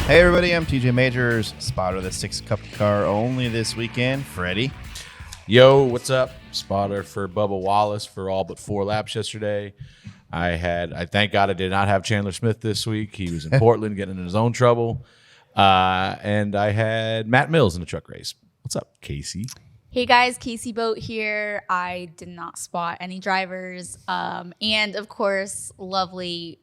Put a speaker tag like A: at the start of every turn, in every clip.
A: Hey everybody, I'm TJ Majors, spotter of the 6 Cup car only this weekend. Freddie.
B: Yo, what's up? Spotter for Bubba Wallace for all but 4 laps yesterday. I thank God I did not have Chandler Smith this week. He was in Portland getting in his own trouble. And I had Matt Mills in the truck race. What's up, Casey?
C: Hey guys, Casey Boat here. I did not spot any drivers. And of course, lovely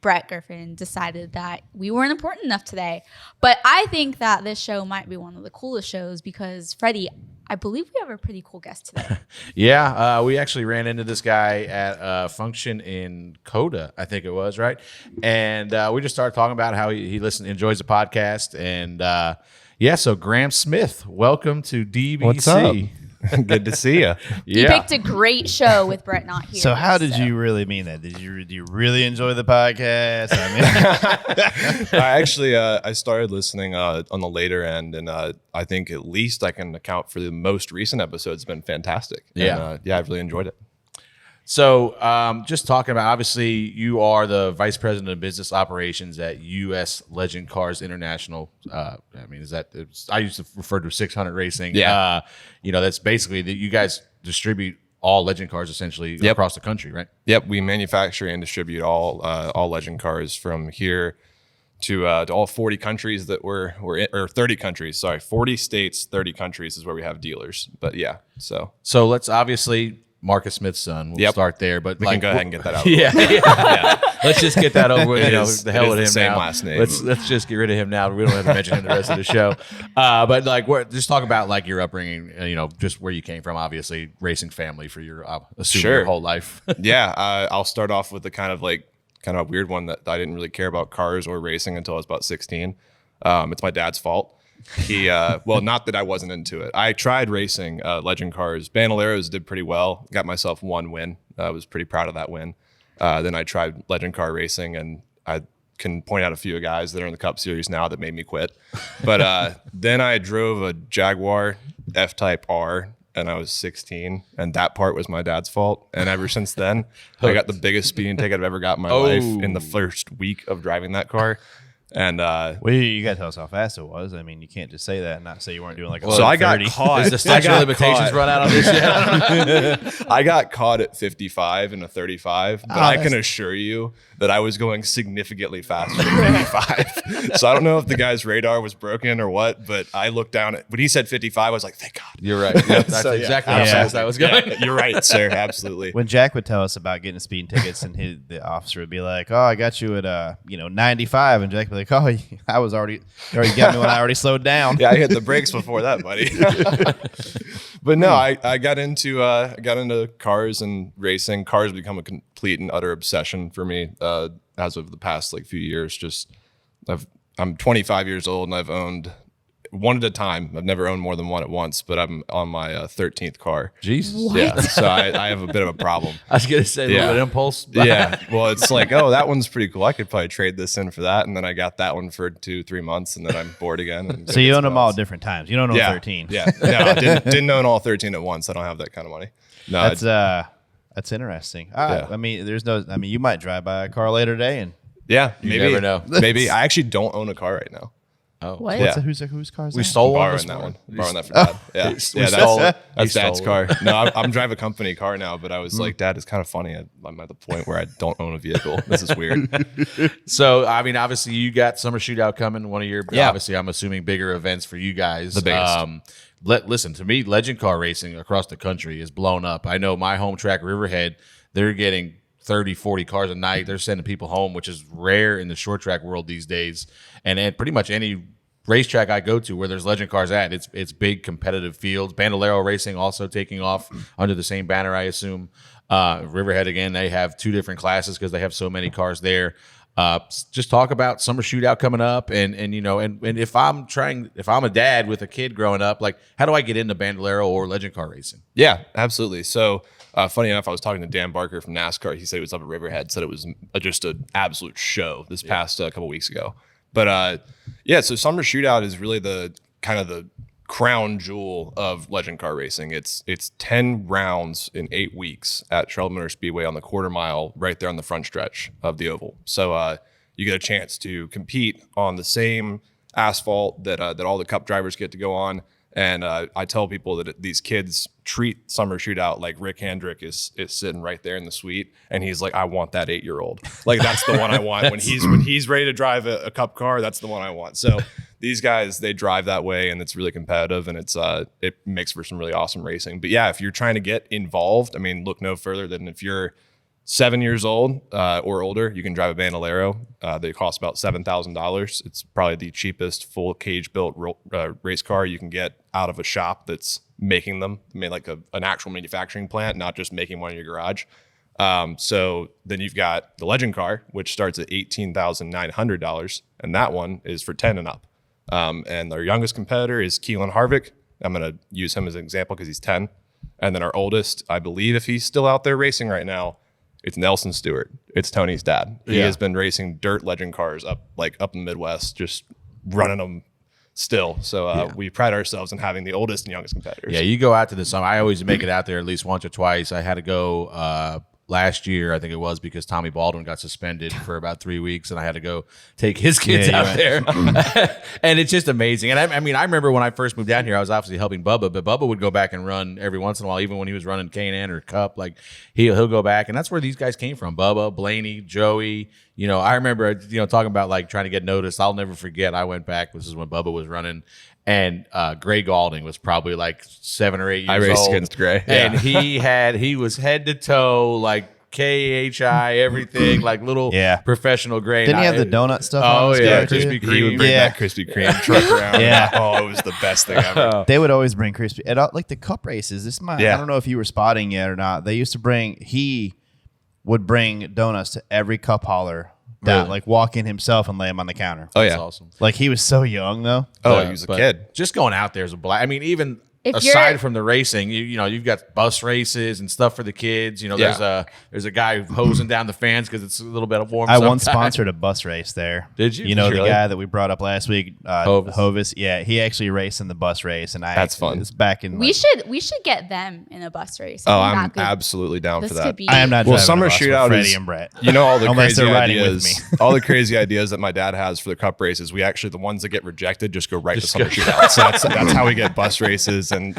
C: Brett Griffin decided that we weren't important enough today. But I think that this show might be one of the coolest shows because, Freddie, I believe we have a pretty cool guest today.
B: Yeah, we actually ran into this guy at a function in Coda, I think it was, right? And we just started talking about how he enjoys the podcast. And so Graham Smith, welcome to DBC.
D: What's up? Good to see you.
C: You picked a great show with Brett not here.
A: So how did you really mean that? Did you really enjoy the podcast? I mean,
D: I started listening on the later end, and I think at least I can account for the most recent episodes. It's been fantastic.
B: Yeah.
D: And, I've really enjoyed it.
B: So just talking about, obviously, you are the Vice President of Business Operations at U.S. Legend Cars International. I used to refer to 600 Racing.
D: Yeah.
B: That's basically that you guys distribute all Legend cars essentially across the country, right?
D: Yep, we manufacture and distribute all Legend cars from here to all 40 countries that we're in, or 30 countries. Sorry, 40 states, 30 countries is where we have dealers. But yeah, so
B: let's obviously. Marcus Smith's son. We'll start there, but
D: we can go ahead and get that out.
B: Yeah. Let's just get that over with. The hell with him
D: same
B: now.
D: Last name.
B: Let's just get rid of him now. We don't have to mention him the rest of the show. But just talk about your upbringing. Just where you came from. Obviously, racing family for your your whole life.
D: Yeah, I'll start off with the kind of a weird one that I didn't really care about cars or racing until I was about 16. It's my dad's fault. He not that I wasn't into it. I tried racing Legend cars. Bandoleros did pretty well. Got myself 1 win. I was pretty proud of that win. Then I tried Legend car racing, and I can point out a few guys that are in the Cup Series now that made me quit. But then I drove a Jaguar F-Type R, and I was 16, and that part was my dad's fault. And ever since then, I got the biggest speeding ticket I've ever got in my life in the first week of driving that car. And
A: you got to tell us how fast it was. I mean, you can't just say that and not say you weren't doing like a
D: so I got caught.
B: Is the statute of limitations run out on this yet?
D: I got caught at 55 in a 35, but I can assure you that I was going significantly faster than 55. So I don't know if the guy's radar was broken or what, but I looked down when he said 55, I was like, thank God.
B: You're right. Yep, that's exactly how fast I was going.
D: Yeah, you're right, sir. Absolutely.
A: When Jack would tell us about getting speeding tickets, and the officer would be like, "Oh, I got you at 95," and Jack would be like, "Oh, I was already got me when I already slowed down."
D: Yeah, I hit the brakes before that, buddy. But no, I got into cars and racing. Cars become a complete and utter obsession for me as of the past few years. I'm 25 years old and I've owned one at a time. I've never owned more than one at once, but I'm on my 13th car.
B: Jesus.
C: What?
D: Yeah, so I have a bit of a problem.
B: I was going to say a little bit of impulse.
D: Yeah, well, it's that one's pretty cool. I could probably trade this in for that, and then I got that one for 2-3 months, and then I'm bored again. And
A: so you own them all at different times. You don't own 13.
D: Yeah, no, I didn't own all 13 at once. I don't have that kind of money. No,
A: that's interesting. I mean, you might drive by a car later today, and
D: maybe
B: never know.
D: Maybe I actually don't own a car right now.
B: Oh,
C: what?
D: Yeah.
A: Whose car is that?
B: We stole one.
D: Borrowing that one. Borrowing that for Dad. Yeah, that's Dad's car. No, I'm driving a company car now, but I was like, Dad, it's kind of funny. I'm at the point where I don't own a vehicle. This is weird.
B: So, I mean, obviously, you got Summer Shootout coming. One of your, obviously, I'm assuming bigger events for you guys.
D: The biggest.
B: Listen, to me, Legend car racing across the country is blown up. I know my home track, Riverhead, they're getting 30, 40 cars a night. They're sending people home, which is rare in the short track world these days. And at pretty much any racetrack I go to where there's Legend cars at, it's big competitive fields. Bandolero racing also taking off under the same banner, I assume. Riverhead, again, they have 2 different classes because they have so many cars there. Just talk about Summer Shootout coming up, and if I'm a dad with a kid growing up, how do I get into Bandolero or Legend car racing?
D: Yeah, absolutely. So funny enough, I was talking to Dan Barker from NASCAR. He said he was up at Riverhead, said it was just an absolute show this past couple weeks ago. But so Summer Shootout is really the kind of the crown jewel of Legend car racing. It's 10 rounds in 8 weeks at Charlotte Motor Speedway on the quarter mile right there on the front stretch of the oval. So you get a chance to compete on the same asphalt that all the Cup drivers get to go on. And I tell people that these kids treat summer shootout like Rick Hendrick is sitting right there in the suite, and he's like, I want that 8-year-old. Like that's the one I want when he's ready to drive a Cup car. That's the one I want. So these guys, they drive that way, and it's really competitive, and it makes for some really awesome racing. But yeah, if you're trying to get involved, I mean, look no further than if you're 7 years old or older, you can drive a Bandolero. They cost about $7,000. It's probably the cheapest full cage built race car you can get out of a shop that's making them, made like an actual manufacturing plant, not just making one in your garage. So then you've got the Legend car, which starts at $18,900, and that one is for 10 and up. And our youngest competitor is Keelan Harvick. I'm going to use him as an example because he's 10. And then our oldest, I believe if he's still out there racing right now, it's Nelson Stewart. It's Tony's dad. He has been racing dirt Legend cars up in the Midwest, just running them still. So we pride ourselves in having the oldest and youngest competitors.
B: Yeah, you go out to the summer. I always make it out there at least once or twice. I had to go last year, I think it was, because Tommy Baldwin got suspended for about 3 weeks, and I had to go take his kids out there. And it's just amazing. And I mean, I remember when I first moved down here, I was obviously helping Bubba, but Bubba would go back and run every once in a while, even when he was running K&N or Cup. Like he'll go back, and that's where these guys came from. Bubba, Blaney, Joey. You know, I remember talking about like trying to get noticed. I'll never forget. I went back. This is when Bubba was running. And Gray Galding was probably like 7 or 8 years old.
D: I raced against Gray.
B: And he was head to toe, like KHI, everything, like little professional Gray.
A: Didn't he have the donut stuff
B: on
A: his
B: yeah,
A: car, too?
B: Krispy Kreme.
D: He would bring that Krispy Kreme truck around. Oh, it was the best thing ever.
A: They would always bring Krispy. And like the Cup races, I don't know if you were spotting yet or not. They used to he would bring donuts to every Cup hauler. That like walk in himself and lay him on the counter.
D: Oh, yeah.
B: That's awesome.
A: Like he was so young though.
D: Oh, he was a kid.
B: Just going out there is a blast. I mean, even
C: If
B: aside from the racing, you've got bus races and stuff for the kids. There's a guy hosing down the fans because it's a little bit warm.
A: I once sponsored a bus race there.
B: Did you?
A: You know
B: Did you
A: the
B: really?
A: guy that we brought up last week, Hovis. Yeah, he actually raced in the bus race, and
D: That's fun.
A: It's back in.
C: we should get them in a bus race.
D: Oh,
C: I think
D: I'm
C: that could-
D: absolutely down
C: this
D: for that.
C: could be-
A: I am not.
D: Well,
A: driving
D: summer
A: a bus with
D: shootout
A: Freddie
D: is
A: and Brett.
D: You know all the
A: Unless
D: crazy
A: they're riding with
D: ideas.
A: me.
D: All the crazy ideas that my dad has for the Cup races. We actually the ones that get rejected just go right to summer shootout. So that's how we get bus races and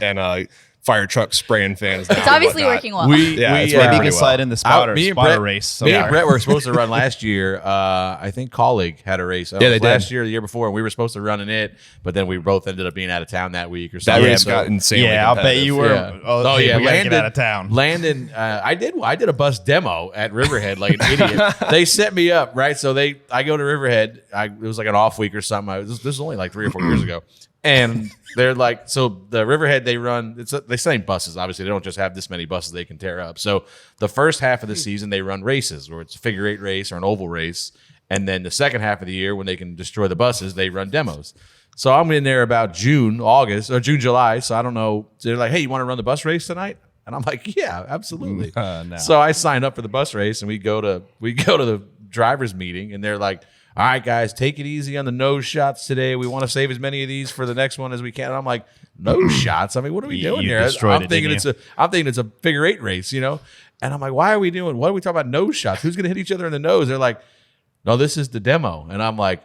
D: fire trucks spraying fans.
C: It's obviously working well.
D: it's
A: Maybe
D: working
A: you
D: pretty
A: can slide in the spotter race.
B: Me and Brett were supposed to run last year. I think Colleague had a race.
D: They did.
B: Last year, the year before, and we were supposed to run in it, but then we both ended up being out of town that week or
D: That
B: something.
D: race got insanely
A: I'll bet you were.
B: Yeah.
A: We gotta get out of town.
B: Landon, I did a bus demo at Riverhead like an idiot. They set me up, right? So I go to Riverhead. It was like an off week or something. This was only like 3 or 4 years ago. And they're like, so the Riverhead, they same buses. Obviously, they don't just have this many buses they can tear up. So the first half of the season, they run races where it's a figure 8 race or an oval race. And then the second half of the year, when they can destroy the buses, they run demos. So I'm in there about June, July. So I don't know. They're like, hey, you want to run the bus race tonight? And I'm like, yeah, absolutely.
A: No.
B: So I signed up for the bus race, and we go to the drivers meeting, and they're like, all right, guys, take it easy on the nose shots today. We want to save as many of these for the next one as we can. And I'm like, nose shots? I mean, what are we doing here? I'm thinking it's a figure 8 race, And I'm like, what are we talking about nose shots? Who's going to hit each other in the nose? They're like, no, this is the demo. And I'm like,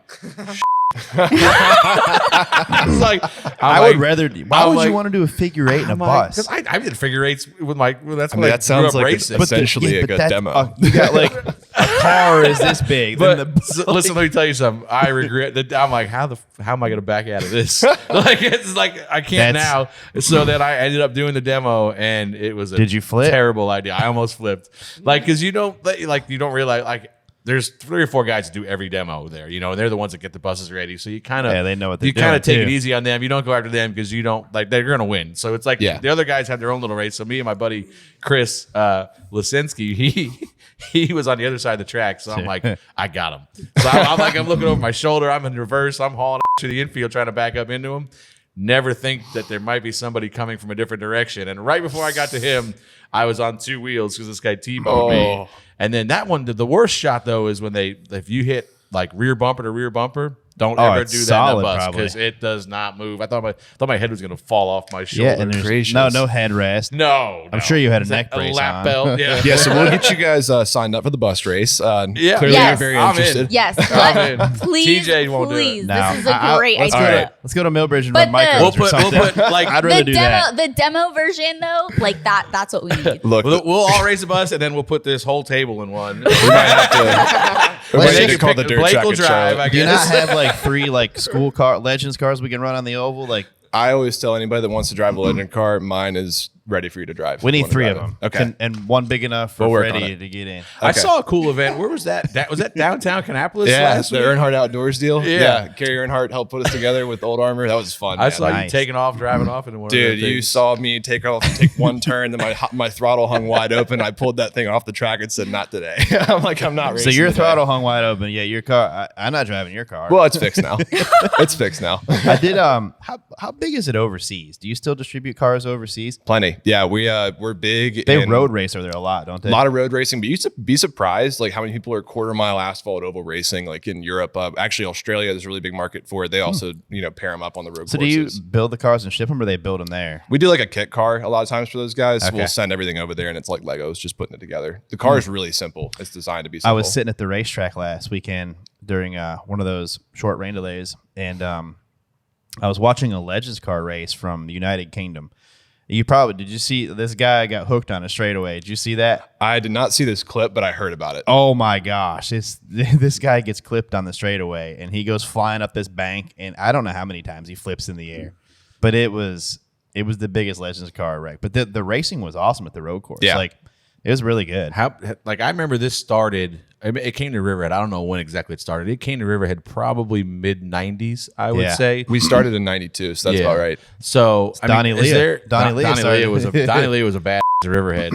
B: it's like
A: I would rather. Why would you want to do a figure 8 in a bus?
B: Because I did figure 8s with my. That's what
D: that sounds like
B: racing.
D: essentially a good demo.
A: You got like a car is this big.
B: But listen, let me tell you something. I regret that. I'm like, how am I going to back out of this? Like it's like I can't now. So then I ended up doing the demo, and it was
A: Did you flip?
B: Terrible idea. I almost flipped. Like because you don't realize like. There's 3 or 4 guys that do every demo there, and they're the ones that get the buses ready. So you kind of
A: they know what they're
B: you
A: doing.
B: kind of take it
A: too.
B: easy on them. You don't go after them because you don't like they're going to win. So it's like the other guys have their own little race. So me and my buddy Chris Lisinski, he was on the other side of the track. So I'm like, I got him. So I'm looking over my shoulder. I'm in reverse. I'm hauling to the infield trying to back up into him. Never think that there might be somebody coming from a different direction. And right before I got to him, I was on 2 wheels because this guy T-boned me. And then that one, the worst shot though, is when if you hit like rear bumper to rear bumper, Don't ever
A: it's
B: do that in
A: solid,
B: a bus
A: probably.
B: because it does not move. I thought my head was going to fall off my shoulder.
A: Yeah, and there's no headrest.
B: No,
A: I'm sure you had a
B: It's
A: neck brace
B: lap
A: on.
B: belt. Yeah,
D: Yeah, so we'll get you guys signed up for the bus race. Clearly,
C: Yes.
D: you're very
B: I'm
D: interested.
B: in.
C: Yes,
B: I'm in.
C: please,
B: TJ won't do it.
C: please.
A: No.
C: This is a great
A: let's
C: idea.
A: Go, let's go to Millbridge and
C: But
A: run micros
B: We'll
A: or
B: put
A: something.
B: like
A: I'd rather do that.
C: The demo version though, like that's what we need.
D: Look,
B: we'll all race a bus and then we'll put this whole table in one.
D: we might have to. We might
A: Blake
D: need to call the dirt
B: Blake
D: track
B: will
D: at
B: drive,
D: Charlotte.
B: I
A: Do you not
B: guess.
A: have like 3 like school car Legends cars we can run on the oval? Like
D: I always tell anybody that wants to drive a legend car, mine is ready for you to drive.
A: we
D: if you
A: need
D: wanna
A: 3
D: drive
A: of them.
D: it. Okay.
A: And one big enough for
D: We'll work on
A: Freddie
D: it.
A: to get in.
B: I
D: Okay.
B: saw a cool event. Where was that? Was that downtown Kannapolis
D: Yeah,
B: last
D: the
B: week?
D: Earnhardt Outdoors deal.
B: Yeah.
D: Gary Earnhardt helped put us together with Old Armor. That was fun.
B: I
D: man.
B: saw you
A: Nice.
B: taking off, driving off into one
D: Dude,
B: of the
D: you saw me take one turn, then my throttle hung wide open. I pulled that thing off the track and said, "Not today." I'm like, I'm not
A: So
D: racing.
A: your
D: today.
A: throttle hung wide open. Yeah, your car. I'm not driving your car.
D: Well, it's fixed now. It's fixed now.
A: I did. How big is it overseas? Do you still distribute cars overseas?
D: Plenty. Yeah, we're big.
A: They
D: in
A: road race over there a lot, don't they?
D: a lot of road racing, but you used to be surprised like how many people are quarter-mile asphalt oval racing. Like in Europe, actually Australia, there's a really big market for it. They also pair them up on the road
A: So
D: courses.
A: do you build the cars and ship them, or they build them there?
D: We do like a kit car a lot of times for those guys.
A: Okay.
D: We'll send everything over there, and it's like Legos, just putting it together. The car is really simple. It's designed to be simple.
A: I was sitting at the racetrack last weekend during one of those short rain delays, and I was watching a Legends car race from the United Kingdom. Did you see this guy got hooked on a straightaway? Did you see that?
D: I did not see this clip, but I heard about it.
A: Oh my gosh. This guy gets clipped on the straightaway and he goes flying up this bank, and I don't know how many times he flips in the air. But it was the biggest Legends car wreck. But the racing was awesome at the road course.
D: Yeah.
A: Like it was really good.
B: I remember this started. I mean, it came to Riverhead. I don't know when exactly it started. It came to Riverhead probably mid '90s, I would
A: Yeah.
B: say.
D: We started in '92, so that's about right.
B: So
A: Donnie Leah. Donnie Leah started.
B: was Donnie Leah was a bad at Riverhead.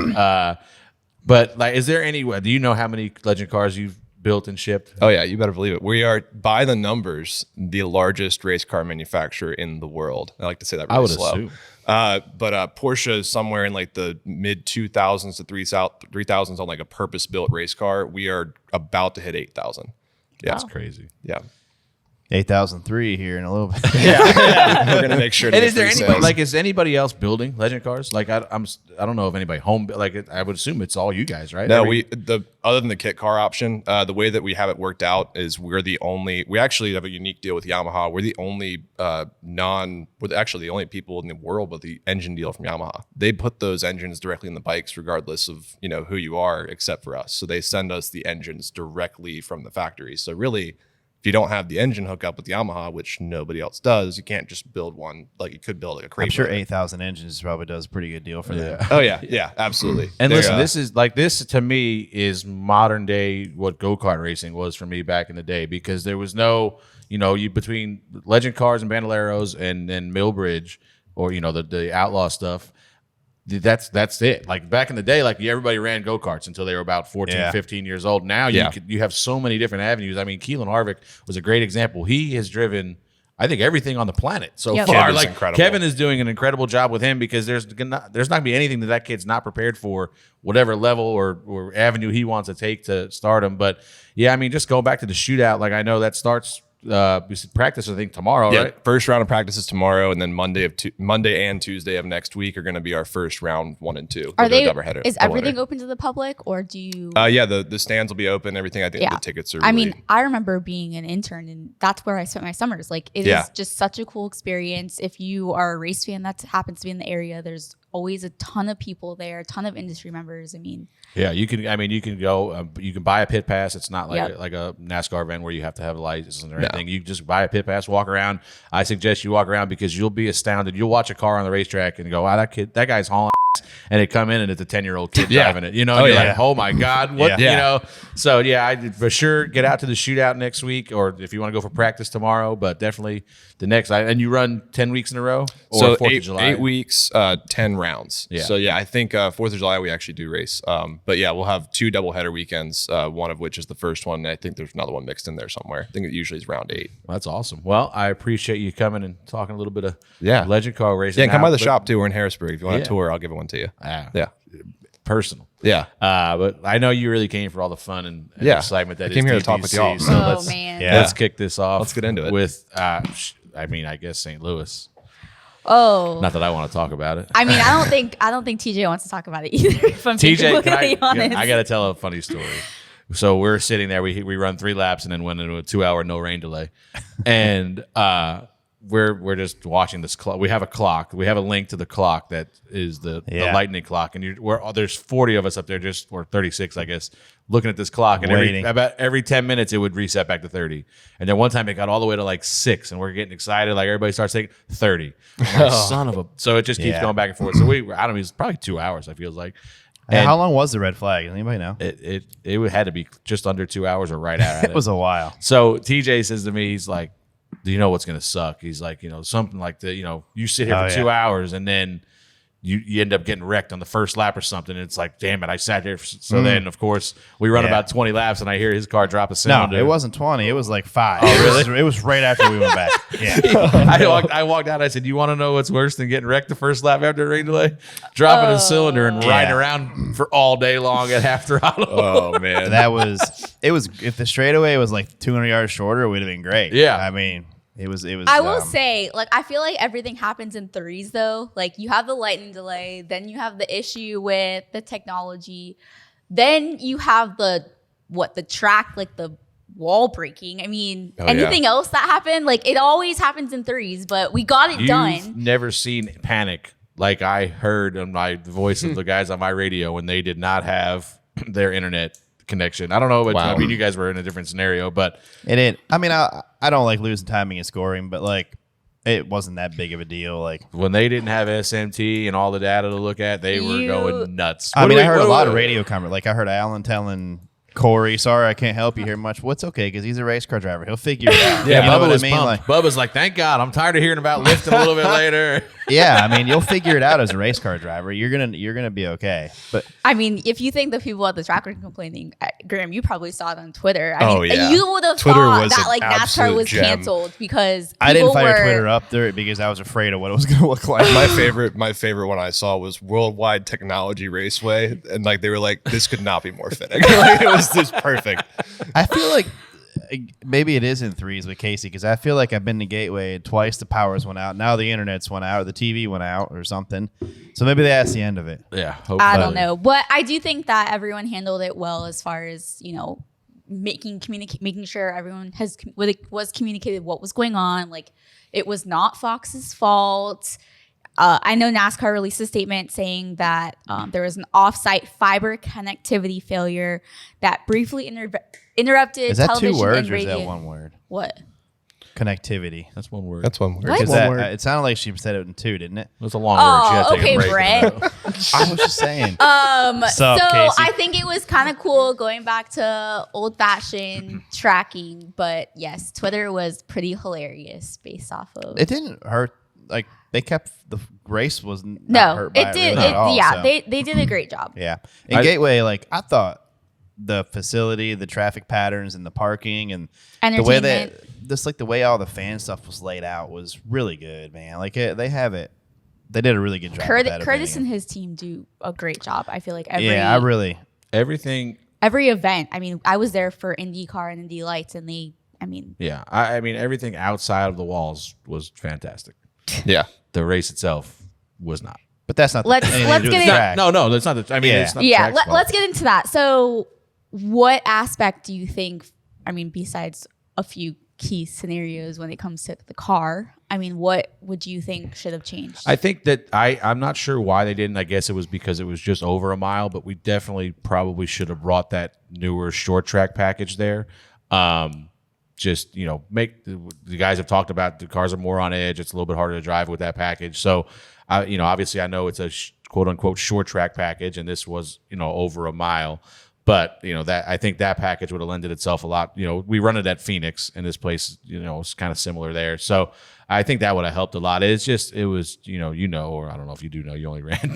B: But like, is there any? Do you know how many Legend cars you've built and shipped?
D: Oh yeah, you better believe it. We are, by the numbers, the largest race car manufacturer in the world. I like to say that really
B: I would
D: slow.
B: assume.
D: But Porsche is somewhere in like the mid 2000s to 3000s on like a purpose-built race car. We are about to hit 8,000. Yeah,
B: That's crazy.
D: yeah.
A: 8,003 here in a little bit.
D: We're gonna make sure. To
B: And
D: get
B: is there
D: free
B: anybody
D: sales.
B: like? Is anybody else building Legend cars? Like I don't know if anybody home like. I would assume it's all you guys, right?
D: No, other than the kit car option, the way that we have it worked out is we actually have a unique deal with Yamaha. We're the only we're actually the only people in the world with the engine deal from Yamaha. They put those engines directly in the bikes, regardless of who you are, except for us. So they send us the engines directly from the factory. So really, if you don't have the engine hookup with Yamaha, which nobody else does, you can't just build one like you could build like a crate.
A: I'm sure
D: motor.
A: 8,000 engines probably does a pretty good deal for them.
D: Oh yeah, absolutely.
B: And
D: They're,
B: listen, this to me is modern day what go-kart racing was for me back in the day, because there was no, you between Legend cars and Bandoleros and then Millbridge or the outlaw stuff. That's it. Like back in the day, like everybody ran go-karts until they were about 14, 15 years old. Now you have so many different avenues. I mean, Keelan Harvick was a great example. He has driven, I think, everything on the planet so far.
D: Kevin's
B: Like
D: incredible.
B: Kevin is doing an incredible job with him, because there's not going to be anything that kid's not prepared for, whatever level or avenue he wants to take to start him. But yeah, I mean, just going back to the shootout, like I know that starts practice, I think, tomorrow, right?
D: First round of practice is tomorrow, and then Monday and Tuesday of next week are going to be our first round 1 and 2.
C: Are they?
D: Doubleheader.
C: Is everything open to the public, or do you?
D: Yeah, the stands will be open. Everything. I think the tickets are.
C: I
D: really,
C: mean, I remember being an intern, and that's where I spent my summers. Like, it is just such a cool experience. If you are a race fan that happens to be in the area, there's always a ton of people there, a ton of industry members. I mean,
B: yeah, you can go, you can buy a pit pass. It's not like a NASCAR event where you have to have a license or anything. You just buy a pit pass, walk around. I suggest you walk around, because you'll be astounded. You'll watch a car on the racetrack and go, wow, that guy's hauling ass. And they come in and it's a 10-year-old kid driving it, and you're like, oh my God, what, So yeah, I'd for sure get out to the shootout next week, or if you want to go for practice tomorrow, but definitely the next, and you run 10 weeks in a row, or
D: so
B: 4th of July?
D: 8 weeks, 10 rounds.
B: Yeah.
D: So yeah, I think 4th of July we actually do race. But yeah, we'll have 2 doubleheader weekends, one of which is the first one. And I think there's another one mixed in there somewhere. I think it usually is round 8.
B: That's awesome. Well, I appreciate you coming and talking a little bit of Legend car racing.
D: Yeah, and come by the
B: But-
D: shop too. We're in Harrisburg. If you want a tour, I'll give it one to you.
B: Yeah.
D: Yeah.
B: Personal.
D: Yeah.
B: But I know you really came for all the fun and excitement that
D: I came
B: is
D: here to talk with y'all.
B: DBC, So
C: man.
B: let's kick this off.
D: Let's get into it.
B: With, I guess St. Louis.
C: Oh,
B: Not that I want to talk about it.
C: I mean, I don't think TJ wants to talk about it either. If I'm being completely honest.
B: I got to tell a funny story. So we're sitting there. We run 3 laps and then went into a 2-hour no rain delay, and we're just watching this clock. We have a clock. We have a link to the clock that is the lightning clock, and there's 40 of us up there, or 36, I guess, looking at this clock, and every 10 minutes it would reset back to 30. And then one time it got all the way to like 6, and we're getting excited. Like everybody starts saying 30. Like, son of a! So it just keeps going back and forth. So I don't know. It's probably 2 hours. I feels like.
A: And how long was the red flag? Anybody know?
B: It had to be just under 2 hours or right at it.
A: It was a while.
B: So TJ says to me, he's like, do you know what's going to suck? He's like, something like that, you sit here for 2 hours and then you end up getting wrecked on the first lap or something. And it's like, damn it, I sat there. So then, of course, we run about 20 laps and I hear his car drop a cylinder.
A: No, it wasn't 20. It was like 5. Oh, really? It was right after we went back. Yeah.
B: I walked out. I said, you want to know what's worse than getting wrecked the first lap after a rain delay? Dropping a cylinder and riding around for all day long at half throttle.
D: Oh, man.
A: If the straightaway was like 200 yards shorter, it would have been great.
B: Yeah.
A: I mean, it was.
C: I will say, like, I feel like everything happens in threes, though. Like, you have the lightning delay, then you have the issue with the technology, then you have the track, like the wall breaking. I mean, anything else that happened, like, it always happens in threes, but we got it done.
B: You've never seen panic like I heard on the voice of the guys on my radio when they did not have their internet connection. I don't know, but I mean, you guys were in a different scenario, but
A: it didn't. I mean, I don't like losing timing and scoring, but like it wasn't that big of a deal. Like
B: when they didn't have SMT and all the data to look at, they were going nuts.
A: I heard a lot of radio comment. Like I heard Alan telling Corey, sorry, I can't help you here much. What's okay, because he's a race car driver. He'll figure it out.
B: Yeah,
A: you know
B: Bubba was
A: what I mean?
B: pumped. Bubba's like, thank God. I'm tired of hearing about lifting a little bit later.
A: Yeah, I mean, you'll figure it out as a race car driver. You're gonna be okay. But
C: I mean, if you think the people at the track were complaining, Graham, you probably saw it on Twitter. I mean, you would have thought that like NASCAR was canceled because
A: I didn't fire Twitter up there because I was afraid of what it was gonna look like.
D: My favorite one I saw was Worldwide Technology Raceway, and like they were like, this could not be more fitting. Like, it was just perfect.
A: I feel like maybe it is in threes with Casey because I feel like I've been to Gateway twice. The powers went out. Now the internet's went out. Or the TV went out or something. So maybe that's the end of it.
B: Yeah,
C: hopefully. I don't know, but I do think that everyone handled it well as far as making sure everyone was communicated what was going on. Like it was not Fox's fault. I know NASCAR released a statement saying that there was an off-site fiber connectivity failure that briefly interrupted
A: is that
C: television
A: 2 words
C: and radio.
A: Or is that 1 word?
C: What?
A: Connectivity.
B: That's 1 word.
D: That's 1 word.
C: What?
A: It sounded like she said it in 2, didn't it?
B: It was a long word. She had to take a break.
C: Brett.
A: I was just saying.
C: So
A: Casey?
C: I think it was kind of cool going back to old-fashioned tracking, but yes, Twitter was pretty hilarious based off of.
A: It didn't hurt. Like they kept the race was not hurt by
C: it did.
A: Really at all, so.
C: They did a great job.
A: Yeah, in Gateway, like I thought the facility, the traffic patterns, and the parking, and the way the way all the fan stuff was laid out was really good, man. Like they have it. They did a really good job.
C: Curtis and his team do a great job. I feel like
B: every
C: event. I mean, I was there for IndyCar and Indy Lights, and I mean
B: everything outside of the walls was fantastic.
D: Yeah,
B: the race itself was not.
A: But that's not.
C: Let's get into
B: no, that's not. It's not.
C: Let's get into that. So, what aspect do you think? I mean, besides a few key scenarios when it comes to the car, I mean, what would you think should have changed?
B: I think that I'm not sure why they didn't. I guess it was because it was just over a mile, but we definitely probably should have brought that newer short track package there. Just make the guys have talked about the cars are more on edge. It's a little bit harder to drive with that package. So, obviously I know it's a quote unquote short track package, and this was over a mile. But that I think that package would have lended itself a lot. We run it at Phoenix, and this place it's kind of similar there. So I think that would have helped a lot. It was or I don't know if you do know, you only ran.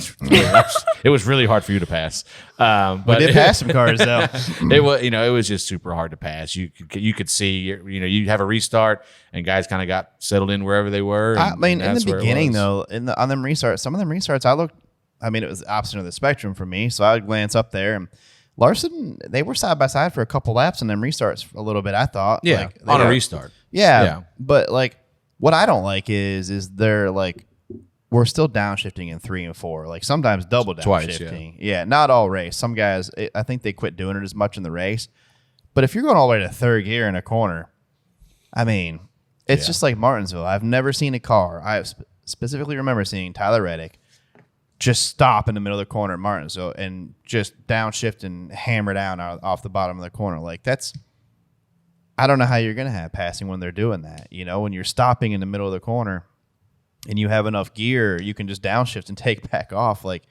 B: It was really hard for you to pass. But
A: we did pass some cars though.
B: It was it was just super hard to pass. You could see you have a restart, and guys kind of got settled in wherever they were.
A: I mean, in the beginning though, on them restarts, some of them restarts, I looked I mean, it was the opposite of the spectrum for me. So I would glance up there, and Larson, they were side by side for a couple laps and then restarts a little bit, I thought.
B: Yeah,
A: like,
B: on a restart.
A: Yeah. But, like, what I don't like is they're, like, we're still downshifting in 3 and 4. Like, sometimes double downshifting. Yeah, not all race. Some guys, I think they quit doing it as much in the race. But if you're going all the way to third gear in a corner, I mean, it's just like Martinsville. I've never seen a car. I specifically remember seeing Tyler Reddick just stop in the middle of the corner at Martinsville and just downshift and hammer down off the bottom of the corner. Like, that's, I don't know how you're going to have passing when they're doing that. You know, when you're stopping in the middle of the corner and you have enough gear, you can just downshift and take back off. Like,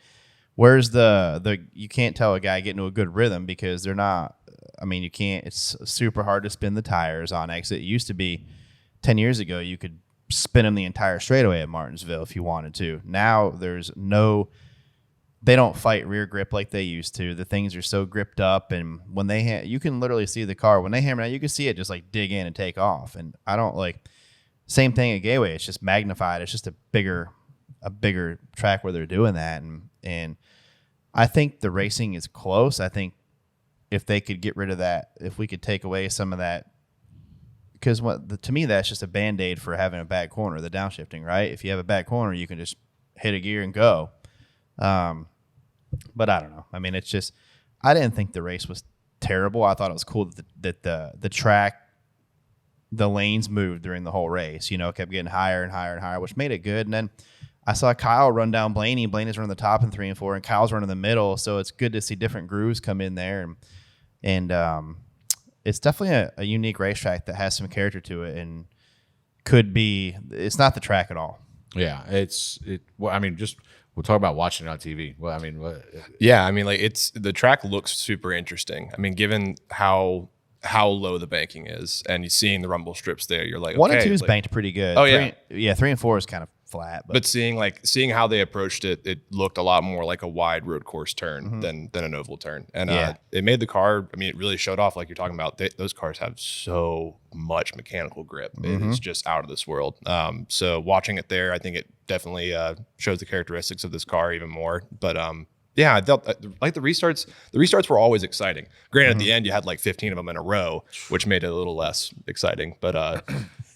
A: where's you can't tell a guy getting to a good rhythm because they're not, I mean, you can't, it's super hard to spin the tires on exit. It used to be 10 years ago, you could spin them the entire straightaway at Martinsville if you wanted to. Now there's they don't fight rear grip like they used to. The things are so gripped up, and when you can literally see the car when they hammer out, you can see it just like dig in and take off. And I don't like, same thing at Gateway. It's just magnified. It's just a bigger track where they're doing that. And I think the racing is close. I think if they could get rid of that, if we could take away some of that, because to me, that's just a Band-Aid for having a bad corner, the downshifting, right? If you have a bad corner, you can just hit a gear and go. But I don't know. I mean, it's just, I didn't think the race was terrible. I thought it was cool that the track, the lanes moved during the whole race, you know, kept getting higher and higher and higher, which made it good. And then I saw Kyle run down Blaney. Blaney's running the top in 3 and 4, and Kyle's running the middle. So it's good to see different grooves come in there. And it's definitely a unique racetrack that has some character to it and it's not the track at all.
B: Yeah, well, I mean, just we'll talk about watching it on TV. Well, I mean,
D: yeah, I mean, like the track looks super interesting. I mean, given how low the banking is, and you seeing the rumble strips there, you're like,
A: 1 and
D: okay,
A: 2 is
D: like,
A: banked pretty good.
D: Oh yeah,
A: 3 and 4 is kind of flat.
D: But seeing how they approached it, it looked a lot more like a wide road course turn than an oval turn, and it made the car. I mean, it really showed off, like you're talking about. Those cars have so much mechanical grip; it is just out of this world. So watching it there, I think it definitely shows the characteristics of this car even more. But yeah, I felt like the restarts. The restarts were always exciting. Granted, at the end you had like 15 of them in a row, which made it a little less exciting. But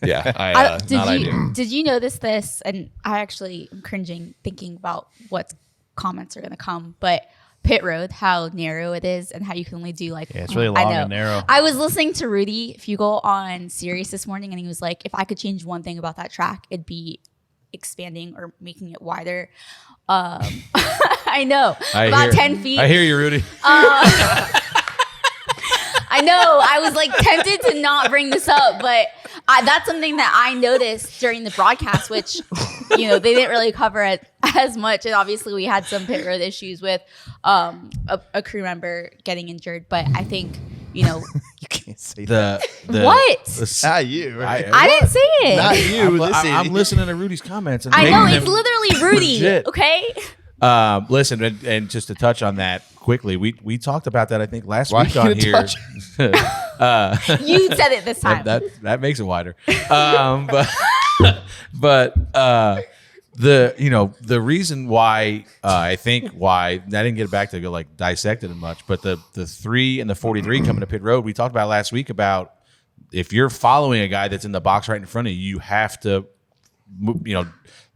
D: yeah,
C: did you notice this? And I actually am cringing thinking about what comments are going to come. But pit road, how narrow it is, and how you can only do like
A: it's really long and narrow.
C: I was listening to Rudy Fugle on Sirius this morning, and he was like, if I could change one thing about that track, it'd be expanding or making it wider. I know, about 10 feet.
B: I hear you, Rudy.
C: I know. I was like tempted to not bring this up, but that's something that I noticed during the broadcast, which, you know, they didn't really cover it as much. And obviously we had some pit road issues with a crew member getting injured. But I think, you know,
A: you can't say that.
C: What?
A: Not you.
C: I didn't say it.
A: Not you.
B: I'm listening to Rudy's comments. And
C: I know. It's literally Rudy. Okay.
B: Listen, and just to touch on that quickly, we talked about that I think last week on here.
C: You said it this time.
B: That makes it wider. But the reason why I didn't get back to go like dissect it much, but the 3 and the 43 coming to pit road, we talked about last week about if you're following a guy that's in the box right in front of you, you have to, you know,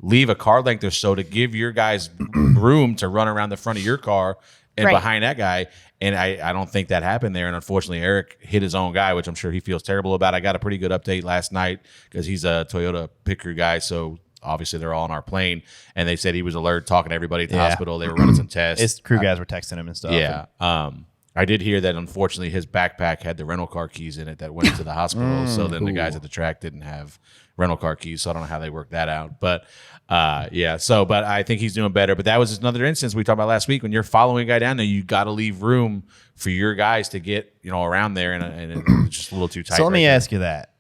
B: leave a car length or so to give your guys room to run around the front of your car and behind that guy. And I don't think that happened there. And unfortunately, Eric hit his own guy, which I'm sure he feels terrible about. I got a pretty good update last night because he's a Toyota pit crew guy. So obviously they're all on our plane. And they said he was alert, talking to everybody at the hospital. They were running some tests.
A: His crew guys were texting him and stuff.
B: Yeah. I did hear that, unfortunately, his backpack had the rental car keys in it that went to the hospital. So then the guys at the track didn't have rental car keys. So I don't know how they worked that out. But, but I think he's doing better. But that was another instance we talked about last week. When you're following a guy down there, you got to leave room for your guys to get, you know, around there. And it's just a little too tight.
A: So let me ask you that.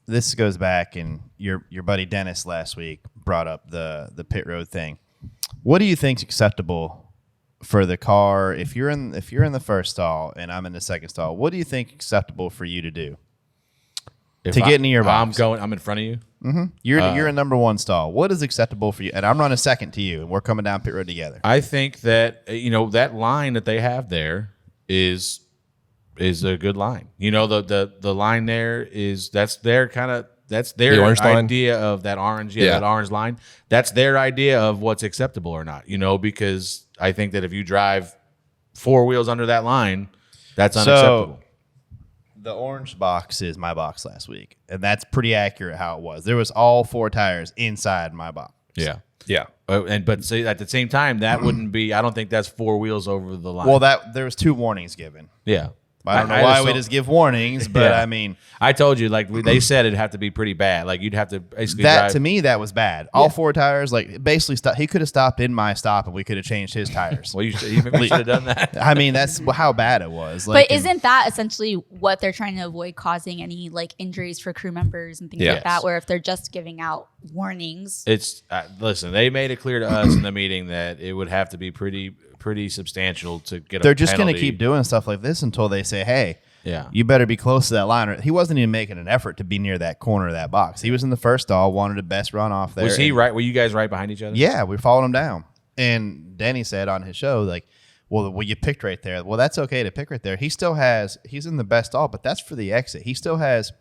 A: This goes back, and your buddy Dennis last week brought up the pit road thing. What do you think's acceptable for the car if you're in the first stall and I'm in the second stall? What do you think acceptable for you to do? to get into your box.
B: I'm in front of you.
A: You're a number one stall. What is acceptable for you? And I'm running second to you, and we're coming down pit road together.
B: I think that that line that they have there is a good line. The line there that's their
D: The orange
B: idea of that orange, that orange line. That's their idea of what's acceptable or not. Because I think that if you drive 4 wheels under that line, that's unacceptable.
A: The orange box is my box last week, and that's pretty accurate how it was. There was all 4 tires inside my box.
B: Yeah.
D: Yeah.
B: But say at the same time, that wouldn't be. I don't think that's 4 wheels over the line.
A: Well, there was 2 warnings given.
B: Yeah.
A: I don't know why we just give warnings, but I mean,
B: I told you, they said it'd have to be pretty bad. Like you'd have to basically drive.
A: To me, that was bad. All 4 tires, basically, he could have stopped in my stop, and we could have changed his tires.
B: Well, you should have done that.
A: I mean, that's how bad it was.
C: But isn't that essentially what they're trying to avoid, causing any injuries for crew members and things like that? Where if they're just giving out warnings,
B: it's listen. They made it clear to us in the meeting that it would have to be pretty substantial to get.
A: They're just going to keep doing stuff like this until they say, "Hey, you better be close to that line." He wasn't even making an effort to be near that corner of that box. He was in the first stall, wanted the best run off there.
B: Was he right? Were you guys right behind each other?
A: Yeah, we followed him down. And Danny said on his show, well, you picked right there. Well, that's okay to pick right there. He's in the best stall, but that's for the exit. He still has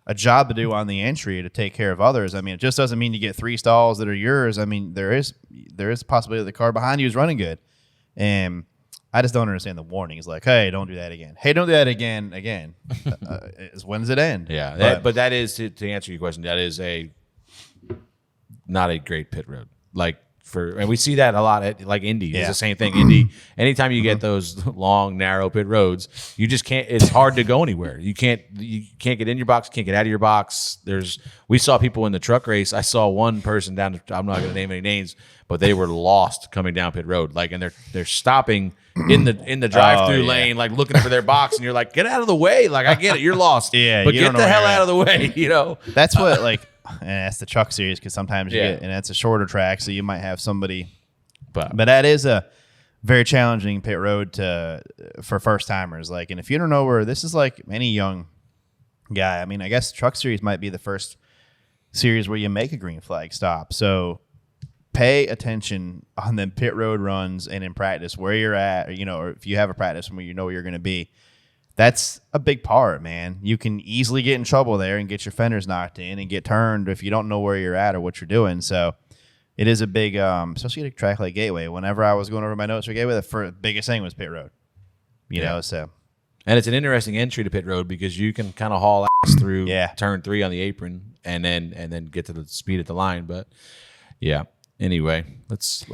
A: a job to do on the entry to take care of others. I mean, it just doesn't mean you get 3 stalls that are yours. I mean, there is a possibility the car behind you is running good. And I just don't understand the warnings. Hey, don't do that again. Hey, don't do that again. When does it end?
B: Yeah, but that is to answer your question. That is not a great pit road. And we see that a lot at Indy. It's the same thing. Indy, anytime you get those long, narrow pit roads, you just can't. It's hard to go anywhere. You can't get in your box. Can't get out of your box. We saw people in the truck race. I saw one person down. I'm not going to name any names, but they were lost coming down pit road. And they're stopping in the drive-through lane, looking for their box, and you're like, get out of the way. I get it, you're lost.
A: Yeah,
B: but get the hell out of the way.
A: That's what and that's the truck series, because sometimes you get, and that's a shorter track, so you might have somebody. But that is a very challenging pit road for first timers. And if you don't know where this is, any young guy, I mean, I guess truck series might be the first series where you make a green flag stop. So pay attention on the pit road runs and in practice where you're at, or if you have a practice where you know where you're going to be. That's a big part, man. You can easily get in trouble there and get your fenders knocked in and get turned if you don't know where you're at or what you're doing. So it is a big, especially at a track like Gateway. Whenever I was going over my notes for Gateway, the biggest thing was pit road. You know, so.
B: And it's an interesting entry to pit road because you can kind of haul ass through turn 3 on the apron and then get to the speed at the line. But yeah. Anyway, let's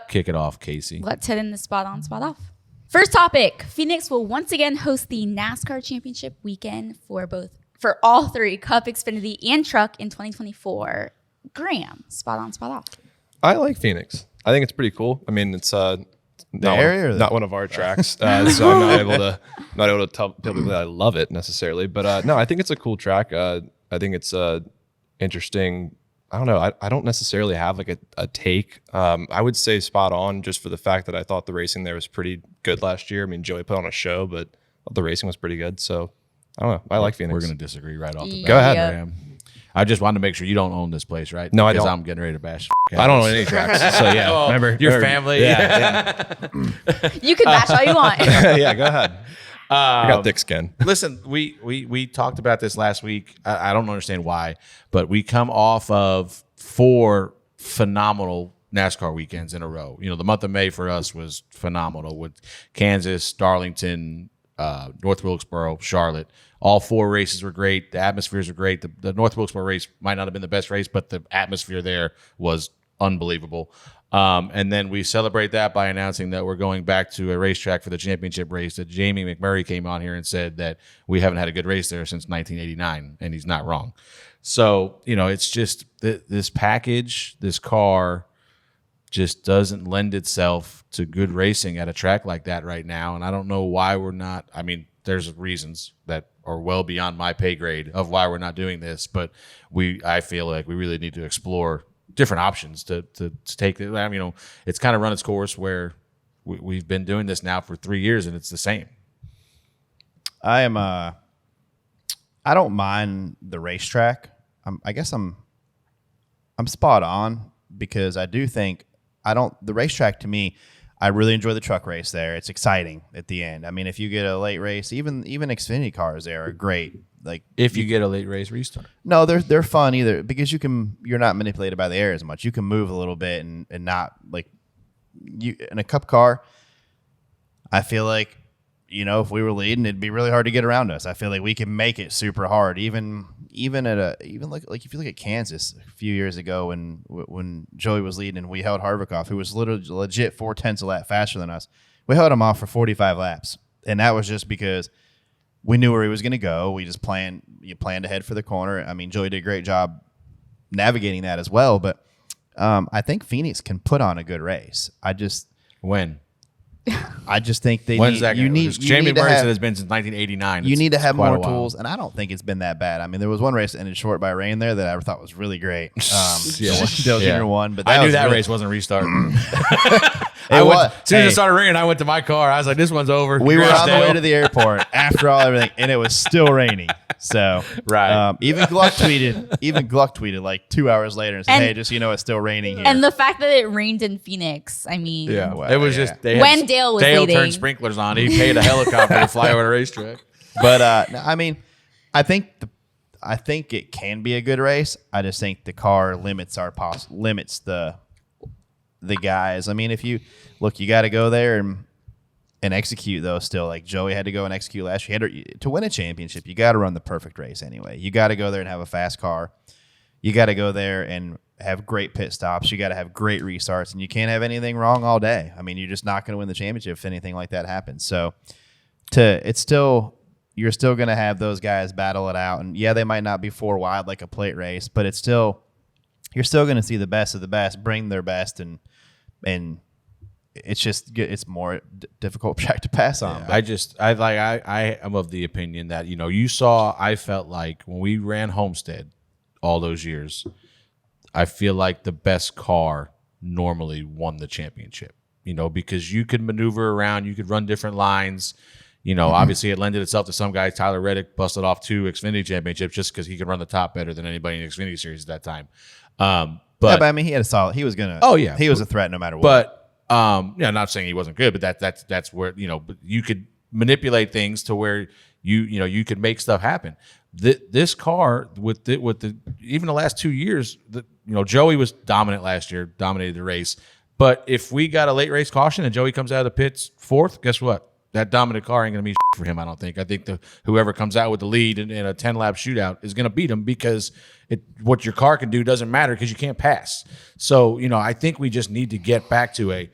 B: kick it off, Casey.
C: Let's hit in the spot on, spot off. First topic, Phoenix will once again host the NASCAR Championship weekend for all 3, Cup, Xfinity, and Truck in 2024. Graham, spot on, spot off.
D: I like Phoenix. I think it's pretty cool. I mean, it's not one of our tracks, so I'm not able to tell people that I love it necessarily. But no, I think it's a cool track. I think it's interesting. I don't know. I don't necessarily have a take. I would say spot on just for the fact that I thought the racing there was pretty good last year. I mean, Joey put on a show, but the racing was pretty good. So I don't know. I like Phoenix.
B: We're going to disagree right off the bat.
D: Go ahead.
B: Graham. I just wanted to make sure you don't own this place, right?
D: No, I don't.
B: Because I'm getting ready to bash.
D: I don't own any tracks. So yeah, remember
B: your family.
D: Yeah.
C: You can bash all you want.
D: Yeah, go ahead. I got thick skin.
B: Listen, we talked about this last week. I don't understand why, but we come off of 4 phenomenal NASCAR weekends in a row. The month of May for us was phenomenal with Kansas, Darlington, North Wilkesboro, Charlotte. All 4 races were great. The atmospheres were great. The North Wilkesboro race might not have been the best race, but the atmosphere there was unbelievable. And then we celebrate that by announcing that we're going back to a racetrack for the championship race that Jamie McMurray came on here and said that we haven't had a good race there since 1989, and he's not wrong. So, it's just this package, this car just doesn't lend itself to good racing at a track like that right now. And I don't know why we're not. I mean, there's reasons that are well beyond my pay grade of why we're not doing this, but I feel like we really need to explore different options to take it. I mean, it's kind of run its course where we've been doing this now for 3 years and it's the same.
A: I am I don't mind the racetrack. I guess I'm spot on because I do think the racetrack to me, I really enjoy the truck race there. It's exciting at the end. I mean, if you get a late race, even Xfinity cars there are great. Like
B: if you get a late race restart.
A: No, they're fun either because you're not manipulated by the air as much. You can move a little bit and not like you in a cup car. I feel like, if we were leading, it'd be really hard to get around us. I feel like we can make it super hard, even like if you look at Kansas a few years ago when Joey was leading and we held Harvick off, who was literally legit 0.4 a lap faster than us. We held him off for 45 laps, and that was just because we knew where he was going to go. We just planned ahead for the corner. I mean, Joey did a great job navigating that as well. But I think Phoenix can put on a good race. I just think they
B: When's
A: need.
B: That
A: you
B: gonna,
A: need.
B: Jamie
A: need to
B: Murray
A: have,
B: said it's been since 1989.
A: You need to have
B: quite
A: more
B: a while.
A: tools, and I don't think it's been that bad. I mean, there was one race that ended short by rain there that I thought was really great. Dale Jr. won, but
B: I knew that
A: really,
B: race wasn't restarting.
A: was.
B: As soon as it started raining, I went to my car. I was like, "This one's over."
A: We were
B: Congrats,
A: on the
B: Dale.
A: way to the airport after everything, and it was still raining. So
B: Right.
A: Even Gluck tweeted like 2 hours later and said,
C: And-
A: "Hey, just so you know, it's still raining here."
C: And the fact that it rained in Phoenix, I mean,
B: Yeah,
A: Well,
B: it was
A: yeah.
B: just they
C: When
B: had,
C: Dale was
B: Dale
C: leading.
B: turned sprinklers on. He paid a helicopter to fly over the racetrack.
A: But I mean, I think it can be a good race. I just think the car limits the guys. I mean, if you look, you got to go there and execute though. Still, like Joey had to go and execute last year. To win a championship, you got to run the perfect race anyway. You got to go there and have a fast car. You got to go there and have great pit stops. You got to have great restarts, and you can't have anything wrong all day. I mean, you're just not going to win the championship if anything like that happens. So, you're still going to have those guys battle it out, and yeah, they might not be 4 wide like a plate race, but you're still going to see the best of the best bring their best, and it's more difficult track to pass on.
B: I am of the opinion that I felt like when we ran Homestead all those years, I feel like the best car normally won the championship. Because you could maneuver around, you could run different lines. Obviously it lended itself to some guys. Tyler Reddick busted off 2 Xfinity championships just because he could run the top better than anybody in the Xfinity series at that time.
A: But I mean, he had a solid. He was gonna.
B: Oh yeah,
A: he was a threat no matter what.
B: But not saying he wasn't good, but that's where but you could manipulate things to where you could make stuff happen. This car with the even the last 2 years, Joey was dominant last year, dominated the race. But if we got a late race caution and Joey comes out of the pits 4th, guess what? That dominant car ain't going to be for him, I don't think. I think whoever comes out with the lead in a 10-lap shootout is going to beat him because what your car can do doesn't matter because you can't pass. So, I think we just need to get back to a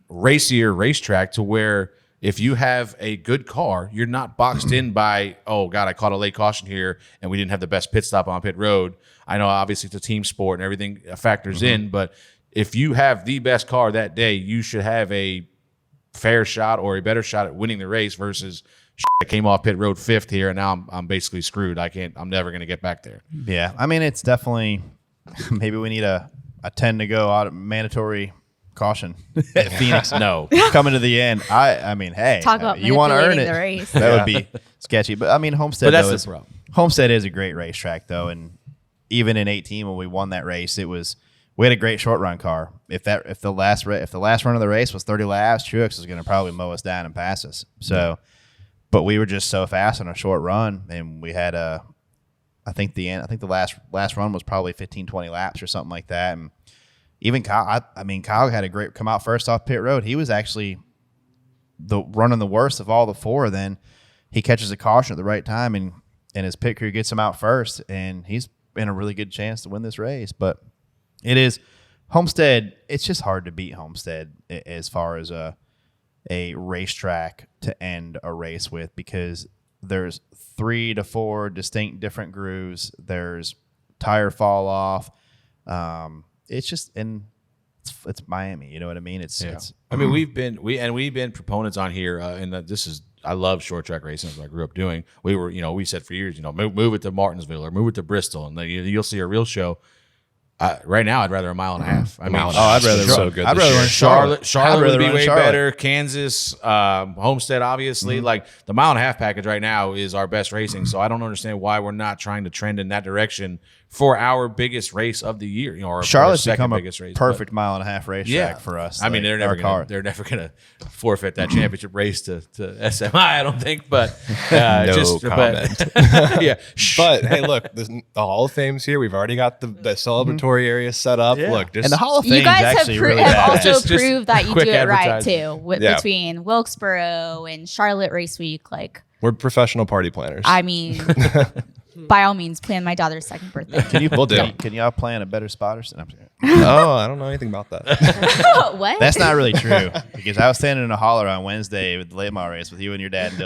B: racier racetrack to where if you have a good car, you're not boxed in by, oh, God, I caught a late caution here and we didn't have the best pit stop on pit road. I know, obviously, it's a team sport and everything factors in, but if you have the best car that day, you should have a fair shot or a better shot at winning the race versus I came off pit road 5th here and now I'm basically screwed. I'm never going to get back there.
A: Yeah, I mean, it's definitely maybe we need a 10 to go out mandatory caution at Phoenix.
B: No,
A: coming to the end. I mean, hey,
C: Talk about
A: you want to earn it?
C: manipulating the race.
A: That would be sketchy. But I mean, Homestead.
B: But that's
A: though,
B: the problem.
A: Homestead is a great racetrack though, and even in 18 when we won that race, we had a great short run car. If the last run of the race was 30 laps, Truex was going to probably mow us down and pass us. So, but we were just so fast on a short run, and we had I think the last run was probably 15, 20 laps or something like that. And even Kyle, Kyle had a great come out first off pit road. He was actually running the worst of all the 4. Then he catches a caution at the right time, and his pit crew gets him out first, and he's in a really good chance to win this race. But it is Homestead. It's just hard to beat Homestead as far as a racetrack to end a race with because there's 3 to 4 distinct different grooves. There's tire fall off. It's just it's Miami. You know what I mean? It's.
B: I mean, we've been proponents on here, and I love short track racing. That's what I grew up doing. We were we said for years, move it to Martinsville or move it to Bristol, and then you'll see a real show. Right now, I'd rather a mile and a half. I mean,
A: I'd rather
D: so good.
A: I'd
D: this
A: rather
D: year.
A: run
B: Charlotte would be way
A: Charlotte.
B: better. Kansas, Homestead, obviously. Like the mile and a half package right now is our best racing. So I don't understand why we're not trying to trend in that direction for our biggest race of the year. You know, or
A: Charlotte's
B: our second
A: become a
B: biggest race.
A: perfect mile and a half racetrack for us.
B: I mean,
A: like,
B: they're never gonna forfeit that championship race to SMI. I don't think, but
D: comment.
B: yeah.
D: But hey, look, the Hall of Fame's here. We've already got the celebratory area set up.
B: Yeah.
D: Look, just
A: and the Hall of
C: You
A: Fame's
C: guys have,
A: actually really
C: have
A: bad.
C: also
B: Just
C: proved that you
B: quick
C: do it right
B: advertising.
C: too.
D: Yeah.
C: Between Wilkesboro and Charlotte Race Week, like
D: we're professional party planners.
C: I mean, by all means, plan my daughter's second birthday.
A: Can you
D: We'll do.
A: Can y'all plan a better spot or something?
D: Oh, I don't know anything about that.
C: What?
A: That's not really true because I was standing in a holler on Wednesday with the late model race with you and your dad and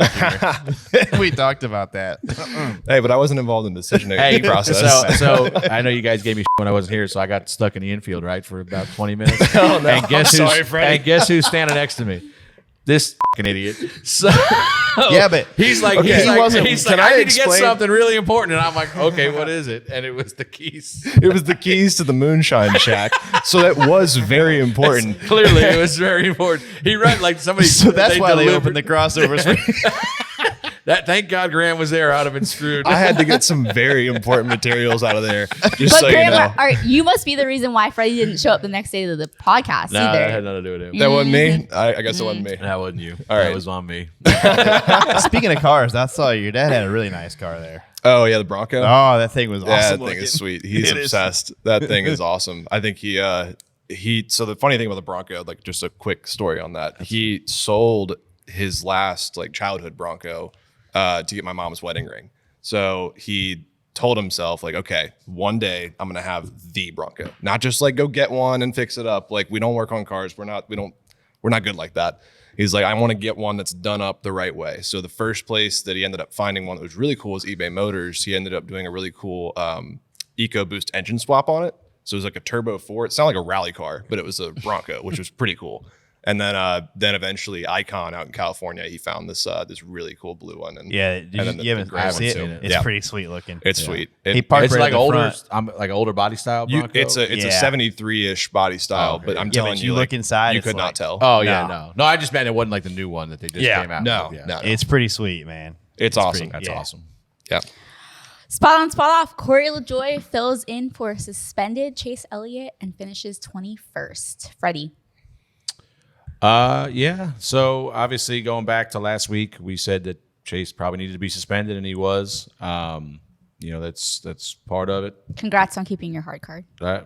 A: Dale Jr. We talked about that.
D: Hey, but I wasn't involved in the decision-making process.
B: So I know you guys gave me when I wasn't here, so I got stuck in the infield, right, for about 20 minutes.
D: Oh, no.
B: And guess
D: I'm
B: who's
D: sorry, Freddie.
B: and guess who's standing next to me? This fucking idiot. So
A: Yeah, but
B: he's like,
D: Okay.
B: he's
D: He
B: like,
D: wasn't-
B: he's
D: can
B: like,
D: I
B: I need to get
D: explain?
B: something really important, and I'm like, okay, what is it? And it was the keys.
D: It was the keys to the moonshine shack. So that was very important.
B: Clearly, it was very important. He ran like somebody.
A: so that's why they
B: delivered-
A: opened the crossovers.
B: That. Thank God Graham was there. I'd have been screwed.
D: I had to get some very important materials out of there. Just
C: But
D: so
C: Graham,
D: you know.
C: you must be the reason why Freddie didn't show up the next day to the podcast
B: No,
C: either.
B: that had nothing to do with him.
D: That wasn't me. I guess it wasn't me.
B: That wasn't you.
D: All
B: That
D: right.
B: was on me.
A: Speaking of cars, I saw your dad had a really nice car there.
D: Oh yeah, the Bronco.
A: Oh, that thing was
D: Yeah,
A: awesome.
D: that thing
A: looking.
D: is sweet. He's
A: It is.
D: obsessed. That thing is awesome. I think he so the funny thing about the Bronco, like just a quick story on that. He sold his last like childhood Bronco to get my mom's wedding ring. So he told himself like, okay, one day I'm gonna have the Bronco. Not just like go get one and fix it up. Like we don't work on cars. We're not good like that. He's like, I want to get one that's done up the right way. So the first place that he ended up finding one that was really cool was eBay Motors. He ended up doing a really cool EcoBoost engine swap on it. So it was like a Turbo 4. It sounded like a rally car, but it was a Bronco, which was pretty cool. And then eventually Icon out in California, he found this this really cool blue one. And
A: Yeah,
D: and then
A: you haven't
D: gray one,
A: seen
D: too.
A: it. It's
D: Yeah.
A: pretty sweet looking.
D: It's sweet.
A: He parked
B: It's
A: right
B: like
A: at the
B: older,
A: front.
B: like an older body style Bronco.
D: It's a
A: Yeah.
D: 73-ish body style,
B: okay.
D: but I'm
A: Yeah,
D: telling
A: but
D: you,
A: you look
D: like,
A: inside,
D: you
A: it's
D: could
A: like-
D: not tell.
B: Oh yeah, no. I just meant it wasn't like the new one that they just came out.
D: No,
B: with. Yeah.
D: no.
A: It's pretty sweet, man.
D: It's awesome.
A: pretty-
B: That's
A: Yeah.
B: awesome.
D: Yeah.
C: Spot on, spot off. Corey Lajoie fills in for suspended Chase Elliott and finishes 21st. Freddie.
B: Yeah. So obviously, going back to last week, we said that Chase probably needed to be suspended, and he was. That's part of it.
C: Congrats on keeping your hard card.
B: I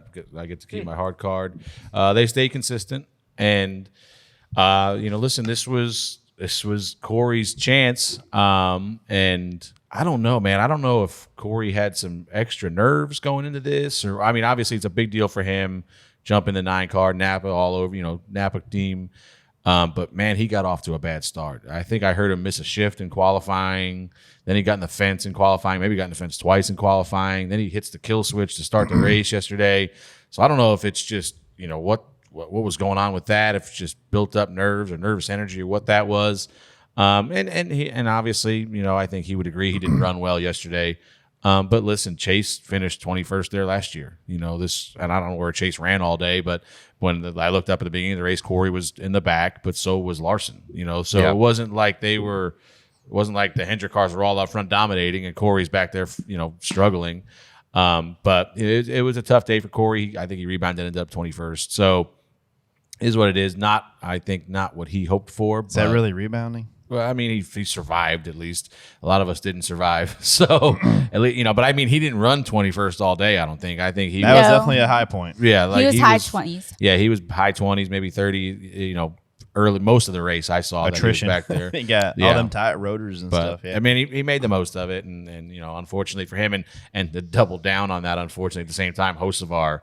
B: get to keep my hard card. They stay consistent, and listen, this was Corey's chance, and I don't know, man. I don't know if Corey had some extra nerves going into this, or I mean, obviously it's a big deal for him jumping the 9 car, Napa all over, Napa team. But man, he got off to a bad start. I think I heard him miss a shift in qualifying. Then he got in the fence in qualifying. Maybe he got in the fence twice in qualifying. Then he hits the kill switch to start the race yesterday. So I don't know if it's just, what was going on with that, if it's just built up nerves or nervous energy or what that was. And obviously, I think he would agree he didn't run well yesterday. But listen, Chase finished 21st there last year. And I don't know where Chase ran all day, but when I looked up at the beginning of the race, Corey was in the back, but so was Larson. So
D: Yeah.
B: it wasn't like it wasn't like the Hendrick cars were all up front dominating and Corey's back there, struggling. But it was a tough day for Corey. I think he rebounded and ended up 21st. So is what it is. I think not what he hoped for.
A: Is that really rebounding?
B: Well, I mean, he survived at least. A lot of us didn't survive. So, at least, but I mean, he didn't run 21st all day, I don't think. I think he
A: That was
C: No.
A: definitely a high point.
B: yeah, like
C: he was high 20s.
B: Yeah, he was high 20s, maybe 30, early most of the race I saw
A: Attrition.
B: that he was back there.
A: He got all them tight rotors and
B: But
A: stuff. Yeah.
B: I mean, he made the most of it, and unfortunately for him, and to double down on that, unfortunately at the same time, Hocevar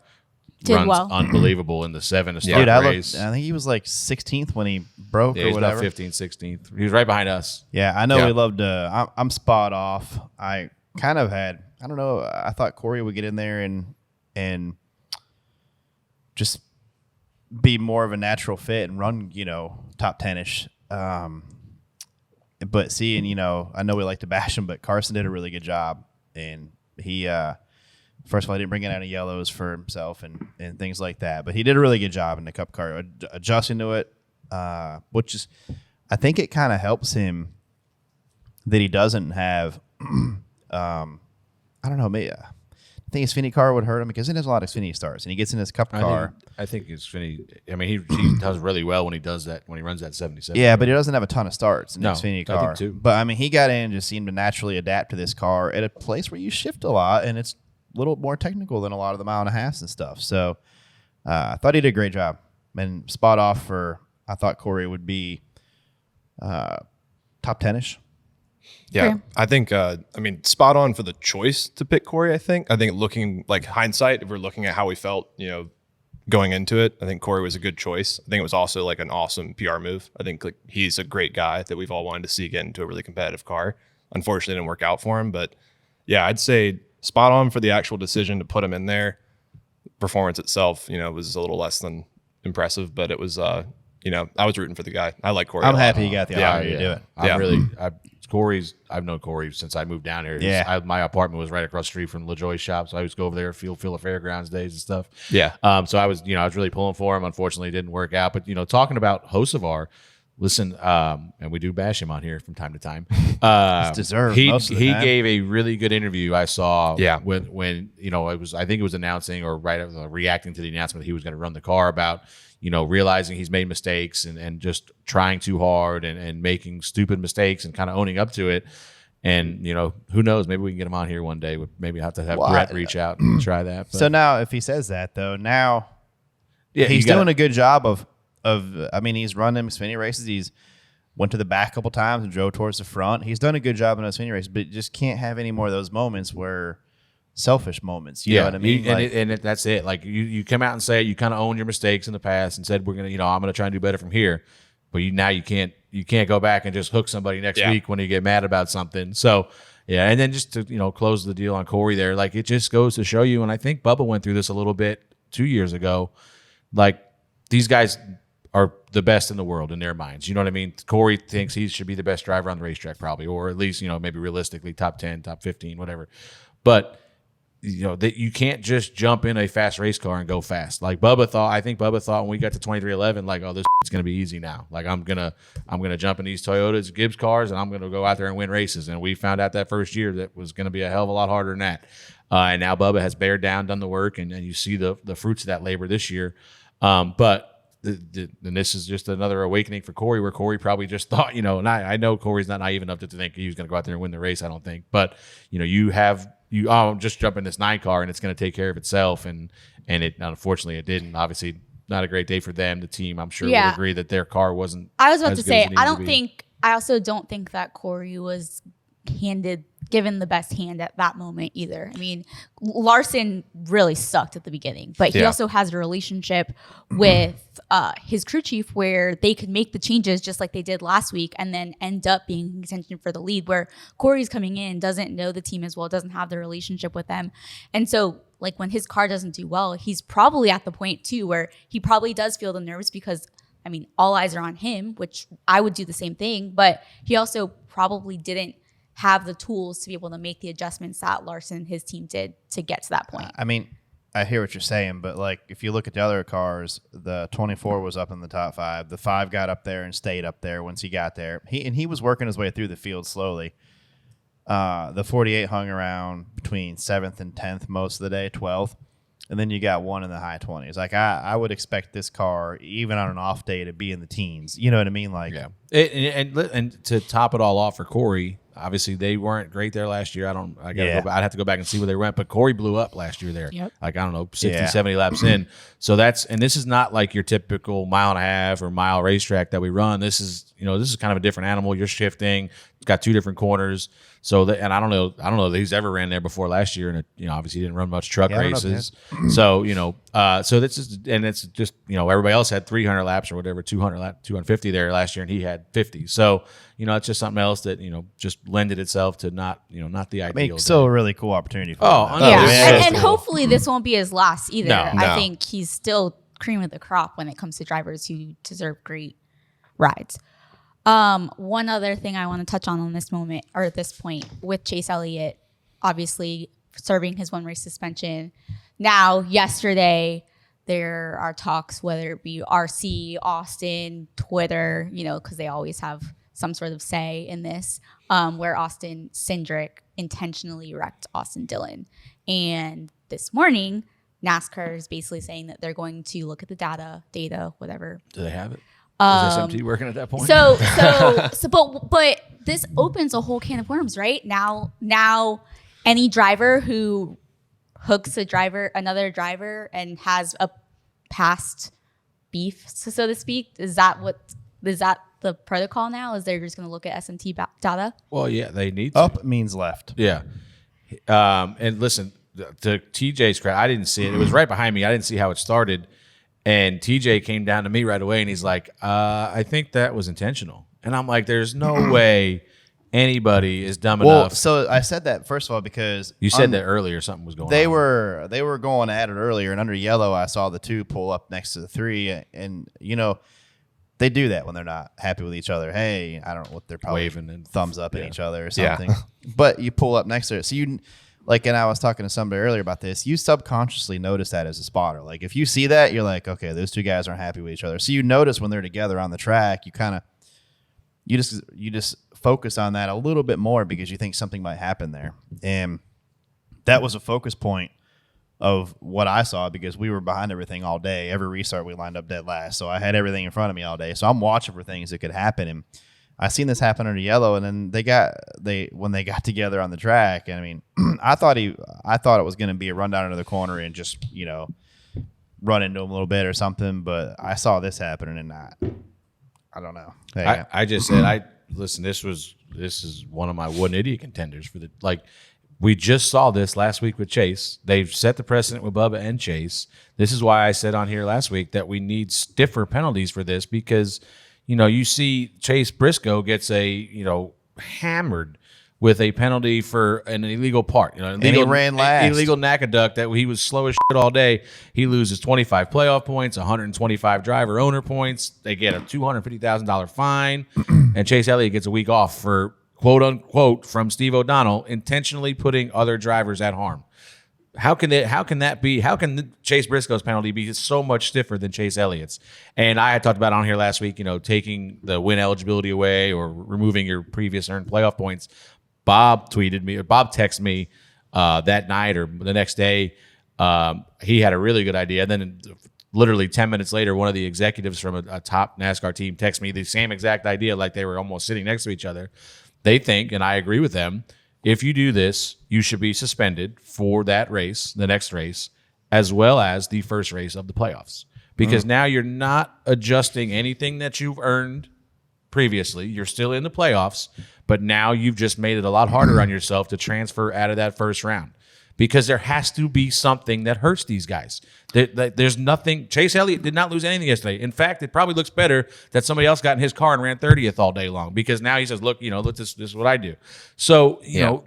C: Did
B: runs
C: well.
B: unbelievable in the 7 to start
A: Dude,
B: the
A: I
B: race.
A: think he was like 16th when he broke
B: Yeah,
A: or
B: he's about
A: whatever.
B: 15th, 16th. He was right behind us.
A: Yeah, I know
D: Yeah.
A: we loved. I'm spot off. I kind of had. I don't know. I thought Corey would get in there and just be more of a natural fit and run, top 10ish. But seeing, I know we like to bash him, but Carson did a really good job, and he First of all, he didn't bring in any yellows for himself and things like that. But he did a really good job in the Cup car adjusting to it, which is, I think it kind of helps him that he doesn't have, I don't know, maybe. I think his Xfinity car would hurt him because he does a lot of Xfinity starts, and he gets in his Cup car.
B: I think his Xfinity. I mean, he does really well when he does that, when he runs that 77.
A: Yeah, but he doesn't have a ton of starts in
B: No,
A: his Xfinity
B: I
A: car.
B: think too.
A: But I mean, he got in and just seemed to naturally adapt to this car at a place where you shift a lot, and it's a little more technical than a lot of the 1.5 miles and stuff. So I thought he did a great job. And spot off for, I thought Corey would be top 10-ish.
D: Yeah,
C: Okay.
D: I think, spot on for the choice to pick Corey, I think. I think looking, like hindsight, if we're looking at how we felt, going into it, I think Corey was a good choice. I think it was also like an awesome PR move. I think like he's a great guy that we've all wanted to see get into a really competitive car. Unfortunately, it didn't work out for him. But yeah, I'd say spot on for the actual decision to put him in there. Performance itself, was a little less than impressive, but it was, I was rooting for the guy. I like Corey.
A: I'm
D: a lot.
A: happy he got the opportunity to do it.
B: I've known Corey since I moved down here.
A: Yeah.
B: My apartment was right across the street from Lajoie shop, so I used to go over there, feel the fairgrounds days and stuff.
D: Yeah.
B: So I was really pulling for him. Unfortunately, it didn't work out. But talking about Hocevar, listen, and we do bash him on here from time to time.
A: It's deserved most of the
B: He
A: time.
B: gave a really good interview I saw.
D: Yeah.
B: When I think it was announcing or reacting to the announcement that he was going to run the car about. Realizing he's made mistakes and just trying too hard and making stupid mistakes and kind of owning up to it. And, who knows? Maybe we can get him on here one day. Maybe I'll have to have Brett reach out and try that. But,
A: So now, if he says that, though, now
B: yeah,
A: he's doing a good job of he's run them Xfinity races. He's went to the back a couple times and drove towards the front. He's done a good job in those Xfinity races, but just can't have any more of those moments where selfish moments. You know what I mean?
B: That's it. Like you come out and say you kind of owned your mistakes in the past and said we're gonna, I'm gonna try and do better from here. But now you can't go back and just hook somebody next week when you get mad about something. So yeah, and then just to close the deal on Corey there, like it just goes to show you. And I think Bubba went through this a little bit 2 years ago. Like these guys are the best in the world in their minds. You know what I mean? Corey thinks he should be the best driver on the racetrack, probably, or at least maybe realistically top 10, top 15, whatever. But that you can't just jump in a fast race car and go fast. Like I think Bubba thought when we got to 2311, like, oh, this is going to be easy now. Like I'm going to jump in these Toyotas, Gibbs cars, and I'm going to go out there and win races. And we found out that first year that was going to be a hell of a lot harder than that. And now Bubba has bared down, done the work, and you see the fruits of that labor this year. But and this is just another awakening for Corey, where Corey probably just thought, and I know Corey's not naive enough to think he was going to go out there and win the race, I don't think. But, I'm just jump in this 9 car and it's going to take care of itself. And it, unfortunately, it didn't. Obviously, not a great day for them. The team, I'm sure, would agree that their car wasn't.
C: I was about
B: as
C: to
B: good
C: say,
B: as it needed to be.
C: I also don't think that Corey was given the best hand at that moment either. I mean, Larson really sucked at the beginning, but he also has a relationship with his crew chief where they could make the changes just like they did last week and then end up being in contention for the lead, where Corey's coming in, doesn't know the team as well, doesn't have the relationship with them. And so like when his car doesn't do well, he's probably at the point too where he probably does feel the nerves because all eyes are on him, which I would do the same thing, but he also probably didn't have the tools to be able to make the adjustments that Larson and his team did to get to that point.
A: I hear what you're saying, but like if you look at the other cars, the 24 was up in the top 5. The 5 got up there and stayed up there once he got there. He was working his way through the field slowly. The 48 hung around between 7th and 10th most of the day, 12th. And then you got one in the high 20s. Like I would expect this car, even on an off day, to be in the teens. You know what I mean? Like,
B: yeah. And to top it all off for Corey, obviously they weren't great there last year. I'd have to go back and see where they went, but Corey blew up last year there.
C: Yep.
B: Like, I don't know, 60, 70 laps in. So and this is not like your typical 1.5 mile or mile racetrack that we run. This is kind of a different animal. You're shifting. It's got 2 different corners. So and I don't know that he's ever ran there before last year, and obviously he didn't run much truck races. So so this is, and it's just everybody else had 300 laps or whatever, 250 there last year, and he had 50. So it's just something else that just lended itself to not the ideal.
A: Still a really cool opportunity for him.
C: Yeah, and hopefully this won't be his last either.
B: No.
C: I think he's still cream of the crop when it comes to drivers who deserve great rides. One other thing I want to touch on this moment or at this point with Chase Elliott, obviously serving his 1 race suspension. Now, yesterday, there are talks, whether it be RC, Austin, Twitter, because they always have some sort of say in this, where Austin Cindric intentionally wrecked Austin Dillon. And this morning, NASCAR is basically saying that they're going to look at the data, whatever.
B: Do they have it? Is SMT working at that point?
C: But this opens a whole can of worms, right? Now, any driver who hooks another driver, and has a past beef, so to speak, is that the protocol now? Is they're just going to look at SMT data?
B: Well, yeah, they need to.
A: Up means left.
B: Yeah. And listen, to TJ's credit, I didn't see it. It was right behind me. I didn't see how it started. And TJ came down to me right away, and he's like, I think that was intentional. And I'm like, there's no way anybody is dumb enough.
A: So I said that, first of all, because
B: you said that earlier something was going on.
A: They were going at it earlier, and under yellow, I saw the 2 pull up next to the 3, and they do that when they're not happy with each other. Hey, I don't know what they're probably
B: waving and
A: thumbs up at each other or something. But you pull up next to it, so you and I was talking to somebody earlier about this. You subconsciously notice that as a spotter. Like if you see that, you're like, okay, those 2 guys aren't happy with each other. So you notice when they're together on the track, you just focus on that a little bit more because you think something might happen there. And that was a focus point of what I saw because we were behind everything all day. Every restart we lined up dead last. So I had everything in front of me all day. So I'm watching for things that could happen. And I seen this happen under yellow, and then when they got together on the track, and I mean, I thought it was going to be a run down into the corner and just run into him a little bit or something, but I saw this happening, and I don't know.
B: I just said, listen, this is one of my wooden idiot contenders for we just saw this last week with Chase. They've set the precedent with Bubba and Chase. This is why I said on here last week that we need stiffer penalties for this because, you see Chase Briscoe gets hammered with a penalty for an illegal part.
A: And he ran last.
B: Illegal NACA that he was slow as shit all day. He loses 25 playoff points, 125 driver owner points. They get a $250,000 fine, and Chase Elliott gets a week off for quote unquote from Steve O'Donnell intentionally putting other drivers at harm. How can Chase Briscoe's penalty be so much stiffer than Chase Elliott's? And I had talked about on here last week, taking the win eligibility away or removing your previous earned playoff points. Bob texted me that night or the next day. He had a really good idea. And then literally 10 minutes later, one of the executives from a top NASCAR team texted me the same exact idea, like they were almost sitting next to each other. They think, and I agree with them, if you do this, you should be suspended for that race, the next race, as well as the first race of the playoffs. Because now you're not adjusting anything that you've earned previously. You're still in the playoffs, but now you've just made it a lot harder on yourself to transfer out of that first round. Because there has to be something that hurts these guys. There's nothing. Chase Elliott did not lose anything yesterday. In fact, it probably looks better that somebody else got in his car and ran 30th all day long because now he says, look, this is what I do. So, you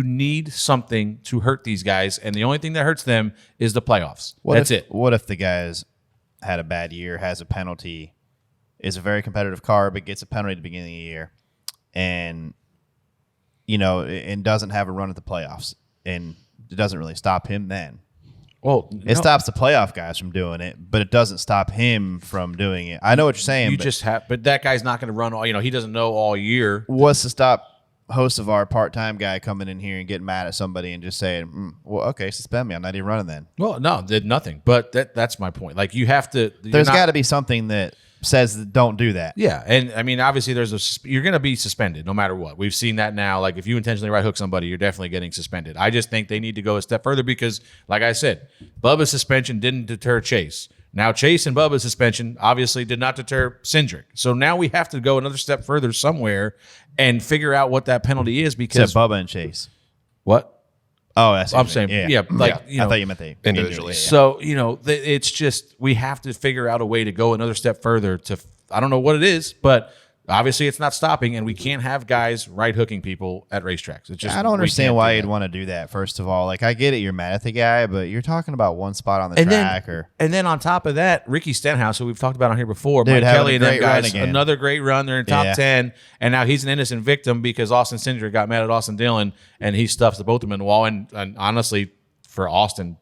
B: need something to hurt these guys, and the only thing that hurts them is the playoffs. That's it.
A: What if the guys had a bad year, has a penalty, is a very competitive car, but gets a penalty at the beginning of the year, and and doesn't have a run at the playoffs, and it doesn't really stop him then.
B: Well,
A: it stops the playoff guys from doing it, but it doesn't stop him from doing it. I know what you're saying.
B: But that guy's not going to run all. He doesn't know all year.
A: What's to stop host of our part-time guy coming in here and getting mad at somebody and just saying, well, okay, suspend me. I'm not even running then.
B: Well, no, did nothing. But that's my point. Like you have to.
A: There's got to be something that says don't do that.
B: Yeah, and I mean, obviously, you're going to be suspended no matter what. We've seen that now. Like if you intentionally right hook somebody, you're definitely getting suspended. I just think they need to go a step further because, like I said, Bubba's suspension didn't deter Chase. Now Chase and Bubba's suspension obviously did not deter Cindric. So now we have to go another step further somewhere and figure out what that penalty is because
A: except Bubba and Chase.
B: What?
A: Oh, that's
B: I'm saying, I thought
A: you meant they
D: individually.
B: So it's just we have to figure out a way to go another step further. I don't know what it is, but Obviously, it's not stopping, and we can't have guys right hooking people at racetracks. It's just
A: I don't
B: we
A: understand
B: can't
A: why
B: do
A: you'd
B: that.
A: want to do that. First of all, like I get it, you're mad at the guy, but you're talking about one spot on the
B: And
A: track,
B: then on top of that, Ricky Stenhouse, who we've talked about on here before,
A: Dude,
B: Mike
A: having
B: Kelly
A: a
B: and them
A: great run
B: guys,
A: again.
B: another great run. They're in top
A: Yeah.
B: 10, and now he's an innocent victim because Austin Cindric got mad at Austin Dillon, and he stuffs the both of them in the wall. And honestly, for Austin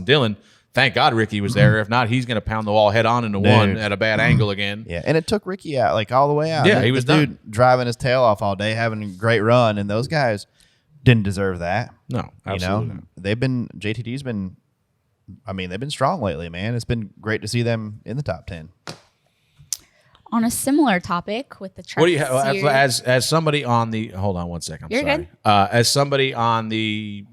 B: Dillon, thank God Ricky was there. If not, he's going to pound the wall head on into one at a bad angle again.
A: yeah, and it took Ricky out like all the way out.
B: Yeah,
A: The-
B: he was
A: the dude driving his tail off all day, having a great run, and those guys didn't deserve that.
B: No, absolutely not.
A: They've been JTT's been. I mean, they've been strong lately, man. It's been great to see them in the top 10.
C: On a similar topic with the truck
B: What do you have
C: series-
B: as somebody on the? Hold on one second. I'm
C: You're
B: sorry.
C: good.
B: As somebody on the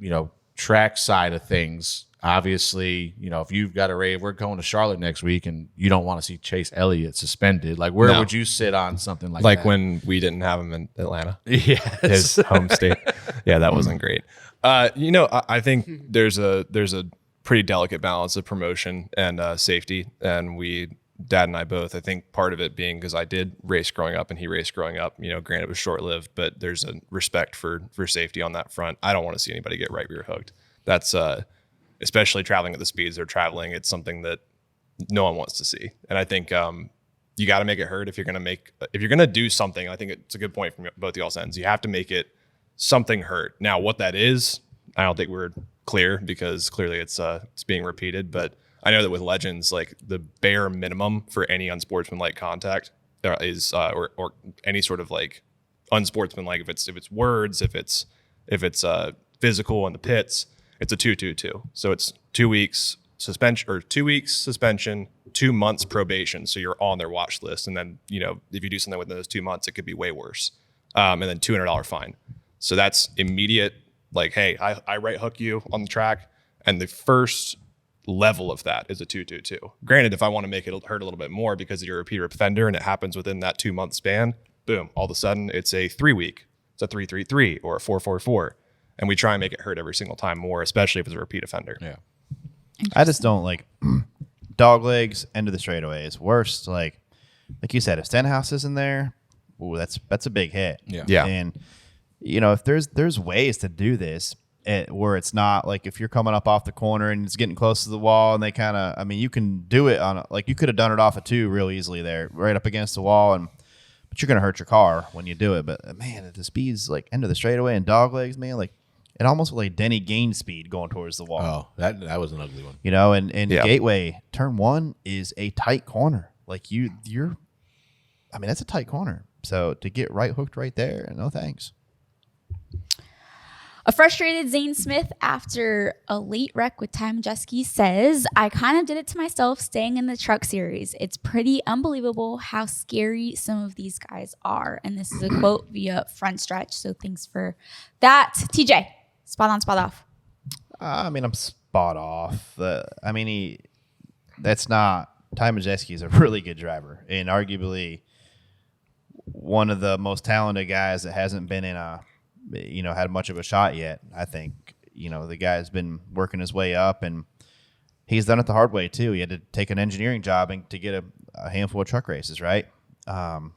B: track side of things, obviously, if you've got a rave, we're going to Charlotte next week, and you don't want to see Chase Elliott suspended. Like, where
D: No.
B: would you sit on something like
D: Like
B: that?
D: when we didn't have him in Atlanta,
B: Yes.
D: his home state. Yeah, that wasn't great. I think there's a pretty delicate balance of promotion and safety, and Dad and I both. I think part of it being because I did race growing up and he raced growing up. Granted it was short lived, but there's a respect for safety on that front. I don't want to see anybody get right rear hooked. That's especially traveling at the speeds they're traveling. It's something that no one wants to see, and I think you got to make it hurt if you're gonna do something. I think it's a good point from both y'all's ends. You have to make it something hurt. Now, what that is, I don't think we're clear because clearly it's being repeated. But I know that with Legends, like the bare minimum for any unsportsmanlike contact is or any sort of like unsportsmanlike, if it's words, if it's physical in the pits, it's a 2-2-2. So it's 2 weeks suspension or 2 weeks suspension, 2 months probation. So you're on their watch list. And then, if you do something within those 2 months, it could be way worse. And then $200 fine. So that's immediate. Like, hey, I right hook you on the track. And the first level of that is a 2-2-2. Granted, if I want to make it hurt a little bit more because you're a repeat offender and it happens within that 2 month span, boom, all of a sudden it's a 3 week. It's a 3-3-3 or a 4-4-4. And we try and make it hurt every single time more, especially if it's a repeat offender.
B: Yeah.
A: I just don't like dog legs, end of the straightaways. Worst, like you said, if Stenhouse is in there, ooh, that's a big hit.
B: Yeah.
A: And if there's ways to do this where it's not like if you're coming up off the corner and it's getting close to the wall and they kind of, you can do it like you could have done it off a 2 real easily there, right up against the wall, but you're gonna hurt your car when you do it. But man, at the speeds like end of the straightaway and dog legs, man, like it almost like Denny gained speed going towards the wall.
B: Oh, that was an ugly one.
A: And
D: Yeah.
A: Gateway turn 1 is a tight corner. Like that's a tight corner. So to get right hooked right there, no thanks.
C: A frustrated Zane Smith after a late wreck with Ty Majeski says, I kind of did it to myself staying in the truck series. It's pretty unbelievable how scary some of these guys are. And this is a quote via Front Stretch. So thanks for that. TJ, spot on, spot off.
A: I'm spot off. That's not Ty Majeski is a really good driver and arguably one of the most talented guys that hasn't been in had much of a shot yet. I think, the guy's been working his way up and he's done it the hard way too. He had to take an engineering job and to get a handful of truck races, right? So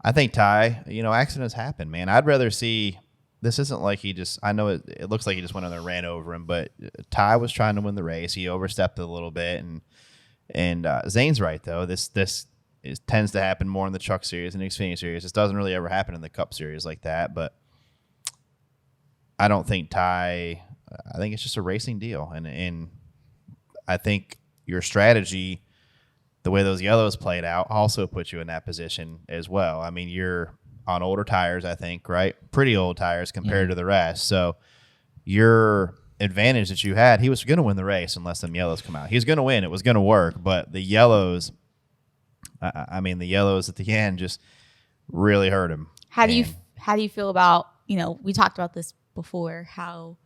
A: I think Ty, accidents happen, man. I'd rather see, this isn't like I know it looks like he just went on there and ran over him, but Ty was trying to win the race. He overstepped a little bit and Zane's right though. This tends to happen more in the truck series and the Xfinity series. This doesn't really ever happen in the Cup series like that, but I don't think Ty. I think it's just a racing deal, and I think your strategy, the way those yellows played out, also puts you in that position as well. You're on older tires, I think, right? Pretty old tires compared to the rest. So your advantage that you had, he was going to win the race unless them yellows come out. He was going to win. It was going to work, but the yellows. The yellows at the end just really hurt him.
C: How do you feel about, we talked about this before, how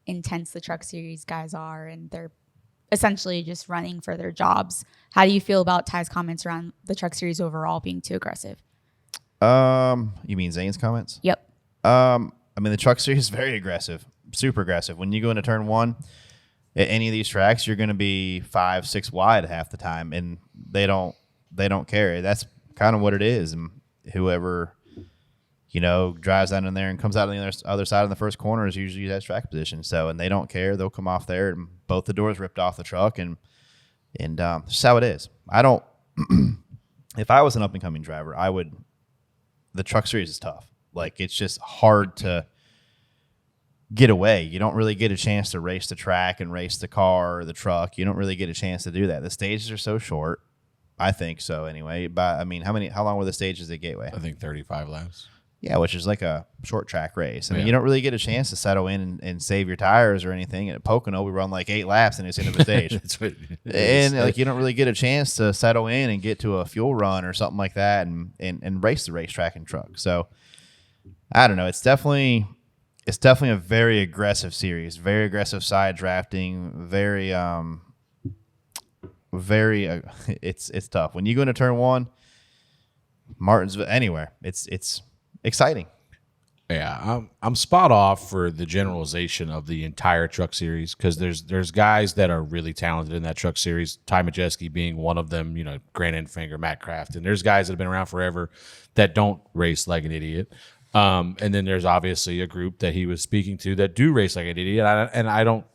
C: intense the truck series guys are and they're essentially just running for their jobs. How do you feel about Ty's comments around the truck series overall being too aggressive?
A: You mean Zane's comments?
C: Yep.
A: The truck series is very aggressive, super aggressive. When you go into turn 1 at any of these tracks, you're going to be 5-6 wide half the time, and they don't they don't care. That's kind of what it is. And whoever, drives down in there and comes out on the other side of the first corner is usually that track position. So, and they don't care. They'll come off there and both the doors ripped off the truck, and that's how it is. I don't. If I was an up and coming driver, the truck series is tough. Like, it's just hard to get away. You don't really get a chance to race the track and race the car or the truck. You don't really get a chance to do that. The stages are so short. I think so anyway. But I mean, how long were the stages at Gateway?
B: I think 35 laps.
A: Yeah, which is like a short track race. I mean, you don't really get a chance to settle in and save your tires or anything. At Pocono, we run like 8 laps and it's the end of the stage.
B: That's what
A: and like, you don't really get a chance to settle in and get to a fuel run or something like that and race the racetrack and truck. So I don't know. It's definitely a very aggressive series, very aggressive side drafting, very it's tough. When you go into turn 1, Martinsville, anywhere, it's exciting.
B: Yeah, I'm spot off for the generalization of the entire truck series, because there's guys that are really talented in that truck series, Ty Majeski being one of them, Grant Enfinger, Matt Kraft, and there's guys that have been around forever that don't race like an idiot. And then there's obviously a group that he was speaking to that do race like an idiot, and I don't.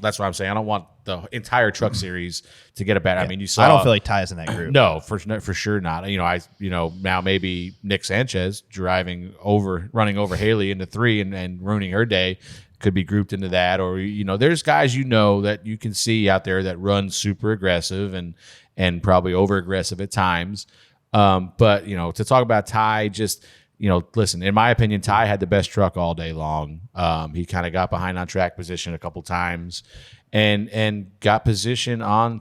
B: That's what I'm saying. I don't want the entire truck series to get a bad. I mean, you saw.
A: I don't feel like Ty's in that group.
B: No, for sure not. Now maybe Nick Sanchez running over Haley into 3 and ruining her day could be grouped into that. Or there's guys that you can see out there that run super aggressive and probably over aggressive at times. But to talk about Ty, just. Listen, in my opinion, Ty had the best truck all day long. He kind of got behind on track position a couple times and got position on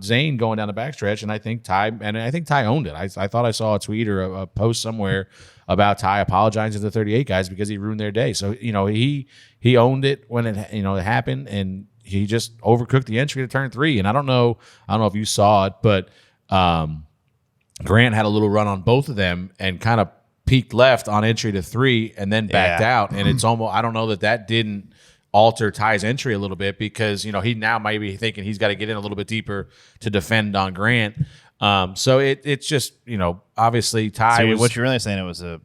B: Zane going down the backstretch. And I think Ty owned it. I thought I saw a tweet or a post somewhere about Ty apologizing to the 38 guys because he ruined their day. So, he owned it when it happened, and he just overcooked the entry to turn 3. And I don't know if you saw it, but Grant had a little run on both of them and kind of peaked left on entry to 3 and then backed out. And it's almost, I don't know that didn't alter Ty's entry a little bit, because, he now might be thinking he's got to get in a little bit deeper to defend on Grant. So it's just, obviously Ty
A: So
B: was.
A: what you're really saying, it was a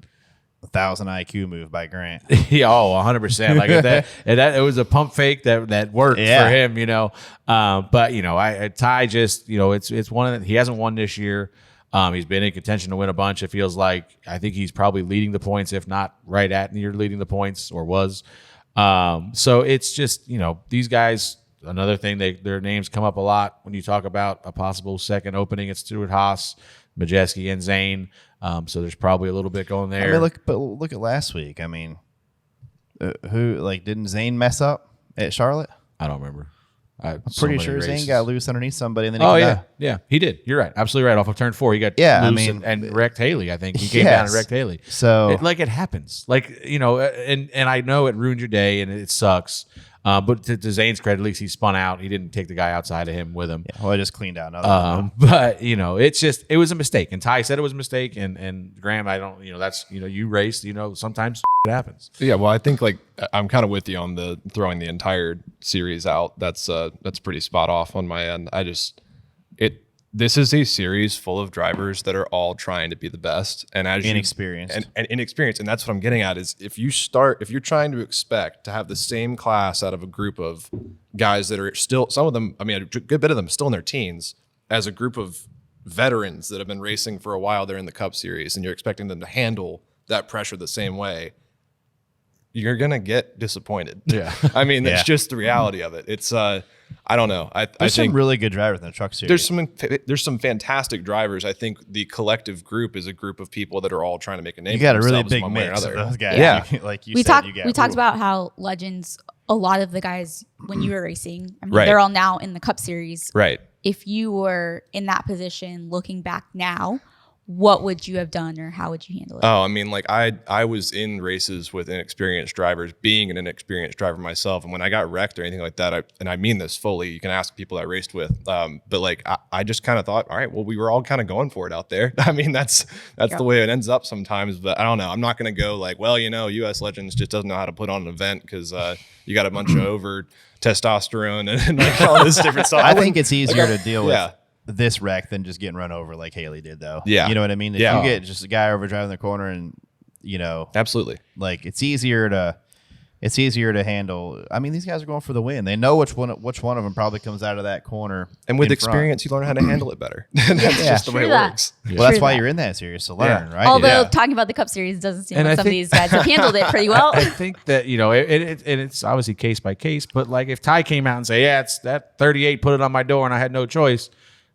A: 1,000 IQ move by Grant.
B: Yeah, 100%. Like that, it was a pump fake that worked for him, But Ty just, it's one of he hasn't won this year. He's been in contention to win a bunch. It feels like I think he's probably leading the points, if not right at near leading the points, or was. So it's just these guys. Another thing, their names come up a lot when you talk about a possible second opening. It's Stuart Haas, Majeski, and Zane. So there's probably a little bit going there.
A: I mean, look at last week. I mean, didn't Zane mess up at Charlotte?
B: I don't remember.
A: I'm pretty sure Zane got loose underneath somebody, and then
B: yeah, he did. You're right, absolutely right. Off of turn 4, he got loose and wrecked Haley. I think he came down and wrecked Haley.
A: So
B: it happens, and I know it ruined your day and it sucks. But to Zane's credit, at least he spun out. He didn't take the guy outside of him with him.
A: Yeah, well, I just cleaned out another.
B: But it was a mistake, and Ty said it was a mistake, and Graham, I don't, that's you raced, sometimes it happens.
D: Yeah, well, I think I'm kind of with you on the throwing the entire series out. That's pretty spot off on my end. This is a series full of drivers that are all trying to be the best, and
A: inexperienced
D: and inexperienced. And that's what I'm getting at is if you're trying to expect to have the same class out of a group of guys that are still, some of them, I mean, a good bit of them still in their teens, as a group of veterans that have been racing for a while, they're in the Cup Series, and you're expecting them to handle that pressure the same way, you're gonna get disappointed.
B: Yeah,
D: I mean, that's just the reality of it. It's I don't know. I
A: think
D: some
A: really good drivers in the truck series.
D: There's some fantastic drivers. I think the collective group is a group of people that are all trying to make a name.
A: You got
D: for
A: a really
D: themselves
A: big
D: one way or
A: mix of
D: another.
A: those guys.
D: Yeah,
C: We talked about how Legends, a lot of the guys when you were racing, I mean, they're all now in the Cup Series.
D: Right.
C: If you were in that position, looking back now, what would you have done, or how would you handle it?
D: Oh, I mean, I was in races with inexperienced drivers, being an inexperienced driver myself, and when I got wrecked or anything like that, and I mean this fully, you can ask people I raced with, but I just kind of thought, all right, well, we were all kind of going for it out there. I mean, that's the way it ends up sometimes, but I don't know. I'm not going to go US Legends just doesn't know how to put on an event because you got a bunch of over testosterone and all this different stuff.
A: I think it's easier to deal with.
D: Yeah.
A: this wreck than just getting run over like Haley did, though.
D: Yeah.
A: You know what I mean? If
D: Yeah.
A: you get just a guy over driving the corner and,
D: Absolutely.
A: like it's easier to handle. I mean, these guys are going for the win. They know which one of them probably comes out of that corner.
D: And with
A: in front.
D: experience, you learn how to handle it better. That's just the way it
C: True that.
D: works.
A: Well, that's
C: True
A: why
C: that.
A: you're in that series to learn,
D: Yeah.
A: right?
C: Although
D: Yeah.
C: talking about the Cup Series doesn't seem
B: And
C: like
B: I
C: some of
B: think-
C: these guys have handled it pretty well.
B: I think that, and it's obviously case by case, but like if Ty came out and say, yeah, it's that 38 put it on my door and I had no choice,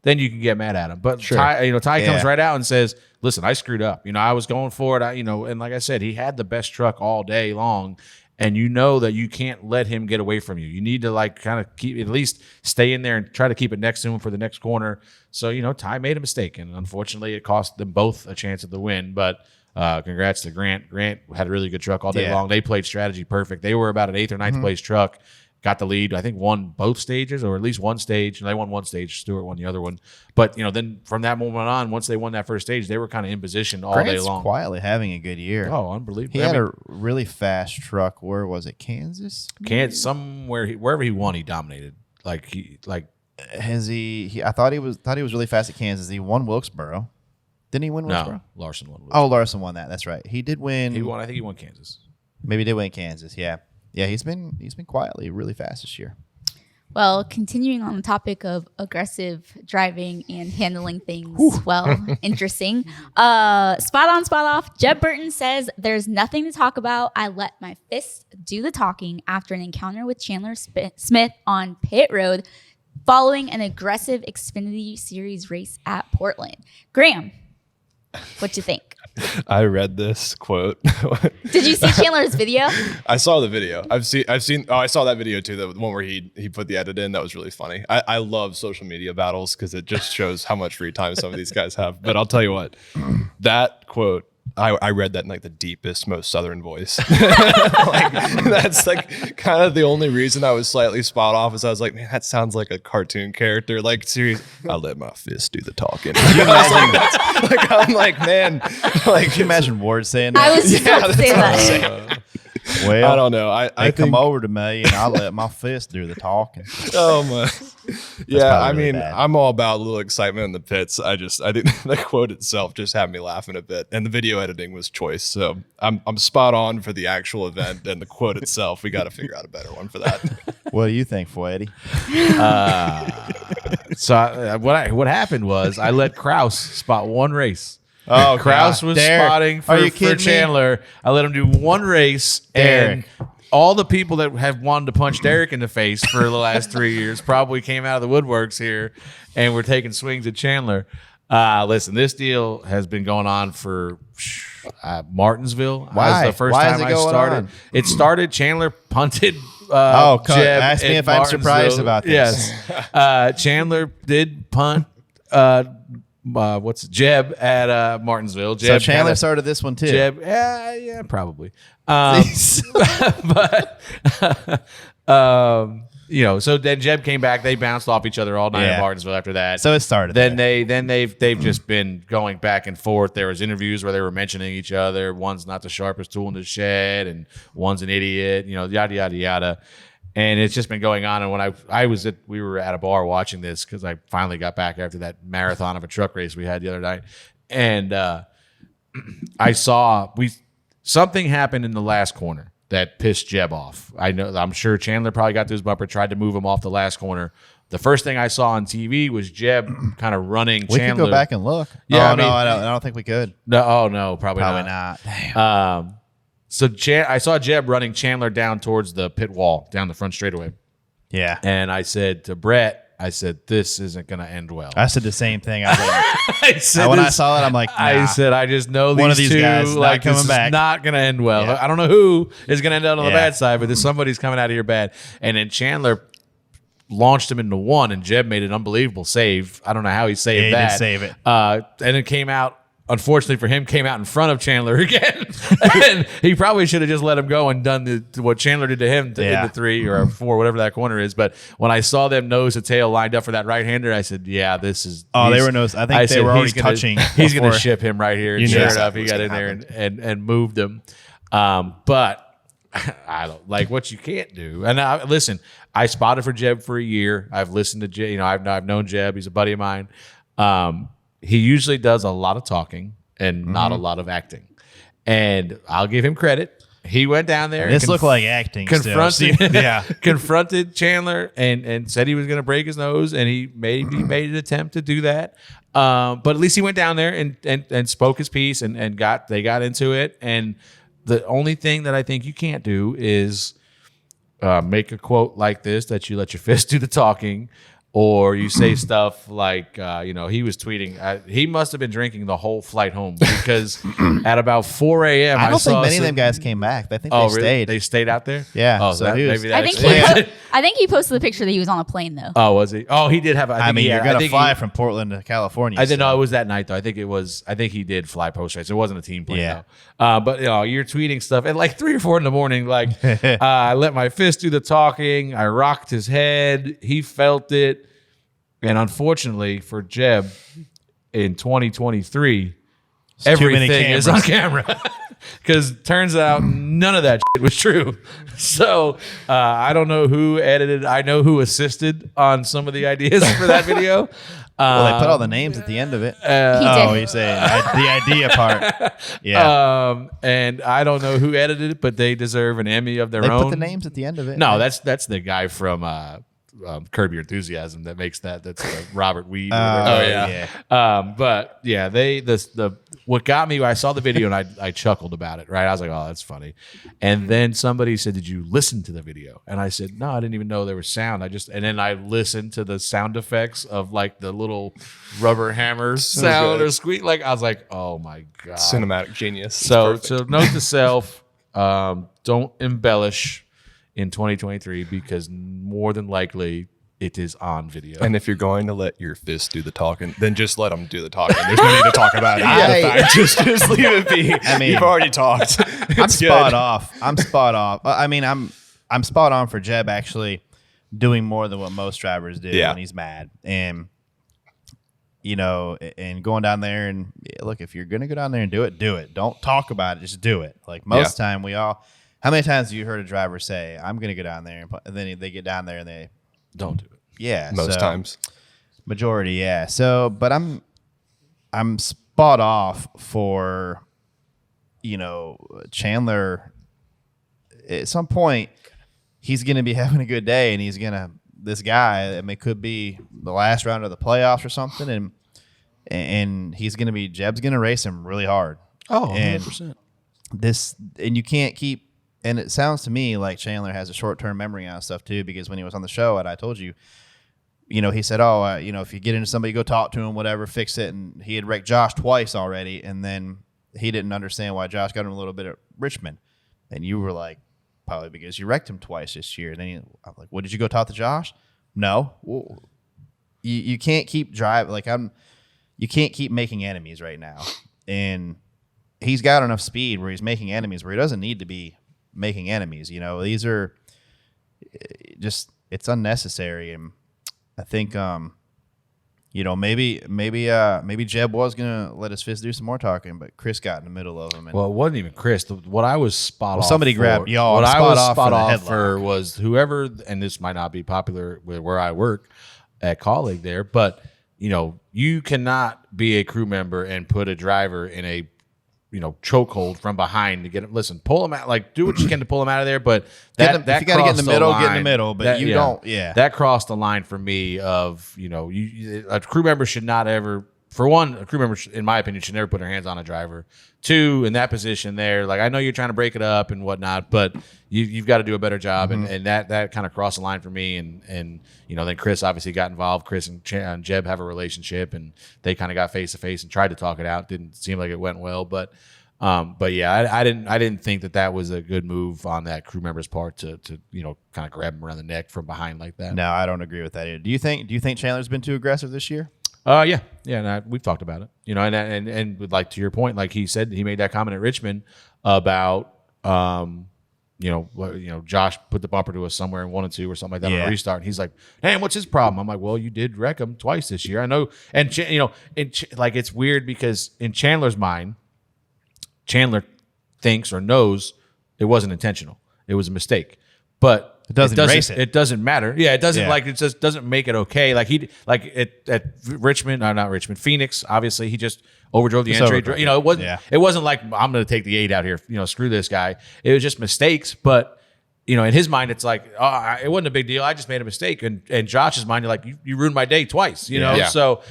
B: then you can get mad at him. But Ty comes right out and says, listen, I screwed up. I was going for it. And like I said, he had the best truck all day long. And you know that you can't let him get away from you. You need to like kind of keep, at least stay in there and try to keep it next to him for the next corner. So, Ty made a mistake. And unfortunately, it cost them both a chance at the win. But congrats to Grant. Grant had a really good truck all day long. They played strategy perfect. They were about an 8th or 9th place truck. Got the lead. I think won both stages, or at least one stage. And they won one stage. Stewart won the other one. But then from that moment on, once they won that first stage, they were kind of in position all
A: Grant's
B: day long.
A: quietly having a good year.
B: Oh, unbelievable!
A: He had a really fast truck. Where was it? Kansas?
B: Wherever he won, he dominated.
A: Has he? I thought he was really fast at Kansas. He won Wilkesboro. Didn't he win Wilkesboro?
B: No, Larson won.
A: Oh, Larson won that. That's right. He did win.
B: He won. I think he won Kansas.
A: Maybe he did win Kansas. Yeah. Yeah, he's been quietly really fast this year.
C: Well, continuing on the topic of aggressive driving and handling things interesting. Spot on, spot off. Jeb Burton says there's nothing to talk about. I let my fists do the talking after an encounter with Chandler Smith on pit road following an aggressive Xfinity Series race at Portland. Graham, what you think?
D: I read this quote.
C: Did you see Chandler's video?
D: I saw the video. I've seen. Oh, I saw that video too. The one where he put the edit in. That was really funny. I love social media battles because it just shows how much free time some of these guys have. But I'll tell you what, that quote. I read that in like the deepest, most southern voice. That's like kind of the only reason I was slightly spot off is I was like, man, that sounds like a cartoon character. Like, seriously, I let my fist do the talking. I'm like, man, like,
A: Can you imagine Ward saying that?
C: I was just about to say
D: that's what I'm
C: that.
A: Well,
D: I don't know. I
A: they come
D: think,
A: over to me and I let my fist do the talking.
D: oh my, yeah.
A: probably
D: I
A: really
D: mean,
A: bad.
D: I'm all about a little excitement in the pits. I didn't. The quote itself just had me laughing a bit, and the video editing was choice. So I'm spot on for the actual event, and the quote itself. We got to figure out a better one for that.
A: What do you think, Freddie?
B: So what happened was I let Kraus spot one race.
A: Oh,
B: Kraus was
A: Derek,
B: spotting
A: are you
B: for
A: kidding me?
B: Chandler. I let him do one race, and all the people that have wanted to punch Derek in the face for the last 3 years probably came out of the woodworks here, and we're taking swings at Chandler. Listen, this deal has been going on for Martinsville.
A: Why?
B: That was the first
A: Why is
B: time
A: it
B: I
A: going
B: started.
A: on?
B: It started. Chandler punted.
A: Jeb,
B: Jeb
A: ask me
B: at
A: if I'm surprised
B: Martinsville.
A: about this.
B: Yes, Chandler did punt. Jeb at Martinsville? Jeb
A: So Chandler
B: kinda-
A: started this one too.
B: Jeb, yeah, probably. But so then Jeb came back. They bounced off each other all night
A: Yeah.
B: at Martinsville after that.
A: So it started.
B: Then
A: there.
B: they've just been going back and forth. There was interviews where they were mentioning each other. One's not the sharpest tool in the shed, and one's an idiot. Yada yada yada. And it's just been going on. And when we were at a bar watching this because I finally got back after that marathon of a truck race we had the other night, and I saw something happened in the last corner that pissed Jeb off. I'm sure Chandler probably got to his bumper, tried to move him off the last corner. The first thing I saw on TV was Jeb kind of running
A: we
B: Chandler.
A: could go back and look.
B: Yeah,
A: Oh,
B: I mean-
A: no, I don't think we could.
B: No, probably
A: Probably
B: not.
A: not. Damn.
B: So I saw Jeb running Chandler down towards the pit wall, down the front straightaway.
A: Yeah.
B: And I said to Brett, this isn't going to end well.
A: I said the same thing. I was like,
B: I said
A: when I
B: this-
A: saw it, I'm like, nah.
B: I said, I just know
A: One of
B: these
A: these
B: two,
A: guys is not
B: like,
A: coming
B: this
A: back.
B: is not going to end well.
A: Yeah.
B: I don't know who is going to end up on the
A: Yeah.
B: bad side, but somebody's coming out of here bad. And then Chandler launched him into one, and Jeb made an unbelievable save. I don't know how he saved
A: Yeah, he did
B: that.
A: save it.
B: And it came out. Unfortunately for him, came out in front of Chandler again, and he probably should have just let him go and done what Chandler did to him in
A: Yeah.
B: the 3 or 4, whatever that corner is. But when I saw them nose to tail lined up for that right hander, I said, "Yeah, this is."
A: Oh, they
B: he's-
A: were nose. I think they
B: said,
A: were already
B: he's gonna-
A: touching
B: He's going to
A: before-
B: ship him right here. And
D: You
B: sure
D: knew
B: enough,
D: exactly
B: he
D: what's
B: got in
D: gonna
B: there and moved him. But I don't like what you can't do. And listen, I spotted for Jeb for a year. I've listened to Jeb. You know, I've known Jeb. He's a buddy of mine. He usually does a lot of talking and not a lot of acting. And I'll give him credit. He went down there.
A: This looked like acting.
B: Confronted,
A: yeah,
B: confronted Chandler and said he was going to break his nose, and he made an attempt to do that. But at least he went down there and spoke his piece and they got into it. And the only thing that I think you can't do is make a quote like this, that you let your fist do the talking, or you say stuff like, he was tweeting. He must have been drinking the whole flight home, because at about 4 a.m.
A: I don't think many of them guys came back. I think they stayed.
B: Really? They stayed out there?
A: Yeah.
B: Oh,
A: so maybe that
C: I think he posted the picture that he was on a plane, though.
B: Oh, was he? Oh, he did have. I mean,
A: you're going to fly from Portland to California.
B: I didn't know it was that night, though. I think he did fly post race. It wasn't a team plane, though. But you're tweeting stuff at like 3 or 4 in the morning. Like, I let my fist do the talking. I rocked his head. He felt it. And unfortunately for Jeb, in 2023, everything is on camera. Because turns out none of that shit was true. So I don't know who edited. I know who assisted on some of the ideas for that video.
A: Well, they put all the names at the end of it. You're saying the idea part. Yeah.
B: And I don't know who edited it, but they deserve an Emmy of their own.
A: They put the names at the end of it.
B: No, that's the guy from Curb Your Enthusiasm that makes that. That's Robert Weed. But yeah, what got me, I saw the video and I chuckled about it, right? I was like, oh, that's funny. And then somebody said, did you listen to the video? And I said, no, I didn't even know there was sound. And then I listened to the sound effects of like the little rubber hammer sound or squeak. Like, I was like, oh my God.
D: Cinematic genius.
B: So note to self, don't embellish in 2023, because more than likely it is on video.
D: And if you're going to let your fist do the talking, then just let them do the talking. There's no need to talk about it. Just leave it be. I mean, you've already talked.
A: I'm spot off. I mean, I'm spot on for Jeb actually doing more than what most drivers do when he's mad. And and going down there and look, if you're gonna go down there and do it. Don't talk about it. Just do it. Like most time how many times have you heard a driver say, I'm going to go down there, and then they get down there and they
B: don't do it?
A: Yeah.
D: Most times.
A: Majority, yeah. So, but I'm spot off for, Chandler. At some point, he's going to be having a good day, and this guy, could be the last round of the playoffs or something, and Jeb's going to race him really hard.
B: Oh, 100%.
A: And you can't keep. And it sounds to me like Chandler has a short-term memory on stuff too, because when he was on the show, and I told you, he said, if you get into somebody, go talk to him, whatever, fix it. And he had wrecked Josh twice already, and then he didn't understand why Josh got him a little bit at Richmond. And you were like, probably because you wrecked him twice this year. And then I'm like, what, did you go talk to Josh? No. Well, you can't keep driving. You can't keep making enemies right now. And he's got enough speed where he's making enemies where he doesn't need to be making enemies. These are just, it's unnecessary. And I think maybe Jeb was gonna let his fist do some more talking, but Chris got in the middle of him.
B: Well, it wasn't even Chris. What I was spot off.
A: Somebody grabbed y'all.
B: What I was spot off for was whoever, and this might not be popular where I work at Colleague there, but you cannot be a crew member and put a driver in a chokehold from behind to get him. Listen, pull him out. Like, do what you can to pull him out of there. But that
A: if you got to get in the middle, get in the middle. But don't. Yeah,
B: that crossed the line for me. Of a crew member should not ever. For one, a crew member, in my opinion, should never put their hands on a driver. Two, in that position there, like I know you're trying to break it up and whatnot, but you've got to do a better job. Mm-hmm. And that kind of crossed the line for me. And then Chris obviously got involved. Chris and Jeb have a relationship, and they kind of got face to face and tried to talk it out. Didn't seem like it went well, but yeah, I didn't think that was a good move on that crew member's part to kind of grab him around the neck from behind like that.
A: No, I don't agree with that either. Do you think Chandler's been too aggressive this year?
B: Yeah, and we've talked about it, and with, like, to your point, like he said, he made that comment at Richmond about, Josh put the bumper to us somewhere in 1 and 2 or something like that on a restart, and he's like, "Hey, what's his problem?" I'm like, "Well, you did wreck him twice this year, I know," and like it's weird because in Chandler's mind, Chandler thinks or knows it wasn't intentional. It was a mistake. But
A: It doesn't erase it.
B: It doesn't matter. Yeah, it doesn't
A: Yeah.
B: like it just doesn't make it okay. Like at Richmond, not Richmond, Phoenix. Obviously, he just overdrove the
A: Just
B: entry.
A: overdrove
B: You know,
A: it.
B: it wasn't like I'm going to take the 8 out here. You know, screw this guy. It was just mistakes. But you know, in his mind, it's like, oh, it wasn't a big deal. I just made a mistake. And Josh's mind, you're like, you ruined my day twice. You know,
D: Yeah.
B: so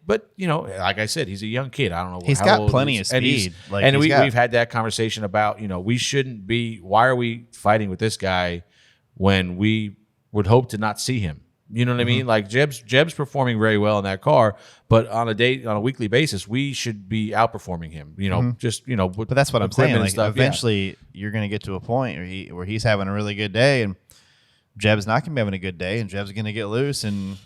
B: but you know, like I said, he's a young kid. I don't know.
A: He's
B: how
A: got
B: old
A: plenty
B: he
A: of
B: is. And
A: speed. Like,
B: and
A: he's got-
B: we've had that conversation about, you know, we shouldn't be. Why are we fighting with this guy when we would hope to not see him? You know what I mean? Like Jeb's performing very well in that car, but on a weekly basis, we should be outperforming him. You know, just you know.
A: But that's what I'm
B: equipment
A: saying.
B: and
A: Like
B: stuff, yeah.
A: eventually, you're going to get to a point where he's having a really good day, and Jeb's not going to be having a good day, and Jeb's going to get loose. And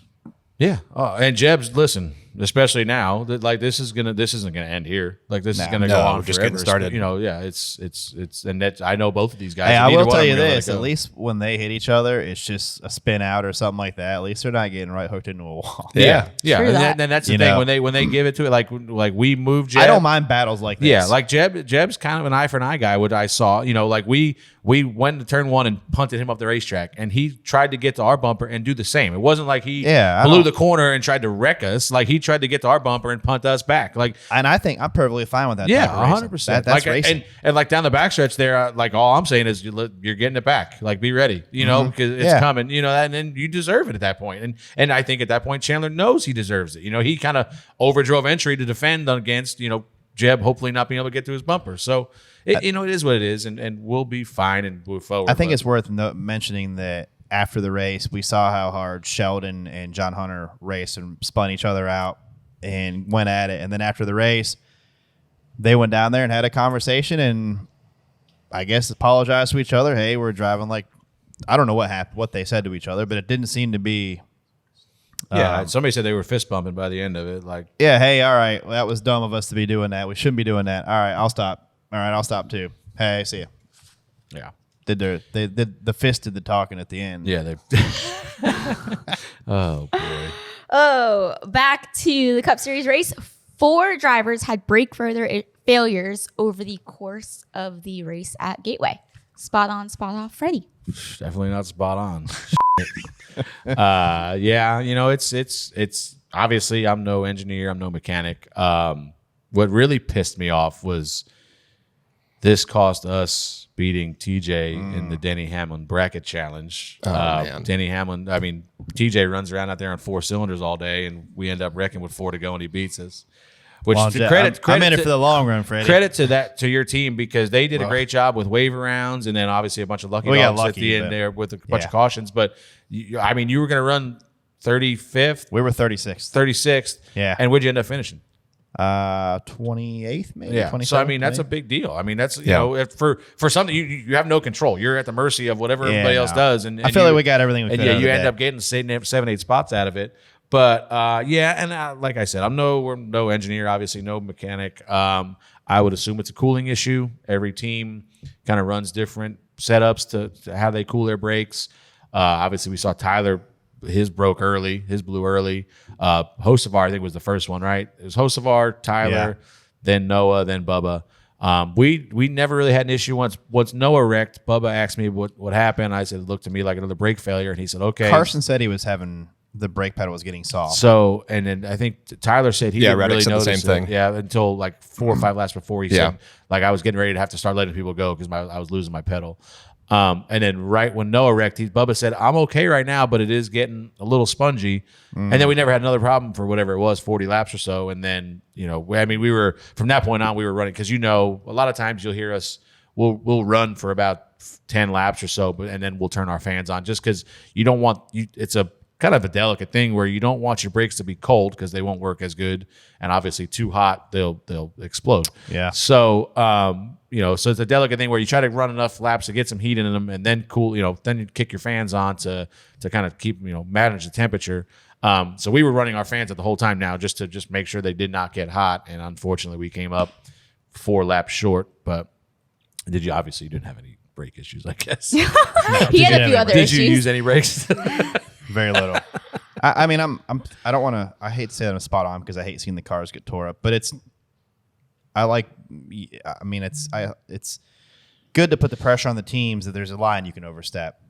B: Yeah. Oh, and Jeb's listen, especially now that like this isn't gonna end here. Like this is gonna go on
D: we're just
B: forever.
D: getting started.
B: You know, yeah. It's and that I know both of these guys.
A: hey,
B: and
A: I
B: neither
A: will
B: one
A: tell
B: of
A: you
B: them are gonna let
A: this:
B: it
A: at
B: go.
A: least when they hit each other, it's just a spin out or something like that. At least they're not getting right hooked into a wall.
B: Yeah.
C: True
B: And
C: that.
B: then that's the
A: You
B: thing
A: know.
B: when they give it to it like we move Jeb.
A: I don't mind battles like this.
B: Yeah, like Jeb's kind of an eye for an eye guy. What I saw, you know, like we went to turn 1 and punted him up the racetrack, and he tried to get to our bumper and do the same. It wasn't like he
A: Yeah, I
B: blew
A: don't-
B: the corner and tried to wreck us. Like he tried to get to our bumper and punt us back. Like
A: and I think I'm perfectly fine with that.
B: yeah,
A: type of racing.
B: 100%.
A: That's
B: like,
A: racing.
B: and like down the backstretch there, like all I'm saying is you're getting it back. Like be ready, you know, because it's
A: Yeah.
B: coming. You know, and then you deserve it at that point. And I think at that point Chandler knows he deserves it. You know, he kind of overdrove entry to defend against Jeb hopefully not being able to get to his bumper. So it is what it is, and we'll be fine and move forward.
A: I think
B: but-
A: it's worth mentioning that after the race, we saw how hard Sheldon and John Hunter raced and spun each other out and went at it. And then after the race, they went down there and had a conversation and I guess apologized to each other. Hey, we're driving like I don't know what happened, what they said to each other, but it didn't seem to be.
B: yeah. Somebody said they were fist bumping by the end of it. Like
A: Yeah, hey, all right, well, that was dumb of us to be doing that. We shouldn't be doing that. All right, I'll stop. All right, I'll stop too. Hey, see ya.
B: yeah.
A: They did the fist did the talking at the end.
B: Yeah, they. Oh boy.
C: Oh, back to the Cup Series race. 4 drivers had brake failures over the course of the race at Gateway. Spot on, spot off, Freddie.
B: Definitely not spot on. Yeah, it's obviously I'm no engineer, I'm no mechanic. What really pissed me off was this cost us beating TJ in the Denny Hamlin bracket challenge.
D: Oh, man.
B: Denny Hamlin, I mean, TJ runs around out there on 4 cylinders all day, and we end up wrecking with 4 to go, and he beats us. Which
A: Well,
B: credit
A: I'm in it
B: to-
A: for the long run, Freddie.
B: Credit to your team because they did a great job with waiver rounds and then obviously a bunch of lucky
A: We got
B: dogs at
A: lucky,
B: the end
A: but-
B: there with a bunch
A: yeah.
B: of cautions. But you were going to run 35th,
A: We were 36th.
B: 36th.
A: Yeah.
B: And where'd you end up finishing?
A: 28th, maybe.
B: Yeah.
A: 27th,
B: So I mean that's a
A: maybe.
B: big deal. I mean that's
D: Yeah.
B: for something you have no control. You're at the mercy of whatever everybody else
A: no.
B: does. And
A: I feel like we got everything we
B: And
A: could
B: yeah,
A: out of
B: you
A: the
B: end
A: day.
B: up getting 7, 8 spots out of it. But like I said, we're no engineer, obviously no mechanic. I would assume it's a cooling issue. Every team kind of runs different setups to how they cool their brakes. Obviously, we saw Tyler. His broke early. His blew early. Hocevar, I think, was the first one, right? It was Hocevar, Tyler, then Noah, then Bubba. We never really had an issue once Noah wrecked. Bubba asked me what happened. I said it looked to me like another brake failure, and he said, "Okay."
A: Carson said he was having the brake pedal was getting soft.
B: So, and then I think Tyler said he didn't
D: Reddick
B: really
D: said the
B: notice
D: same
B: it.
D: thing.
B: Yeah, until like 4 or 5 laps before he
D: Yeah.
B: said, like I was getting ready to have to start letting people go because I was losing my pedal. And then right when Noah wrecked, Bubba said, "I'm okay right now, but it is getting a little spongy." And then we never had another problem for whatever it was, 40 laps or so. And then we were from that point on we were running because a lot of times you'll hear us we'll run for about 10 laps or so, and then we'll turn our fans on just because you don't want it's a kind of a delicate thing where you don't want your brakes to be cold because they won't work as good, and obviously too hot they'll explode.
A: Yeah.
B: So so it's a delicate thing where you try to run enough laps to get some heat in them, and then cool. Then you kick your fans on to kind of keep manage the temperature. So we were running our fans at the whole time now just to make sure they did not get hot, and unfortunately we came up 4 laps short. But you didn't have any brake issues, I guess.
C: He had a few other
B: Did
C: issues.
B: you use any brakes?
A: Very little. I mean, I don't want to. I hate to say that I'm spot on because I hate seeing the cars get tore up. But it's good good to put the pressure on the teams that there's a line you can overstep,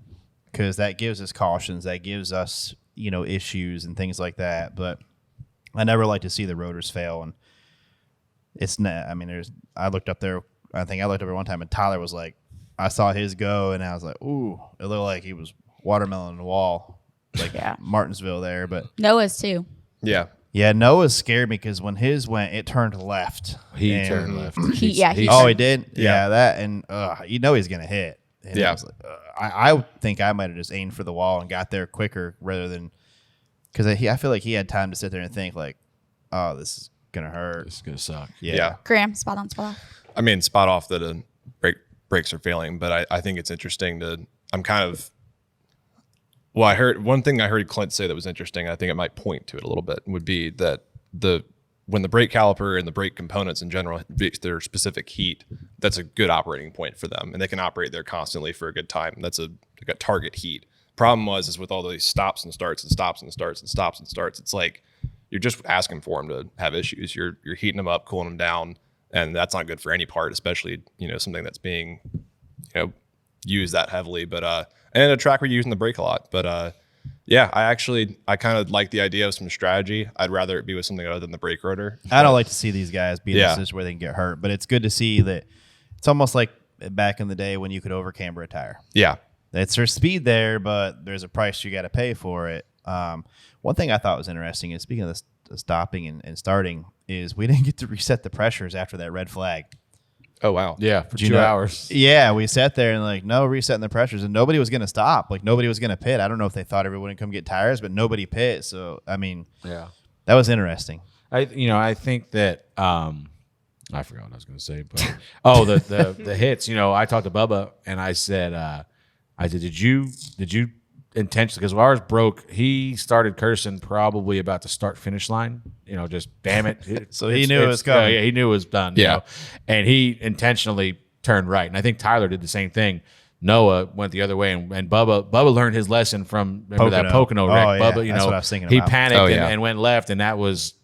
A: because that gives us cautions, that gives us issues and things like that. But I never like to see the rotors fail, and it's not. I mean, I looked up there. I think I looked up at one time, and Tyler was like, I saw his go, and I was like, ooh, it looked like he was watermelon the wall, like Martinsville there. But
C: Noah's too.
A: Yeah, Noah's scared me because when his went, it turned left.
B: He turned left.
C: He
A: did? Yeah, that. And he's going to hit. And I was like, I think I might have just aimed for the wall and got there quicker rather than – because I feel like he had time to sit there and think like, oh, this is going to hurt.
B: This is going to suck.
A: Yeah.
C: Graham, spot on, spot off.
D: I mean, spot off that brakes are failing, but I think it's interesting I'm kind of – well, I heard one thing I heard Clint say that was interesting. I think it might point to it a little bit. Would be that when the brake caliper and the brake components in general reach their specific heat, that's a good operating point for them, and they can operate there constantly for a good time. That's a target heat. Problem is with all these stops and starts and stops and starts and stops and starts, it's like you're just asking for them to have issues. You're heating them up, cooling them down, and that's not good for any part, especially something that's being used that heavily. But and a track we're using the brake a lot. But I kind of like the idea of some strategy. I'd rather it be with something other than the brake rotor.
A: I don't like to see these guys be in a situation where they can get hurt, but it's good to see that it's almost like back in the day when you could over camber a tire.
D: Yeah.
A: It's there's speed there, but there's a price you got to pay for it. One thing I thought was interesting is, speaking of the stopping and starting, is we didn't get to reset the pressures after that red flag.
D: Oh, wow.
B: Yeah, for 2 hours.
A: Yeah, we sat there and no resetting the pressures, and nobody was going to stop. Like, nobody was going to pit. I don't know if they thought everyone would come get tires, but nobody pit. So, I mean, that was interesting.
B: I think that I forgot what I was going to say, but the hits. I talked to Bubba and I said, did you intentionally, because ours broke, he started cursing probably about the start finish line, just damn it.
A: So he knew it was coming.
B: Yeah, he knew it was done.
D: Yeah.
B: And he intentionally turned right. And I think Tyler did the same thing. Noah went the other way, and Bubba learned his lesson from that Pocono wreck.
A: Oh, yeah.
B: Bubba,
A: That's what I was thinking
B: he
A: about.
B: panicked and went left, and that was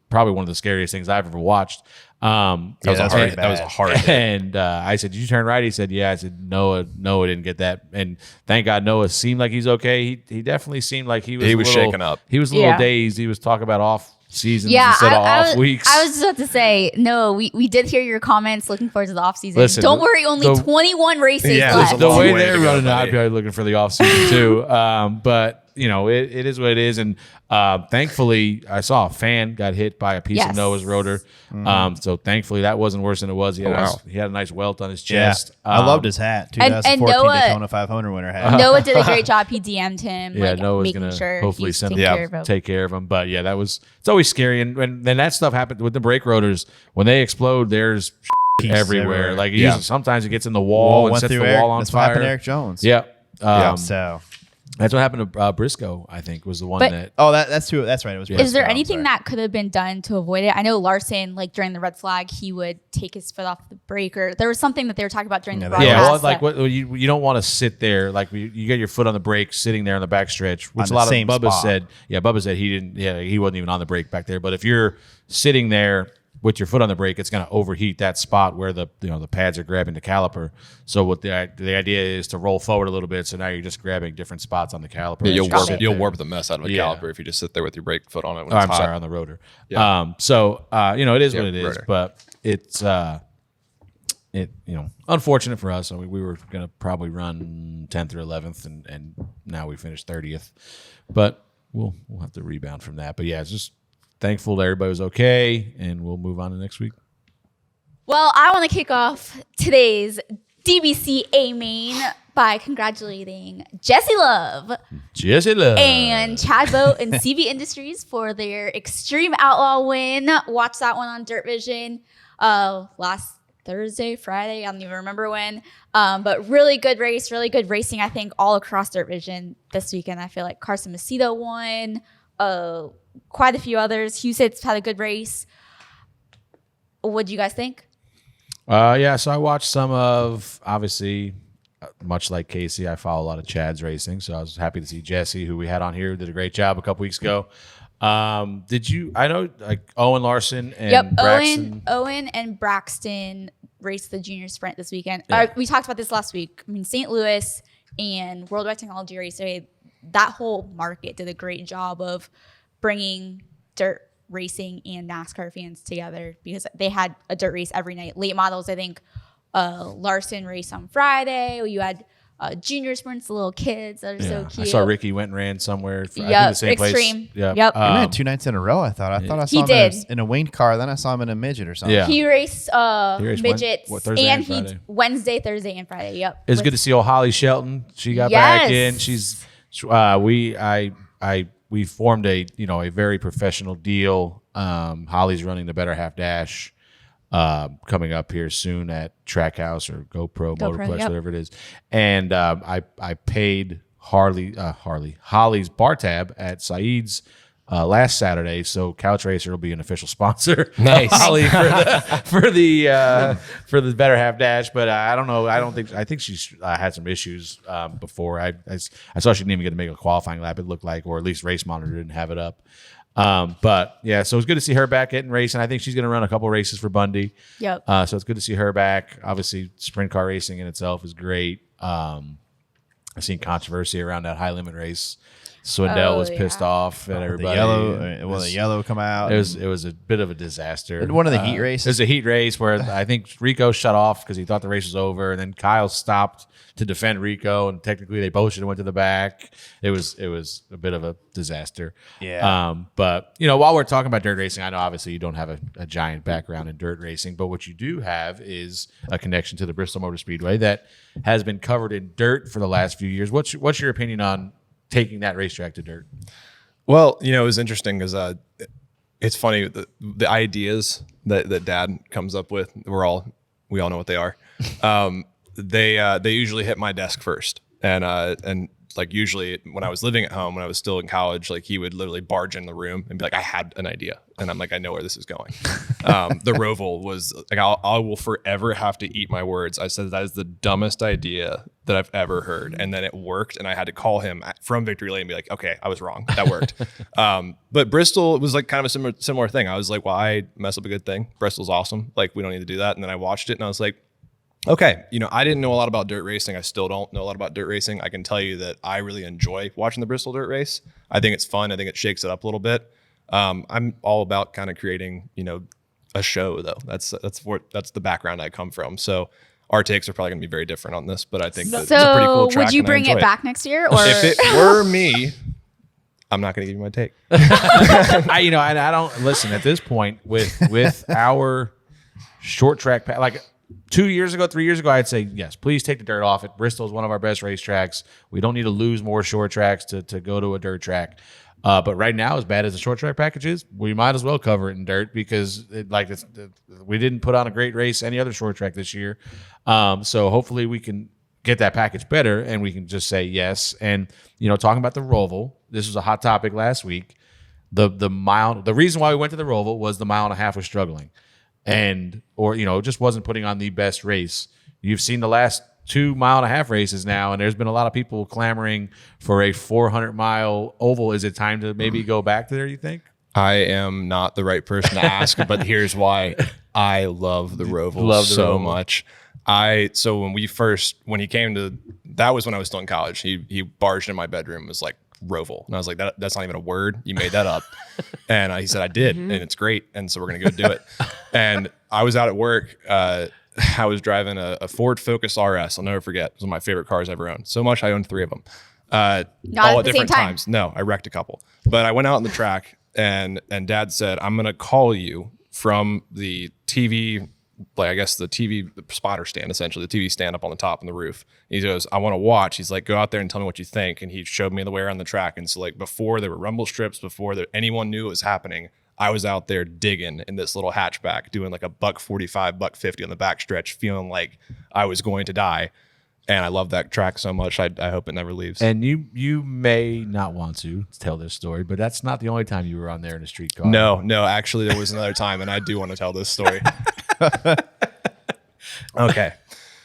B: probably one of the scariest things I've ever watched.
D: That was a hard hit.
B: And I said, "Did you turn right?" He said, "Yeah." I said, "Noah didn't get that." And thank God Noah seemed like he's okay. He definitely seemed like he was
D: shaken up.
B: He was a little dazed. He was talking about off seasons instead of off weeks.
C: I was just about to say, no, we did hear your comments. Looking forward to the off season.
B: Listen,
C: don't worry, only 21 races left.
B: The way they're running, I'd be looking for the off season too. But it is what it is. And thankfully, I saw a fan got hit by a piece of Noah's rotor. So thankfully, that wasn't worse than it was. He had a nice welt on his chest.
A: I loved his hat. 2014 Daytona 500 winner hat.
C: Noah did a great job. He DM'd him.
B: Noah's going to hopefully take care of him. But yeah, it's always scary. And when that stuff happened with the brake rotors, when they explode, there's everywhere. Like sometimes it gets in the wall and sets the wall on
A: That's
B: fire.
A: What happened to Eric Jones.
B: Yeah.
A: So
B: that's what happened to Briscoe, I think, was the one that.
A: Oh, that's true. That's right. It was.
C: Is there anything that could have been done to avoid it? I know Larson, during the red flag, he would take his foot off the brake, or there was something that they were talking about during the broadcast.
B: You don't want to sit there you get your foot on the brake, sitting there on the backstretch, which
A: on
B: a lot of
A: Bubba
B: spot. said. Yeah, Bubba said he didn't. Yeah, he wasn't even on the brake back there. But if you're sitting there with your foot on the brake, it's going to overheat that spot where the pads are grabbing the caliper. So what the idea is to roll forward a little bit. So now you're just grabbing different spots on the caliper.
D: Yeah, you'll warp the mess out of a caliper if you just sit there with your brake foot on it. When it's hot.
B: Sorry, on the rotor. Yeah. It is what it is, rotor. But it's unfortunate for us. I mean, we were going to probably run 10th or 11th, and now we finished 30th. But we'll have to rebound from that. But yeah, it's just thankful that everybody was okay, and we'll move on to next week.
C: Well, I want to kick off today's DBC A main by congratulating Jesse Love and Chad Boat and CV Industries for their Extreme Outlaw win. Watch that one on Dirt Vision last Thursday, Friday. I don't even remember when. But really good race, really good racing, I think, all across Dirt Vision this weekend. I feel like Carson Macedo won. Quite a few others. Husitz had a good race. What do you guys think?
B: So I watched some of, obviously, much like Casey, I follow a lot of Chad's racing. So I was happy to see Jesse, who we had on here, did a great job a couple weeks ago. I know Owen Larson and Braxton.
C: Owen and Braxton race the junior sprint this weekend.
B: Yeah.
C: We talked about this last week. I mean, St. Louis and Worldwide Technology Raceway, that whole market did a great job of bringing dirt racing and NASCAR fans together because they had a dirt race every night. Late models, I think, Larson race on Friday. You had junior sprints, the little kids that are so cute.
B: I saw Ricky went and ran somewhere. I think
C: Yep,
B: the same
C: Extreme.
B: place. Yep.
C: Yep.
A: He ran 2 nights in a row. I thought I saw
C: He
A: him
C: did.
A: in a winged car. Then I saw him in a midget or something.
B: Yeah.
C: He raced
B: raced
C: midgets
B: Thursday and
C: and he
B: Friday?
C: Wednesday, Thursday, and Friday. Yep.
B: It was good to see old Holly Shelton. She got back in. She's we formed a very professional deal. Holly's running the Better Half Dash coming up here soon at Trackhouse or GoPro Motorplex,
C: yep.
B: whatever it is. And I paid Holly's bar tab at Saeed's last Saturday, so Couch Racer will be an official sponsor.
D: Nice.
B: of Holly for the Better Half Dash, but I don't know. I think she's had some issues before. I saw she didn't even get to make a qualifying lap. It looked like, or at least Race Monitor didn't have it up. But yeah, so it's good to see her back getting racing. I think she's going to run a couple races for Bundy.
C: Yep.
B: So it's good to see her back. Obviously, sprint car racing in itself is great. I've seen controversy around that high limit race. Swindell was pissed off at everybody.
A: The yellow come out.
B: It was a bit of a disaster.
A: One of the heat races.
B: It was a heat race where I think Rico shut off because he thought the race was over, and then Kyle stopped to defend Rico, and technically they both should have went to the back. It was a bit of a disaster.
A: Yeah.
B: But while we're talking about dirt racing, I know obviously you don't have a giant background in dirt racing, but what you do have is a connection to the Bristol Motor Speedway that has been covered in dirt for the last few years. What's your opinion on taking that racetrack to dirt?
D: Well, it was interesting because it's funny the ideas that Dad comes up with. We all know what they are. They usually hit my desk first, and like usually when I was living at home, when I was still in college, like he would literally barge in the room and be like, "I had an idea," and I'm like, "I know where this is going." The Roval was like, I will forever have to eat my words. I said that is the dumbest idea that I've ever heard, and then it worked, and I had to call him from Victory Lane and be like, "Okay, I was wrong. That worked." But Bristol was like kind of a similar thing. I was like, "Why mess up a good thing? Bristol's awesome. Like we don't need to do that." And then I watched it, and I was like, okay, I didn't know a lot about dirt racing. I still don't know a lot about dirt racing. I can tell you that I really enjoy watching the Bristol dirt race. I think it's fun. I think it shakes it up a little bit. I'm all about kind of creating, a show though. That's the background I come from. So our takes are probably going to be very different on this, but I think that it's a pretty cool track.
C: Would you
D: and I
C: bring
D: enjoy
C: it back next year? Or
D: If it were me, I'm not going to give you my take.
B: I don't listen at this point with our short track, like 2 years ago, 3 years ago, I'd say, yes, please take the dirt off it. Bristol is one of our best racetracks. We don't need to lose more short tracks to go to a dirt track. But right now, as bad as the short track package is, we might as well cover it in dirt because we didn't put on a great race any other short track this year. So hopefully we can get that package better and we can just say yes. And, talking about the Roval, this was a hot topic last week. The reason why we went to the Roval was the 1.5 mile was struggling. Or just wasn't putting on the best race. You've seen the last 2.5 mile races now, and there's been a lot of people clamoring for a 400-mile oval. Is it time to maybe go back there, you think?
D: I am not the right person to ask, but here's why. I love the Roval so much. So when he came to, that was when I was still in college. He barged in my bedroom and was like, Roval. And I was like, that's not even a word. You made that up. And he said, I did. And it's great. And so we're going to go do it. And I was out at work. I was driving a Ford Focus RS. I'll never forget. It was one of my favorite cars I ever owned. So much I owned 3 of them. All at different times. No, I wrecked a couple. But I went out on the track and Dad said, I'm going to call you from the TV, like I guess the TV spotter stand, essentially the TV stand up on the top on the roof. He goes, I want to watch. He's like, go out there and tell me what you think. And he showed me the way around the track. And so like before there were rumble strips, before anyone knew it was happening, I was out there digging in this little hatchback, doing like a $145, $150 on the back stretch, feeling like I was going to die. And I love that track so much. I hope it never leaves.
B: And you may not want to tell this story, but that's not the only time you were on there in a street car.
D: No, actually there was another time, and I do want to tell this story. Okay,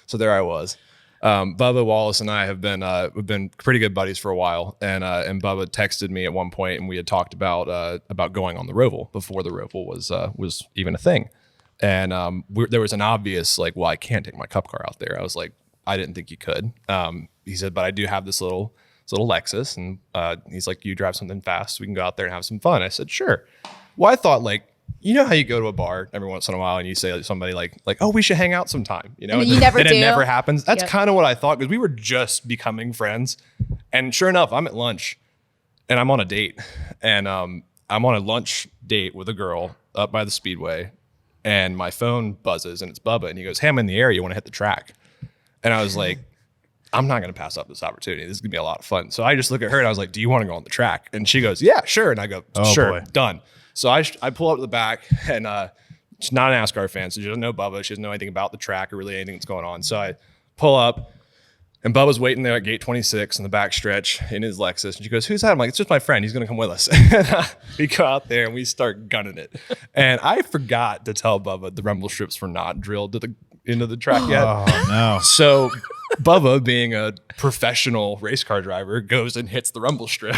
D: so there I was. Bubba Wallace and I have been pretty good buddies for a while, and Bubba texted me at one point, and we had talked about going on the Roval before the Roval was even a thing. And there was an obvious like, well, I can't take my cup car out there. I was like, I didn't think you could. He said, but I do have this little Lexus, and he's like, you drive something fast, we can go out there and have some fun. I said, sure. Well, I thought like, you know how you go to a bar every once in a while and you say to somebody like, oh, we should hang out sometime, you know,
C: and you never
D: and
C: do.
D: It never happens. That's
C: Yep.
D: kind of what I thought, because we were just becoming friends. And sure enough, I'm at lunch and I'm on a date, and I'm on a lunch date with a girl up by the speedway, and my phone buzzes and it's Bubba, and he goes, hey, I'm in the area, you want to hit the track? And I was like, I'm not going to pass up this opportunity. This is going to be a lot of fun. So I just look at her and I was like, do you want to go on the track? And she goes, yeah, sure. And I go, sure, done. So I pull up to the back, and she's not a NASCAR fan, so she doesn't know Bubba. She doesn't know anything about the track or really anything that's going on. So I pull up, and Bubba's waiting there at gate 26 in the back stretch in his Lexus. And she goes, who's that? I'm like, it's just my friend. He's going to come with us. We go out there and we start gunning it. And I forgot to tell Bubba the rumble strips were not drilled into the track yet.
A: Oh, no.
D: So Bubba, being a professional race car driver, goes and hits the rumble strip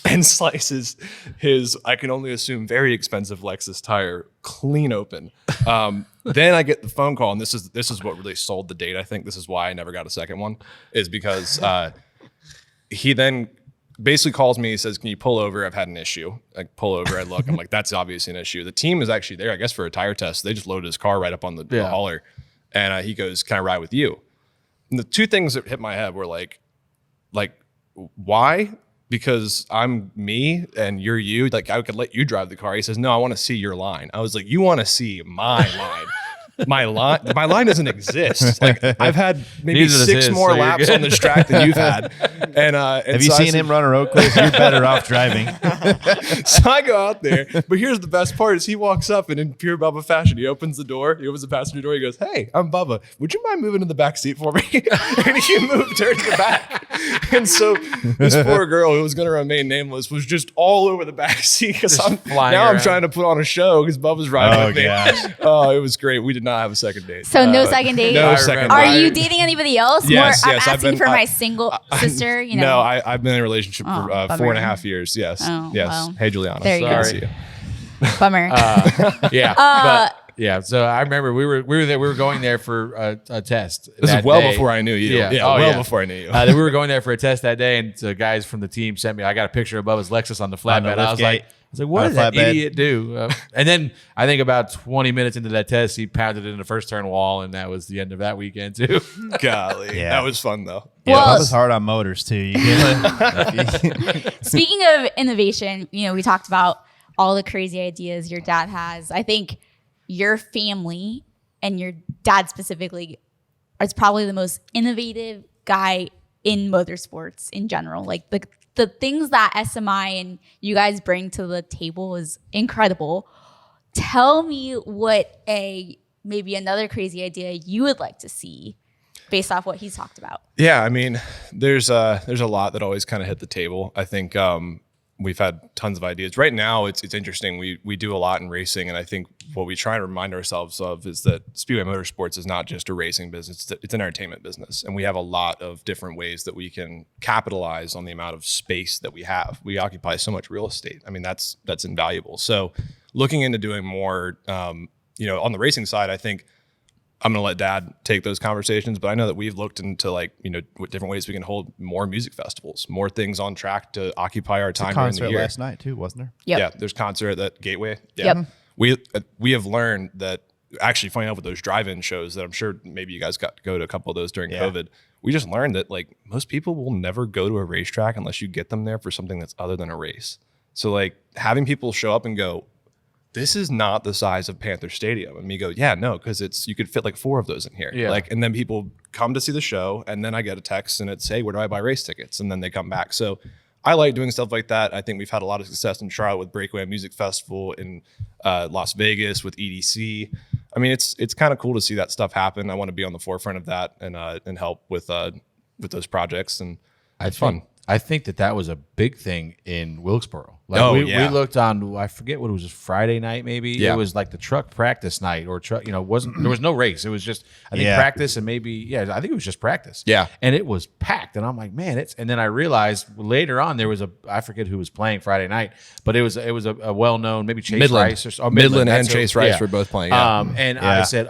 D: and slices his, I can only assume, very expensive Lexus tire clean open. Then I get the phone call, and this is what really sold the date. I think this is why I never got a second one, is because he then basically calls me. He says, can you pull over? I've had an issue. I pull over, I look, I'm like, that's obviously an issue. The team is actually there, I guess, for a tire test. They just loaded his car right up on the hauler. And he goes, can I ride with you? And the two things that hit my head were like, why? Because I'm me and you're you. Like, I could let you drive the car. He says, no, I want to see your line. I was like, you want to see my line? My line doesn't exist. Like, I've had maybe 6 more laps on this track than you've had. And
A: have you seen him run a road course? You're better off driving.
D: So I go out there, but here's the best part: is he walks up, and in pure Bubba fashion, he opens the door. He opens the passenger door. He goes, "Hey, I'm Bubba. Would you mind moving to the back seat for me?" And he moved her to the back. And so this poor girl, who was going to remain nameless, was just all over the back seat, because I'm trying to put on a show because Bubba's riding with me. Gosh. Oh, it was great. We did not have a second date.
C: So no second date.
D: No second
C: Are
D: date.
C: you dating anybody else?
D: Yes,
C: I'm
D: yes.
C: asking for my single sister. You know.
D: No, I've been in a relationship for 4.5 years. Yes,
C: Oh,
D: yes.
C: well.
D: Hey, Juliana.
C: There you
D: Good
C: go.
D: to see you.
C: Bummer.
B: Yeah. So I remember we were going there for a test.
D: This is well before I knew you.
B: Yeah.
D: Before I knew you.
B: We were going there for a test that day, and the guys from the team sent me. I got a picture of Bubba's Lexus on the flatbed. I was like, what did that idiot do? And then I think about 20 minutes into that test, he pounded it in the first turn wall, and that was the end of that weekend too.
D: Golly, that was fun though.
A: Yeah, well, Bubba's hard on motors too. You get it?
C: Speaking of innovation, we talked about all the crazy ideas your dad has. I think your family and your dad specifically is probably the most innovative guy in motorsports in general. Like the things that SMI and you guys bring to the table is incredible. Tell me what maybe another crazy idea you would like to see based off what he's talked about.
D: Yeah, I mean, there's a lot that always kind of hit the table. I think we've had tons of ideas. Right now, it's interesting. We do a lot in racing, and I think what we try to remind ourselves of is that Speedway Motorsports is not just a racing business; it's an entertainment business, and we have a lot of different ways that we can capitalize on the amount of space that we have. We occupy so much real estate. I mean, that's invaluable. So, looking into doing more, on the racing side, I think I'm going to let Dad take those conversations, but I know that we've looked into what different ways we can hold more music festivals, more things on track to occupy our time during the year.
A: Last night too, wasn't there?
C: Yep.
D: Yeah, there's concert at Gateway. Yeah.
C: Yep.
D: We have learned that actually finding out with those drive-in shows that I'm sure maybe you guys got to go to a couple of those during COVID. We just learned that most people will never go to a racetrack unless you get them there for something that's other than a race. So having people show up and go, this is not the size of Panther Stadium. And me go, yeah, no, because you could fit 4 of those in here. Yeah. And then people come to see the show, and then I get a text and it's, hey, where do I buy race tickets? And then they come back. So I like doing stuff like that. I think we've had a lot of success in Charlotte with Breakaway Music Festival, in Las Vegas with EDC. I mean, it's kind of cool to see that stuff happen. I want to be on the forefront of that and help with those projects, and it's fun.
B: I think that was a big thing in Wilkesboro. Like
D: Oh,
B: we
D: yeah.
B: looked on, I forget what it was, just Friday night maybe.
D: Yeah.
B: It was like the truck practice night or truck, there was no race. It was just I think
A: Yeah.
B: practice and maybe I think it was just practice.
D: Yeah.
B: And it was packed, and I'm like, man, and then I realized later on there was I forget who was playing Friday night, but it was a well known maybe Chase
D: Midland.
B: Rice or
D: Midland
B: that's
D: and
B: who-
D: Chase Rice
B: yeah.
D: were both playing. Yeah.
B: And
A: Yeah.
B: I said,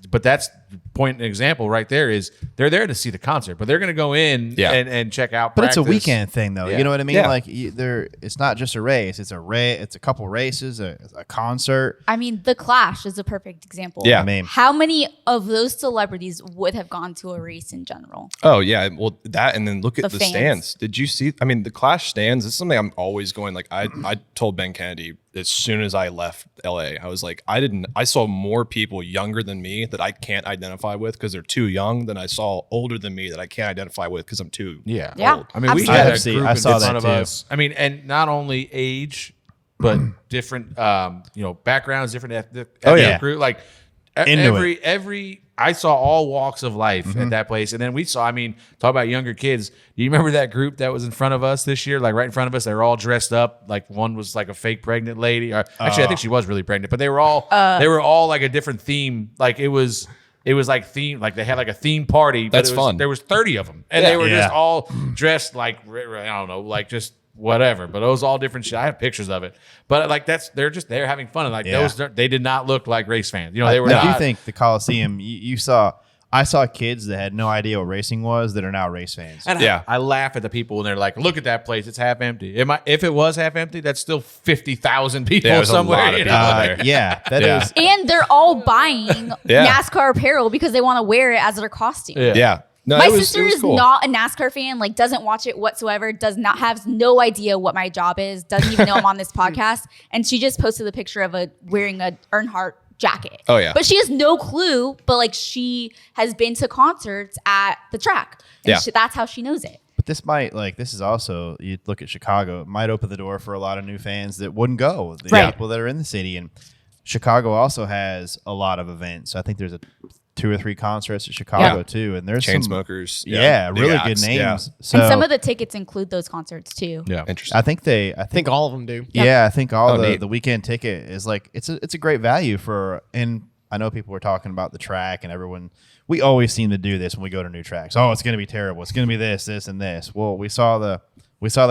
B: but that's point and example right there is they're there to see the concert, but they're going to go in
D: Yeah.
B: and check out.
A: But it's a
B: practice.
A: weekend thing, though.
B: Yeah.
A: You know what I mean?
D: Yeah.
A: Like, it's not just a race. It's a couple races, a concert.
C: I mean, The Clash is a perfect example.
D: Yeah.
A: I mean,
C: How many of those celebrities would have gone to a race in general?
D: Oh yeah, well that, and then look at
C: The
D: the
C: fans.
D: stands. Did you see? I mean, the Clash stands. This is something I'm always going. Like I told Ben Kennedy as soon as I left LA, I was like, I saw more people younger than me that I can't identify with because they're too young than I saw older than me that I can't identify with because I'm too
B: Yeah.
C: Yeah.
B: old. I mean, we
C: Absolutely.
B: had
A: I
B: a
A: see-
B: group
A: I
B: in
A: saw
B: front
A: that
B: of
A: too.
B: us. I mean, and not only age, but different, backgrounds, different ethnic
A: yeah.
B: group. Like
A: Into
B: every, I saw all walks of life at that place. And then we saw, talk about younger kids. Do you remember that group that was in front of us this year? Like right in front of us, they were all dressed up. Like one was like a fake pregnant lady. Or, actually, I think she was really pregnant, but they were all like a different theme. Like it was like theme, like they had like a theme party. But
D: That's fun.
B: There was 30 of them, and
D: Yeah.
B: they were just
A: Yeah.
B: all dressed like I don't know, like just whatever. But it was all different shit. I have pictures of it. But like they're having fun, and like
A: Yeah.
B: they did not look like race fans. They were.
A: I do
B: not,
A: think the Coliseum, I saw kids that had no idea what racing was that are now race fans.
B: And
D: Yeah.
B: I laugh at the people when they're like, "Look at that place; it's half empty." If it was half empty, that's still 50,000 people
D: Yeah, there's a
B: somewhere.
D: lot of
B: you
D: people
B: know?
D: there.
A: Yeah, that is.
D: Yeah.
C: And they're all buying
D: Yeah.
C: NASCAR apparel because they want to wear it as their costume.
B: Yeah.
D: Yeah. No,
C: My
D: it was
C: sister is
D: cool.
C: not a NASCAR fan, like doesn't watch it whatsoever, has no idea what my job is, doesn't even know I'm on this podcast. And she just posted a picture of wearing a Earnhardt jacket.
D: Oh, yeah.
C: But she has no clue, but like she has been to concerts at the track. And
D: Yeah.
C: that's how she knows it.
A: But this is also, you look at Chicago, it might open the door for a lot of new fans that wouldn't go, the
C: Right.
A: people that are in the city. And Chicago also has a lot of events. I think there's 2 or 3 concerts at Chicago too. And there's some,
D: Chainsmokers.
A: yeah,
D: big
A: really
D: acts,
A: good names.
D: yeah.
A: So
C: And some of the tickets include those concerts too.
B: Yeah.
D: Interesting.
A: I think
E: I think all of them do.
A: Yeah, I think all
D: Oh, neat.
A: the weekend ticket is like it's a great value for. And I know people were talking about the track and everyone. We always seem to do this when we go to new tracks. Oh, it's going to be terrible. It's going to be this, and this. Well, we saw the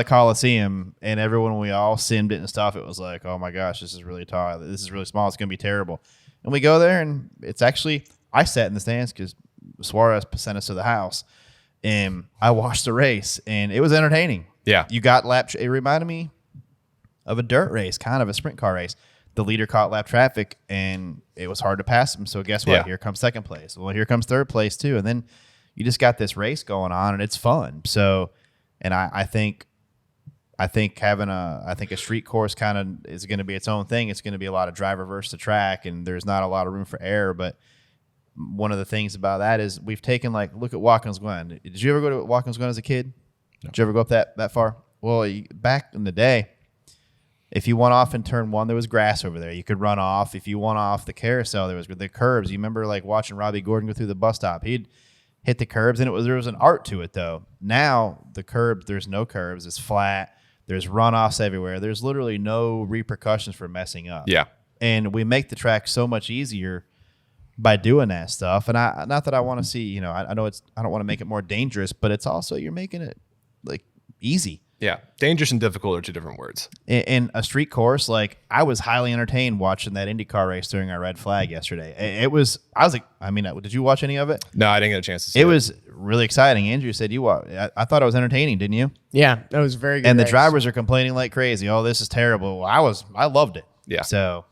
A: Coliseum and everyone, we all simmed it and stuff. It was like, oh my gosh, this is really tall. This is really small. It's going to be terrible. And we go there and it's actually, I sat in the stands because Suarez sent us to the house and I watched the race and it was entertaining.
D: Yeah.
A: You got it reminded me of a dirt race, kind of a sprint car race. The leader caught lap traffic and it was hard to pass him. So guess what?
D: Yeah.
A: Here comes second place. Well, here comes third place too. And then you just got this race going on and it's fun. So, and I think having a street course kind of is going to be its own thing. It's going to be a lot of driver versus the track and there's not a lot of room for error. But one of the things about that is we've taken look at Watkins Glen. Did you ever go to Watkins Glen as a kid? No. Did you ever go up that far? Well, back in the day, if you went off in turn 1, there was grass over there. You could run off. If you went off the carousel, there was the curbs. You remember watching Robbie Gordon go through the bus stop. He'd hit the curbs, and there was an art to it, though. Now, the curbs, there's no curbs. It's flat. There's runoffs everywhere. There's literally no repercussions for messing up.
D: Yeah.
A: And we make the track so much easier by doing that stuff. And not that I want to see, I know I don't want to make it more dangerous, but it's also you're making it easy.
D: Yeah. Dangerous and difficult are 2 different words.
A: In a street course, I was highly entertained watching that IndyCar race during our red flag yesterday. Did you watch any of it?
D: No, I didn't get a chance to see
A: It was really exciting. Andrew said I thought it was entertaining, didn't you?
E: Yeah, that was very good.
A: And the
E: race.
A: drivers are complaining like crazy. Oh, this is terrible. Well, I loved it.
D: Yeah.
A: So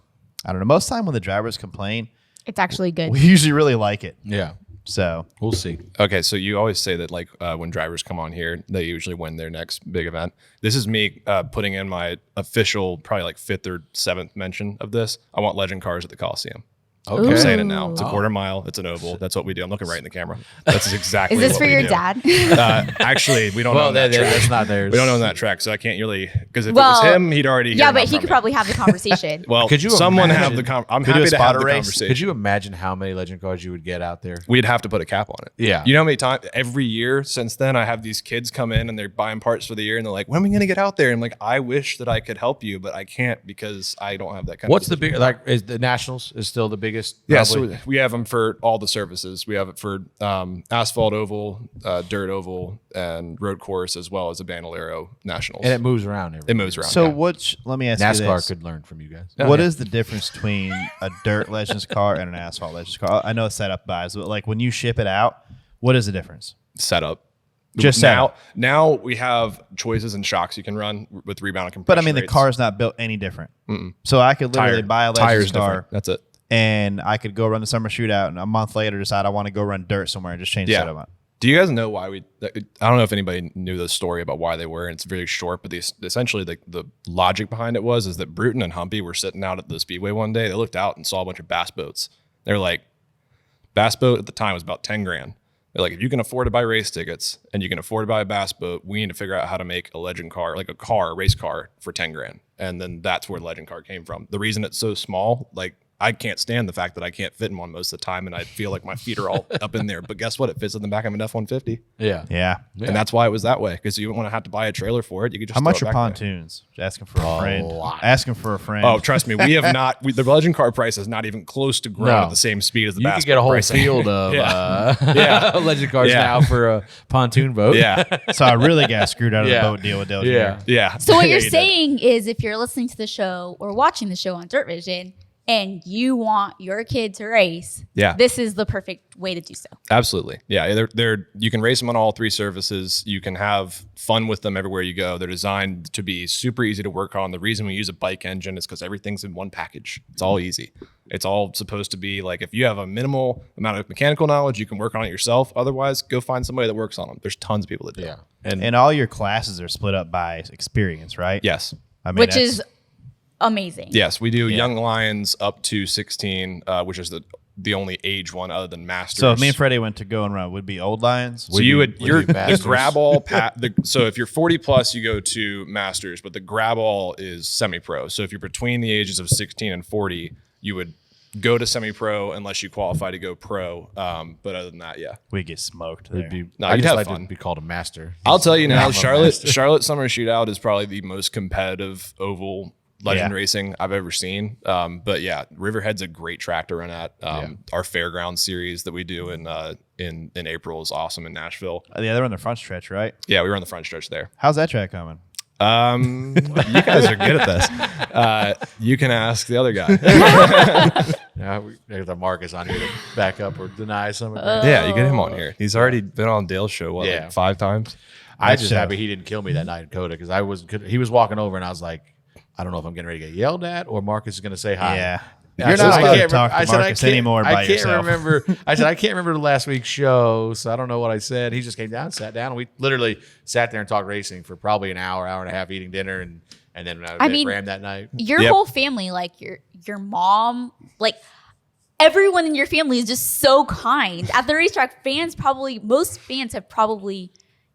A: I don't know. Most time when the drivers complain,
C: It's actually good.
A: we usually really like it.
B: Yeah.
A: So
B: We'll see.
D: Okay, so you always say that when drivers come on here, they usually win their next big event. This is me putting in my official, probably 5th or 7th mention of this. I want legend cars at the Coliseum.
B: Okay.
D: I'm saying it now. It's a
B: Ooh.
D: quarter mile. It's an oval. That's what we do. I'm looking right in the camera. That's exactly.
C: Is this
D: what
C: for
D: we
C: your
D: do.
C: dad?
D: Actually, we don't
B: Well,
D: own that track.
B: that's not theirs.
D: We don't own that track, so I can't really. Because if
C: Well,
D: it was him, he'd already.
C: Yeah,
D: hear
C: but
D: about
C: he
D: from
C: could
D: me.
C: probably have the conversation.
D: Well,
B: Could you
D: someone have
B: imagine-
D: the. I'm
A: Could do
D: happy
A: a
D: to have
A: spotter
D: the
A: race?
D: conversation.
B: Could you imagine how many legend cars you would get out there?
D: We'd have to put a cap on it.
B: Yeah.
D: You know how many times every year since then I have these kids come in and they're buying parts for the year and they're like, when are we going to get out there? And I'm like, I wish that I could help you, but I can't because I don't have that kind
B: What's
D: of.
B: the big like? Is the Nationals is still the biggest?
D: Yeah,
B: probably?
D: so we have them for all the services. We have it for asphalt oval, dirt oval, and road course, as well as a Bandolero Nationals.
B: and it moves around.
D: It moves around.
A: So
D: yeah.
A: let me ask you
B: NASCAR
A: this.
B: could learn from you guys.
A: What is the difference between a dirt Legends car and an asphalt Legends car? I know it's setup buys, but like when you ship it out, what is the difference?
D: Setup.
A: Just
D: now,
A: setup.
D: now we have choices and shocks you can run with rebound and compression.
A: But I mean, the
D: rates.
A: car's not built any different. So I could literally buy a
D: Tires
A: Legends car
D: different. That's it.
A: and I could go run the summer shootout and a month later decide I want to go run dirt somewhere and just change the
D: Yeah.
A: setup up.
D: Do you guys know why we? I don't know if anybody knew the story about why they were, and it's very short. But essentially, the logic behind it is that Bruton and Humpy were sitting out at the speedway one day. They looked out and saw a bunch of bass boats. They're like, bass boat at the time was about 10 grand. They're like, if you can afford to buy race tickets and you can afford to buy a bass boat, we need to figure out how to make a legend car, like a race car for 10 grand. And then that's where the legend car came from. The reason it's so small, like I can't stand the fact that I can't fit in one most of the time, and I feel like my feet are all up in there. But guess what? It fits in the back of an F-150,
B: Yeah.
A: Yeah.
D: and that's why it was that way. Because you don't want to have to buy a trailer for it. You could just
A: How much
D: throw
A: are
D: it back there.
A: pontoons? Asking for a friend.
B: lot.
A: Asking for a friend.
D: Oh, trust me, we have not. The legend car price is not even close to growing
B: No.
D: at the same speed as the
B: You
D: bass
B: could get a
D: boat
B: whole
D: pricing.
B: field of
D: Yeah.
B: legend cars
D: Yeah.
B: now for a pontoon boat.
D: Yeah,
A: So I really got screwed out of
B: Yeah.
A: the boat deal with Del
B: Yeah.
A: Jr.
D: yeah.
C: So what
D: Yeah,
C: you're
D: you did.
C: saying is if you're listening to the show or watching the show on Dirt Vision and you want your kid to race,
D: Yeah.
C: this is the perfect way to do so.
D: Absolutely. Yeah. They're you can race them on all three surfaces. You can have fun with them everywhere you go. They're designed to be super easy to work on. The reason we use a bike engine is because everything's in one package. It's all easy. It's all supposed to be like if you have a minimal amount of mechanical knowledge, you can work on it yourself. Otherwise, go find somebody that works on them. There's tons of people that do.
B: Yeah.
A: And all your classes are split up by experience, right?
D: Yes.
A: I mean,
C: Which
A: that's-
C: is amazing.
D: Yes, we do young lions up to 16, which is the only age one other than masters.
A: So if me and Freddie went to go and run, would be old lions.
D: So you would
B: would
D: you're
B: be
D: the
B: masters.
D: grab all so if you're 40 plus you go to masters, but the grab all is semi-pro. So if you're between the ages of 16 and 40, you would go to semi-pro unless you qualify to go pro. But other than that, yeah.
A: We get smoked there.
B: It'd be,
D: No,
B: I
D: you'd
B: just
D: have
B: like
D: fun.
B: to be called a master.
D: I'll tell you now,
B: I'm a master.
D: Charlotte Summer Shootout is probably the most competitive oval legend
A: Yeah.
D: racing I've ever seen. But yeah, Riverhead's a great track to run at. Our fairground series that we do in April is awesome in Nashville.
A: Yeah, they're on the front stretch, right?
D: Yeah, we were on the front stretch there.
A: How's that track coming?
D: You guys are good at this. You can ask the other guy.
B: Yeah, we have Marcus on here to back up or deny some of it.
D: Yeah, you get him on here. He's already been on Dale's show,
B: Yeah.
D: like 5 times?
B: I was just
A: That's
B: happy he didn't kill me that night in Coda because he was walking over and I was like, I don't know if I'm getting ready to get yelled at or Marcus is going to say hi.
A: Yeah.
B: I
A: You're
B: said,
A: not
B: I
A: allowed to
B: can't
A: talk
B: remember-
A: to
B: I said,
A: Marcus
B: I can't-
A: anymore by
B: I can't
A: yourself.
B: remember. I said, I can't remember last week's show, so I don't know what I said. He just came down, sat down, and we literally sat there and talked racing for probably an hour and a half, eating dinner, and then
C: I mean,
B: ran that night.
C: Your
D: Yep.
C: whole family, like your mom, like everyone in your family is just so kind. At the racetrack, most fans have probably,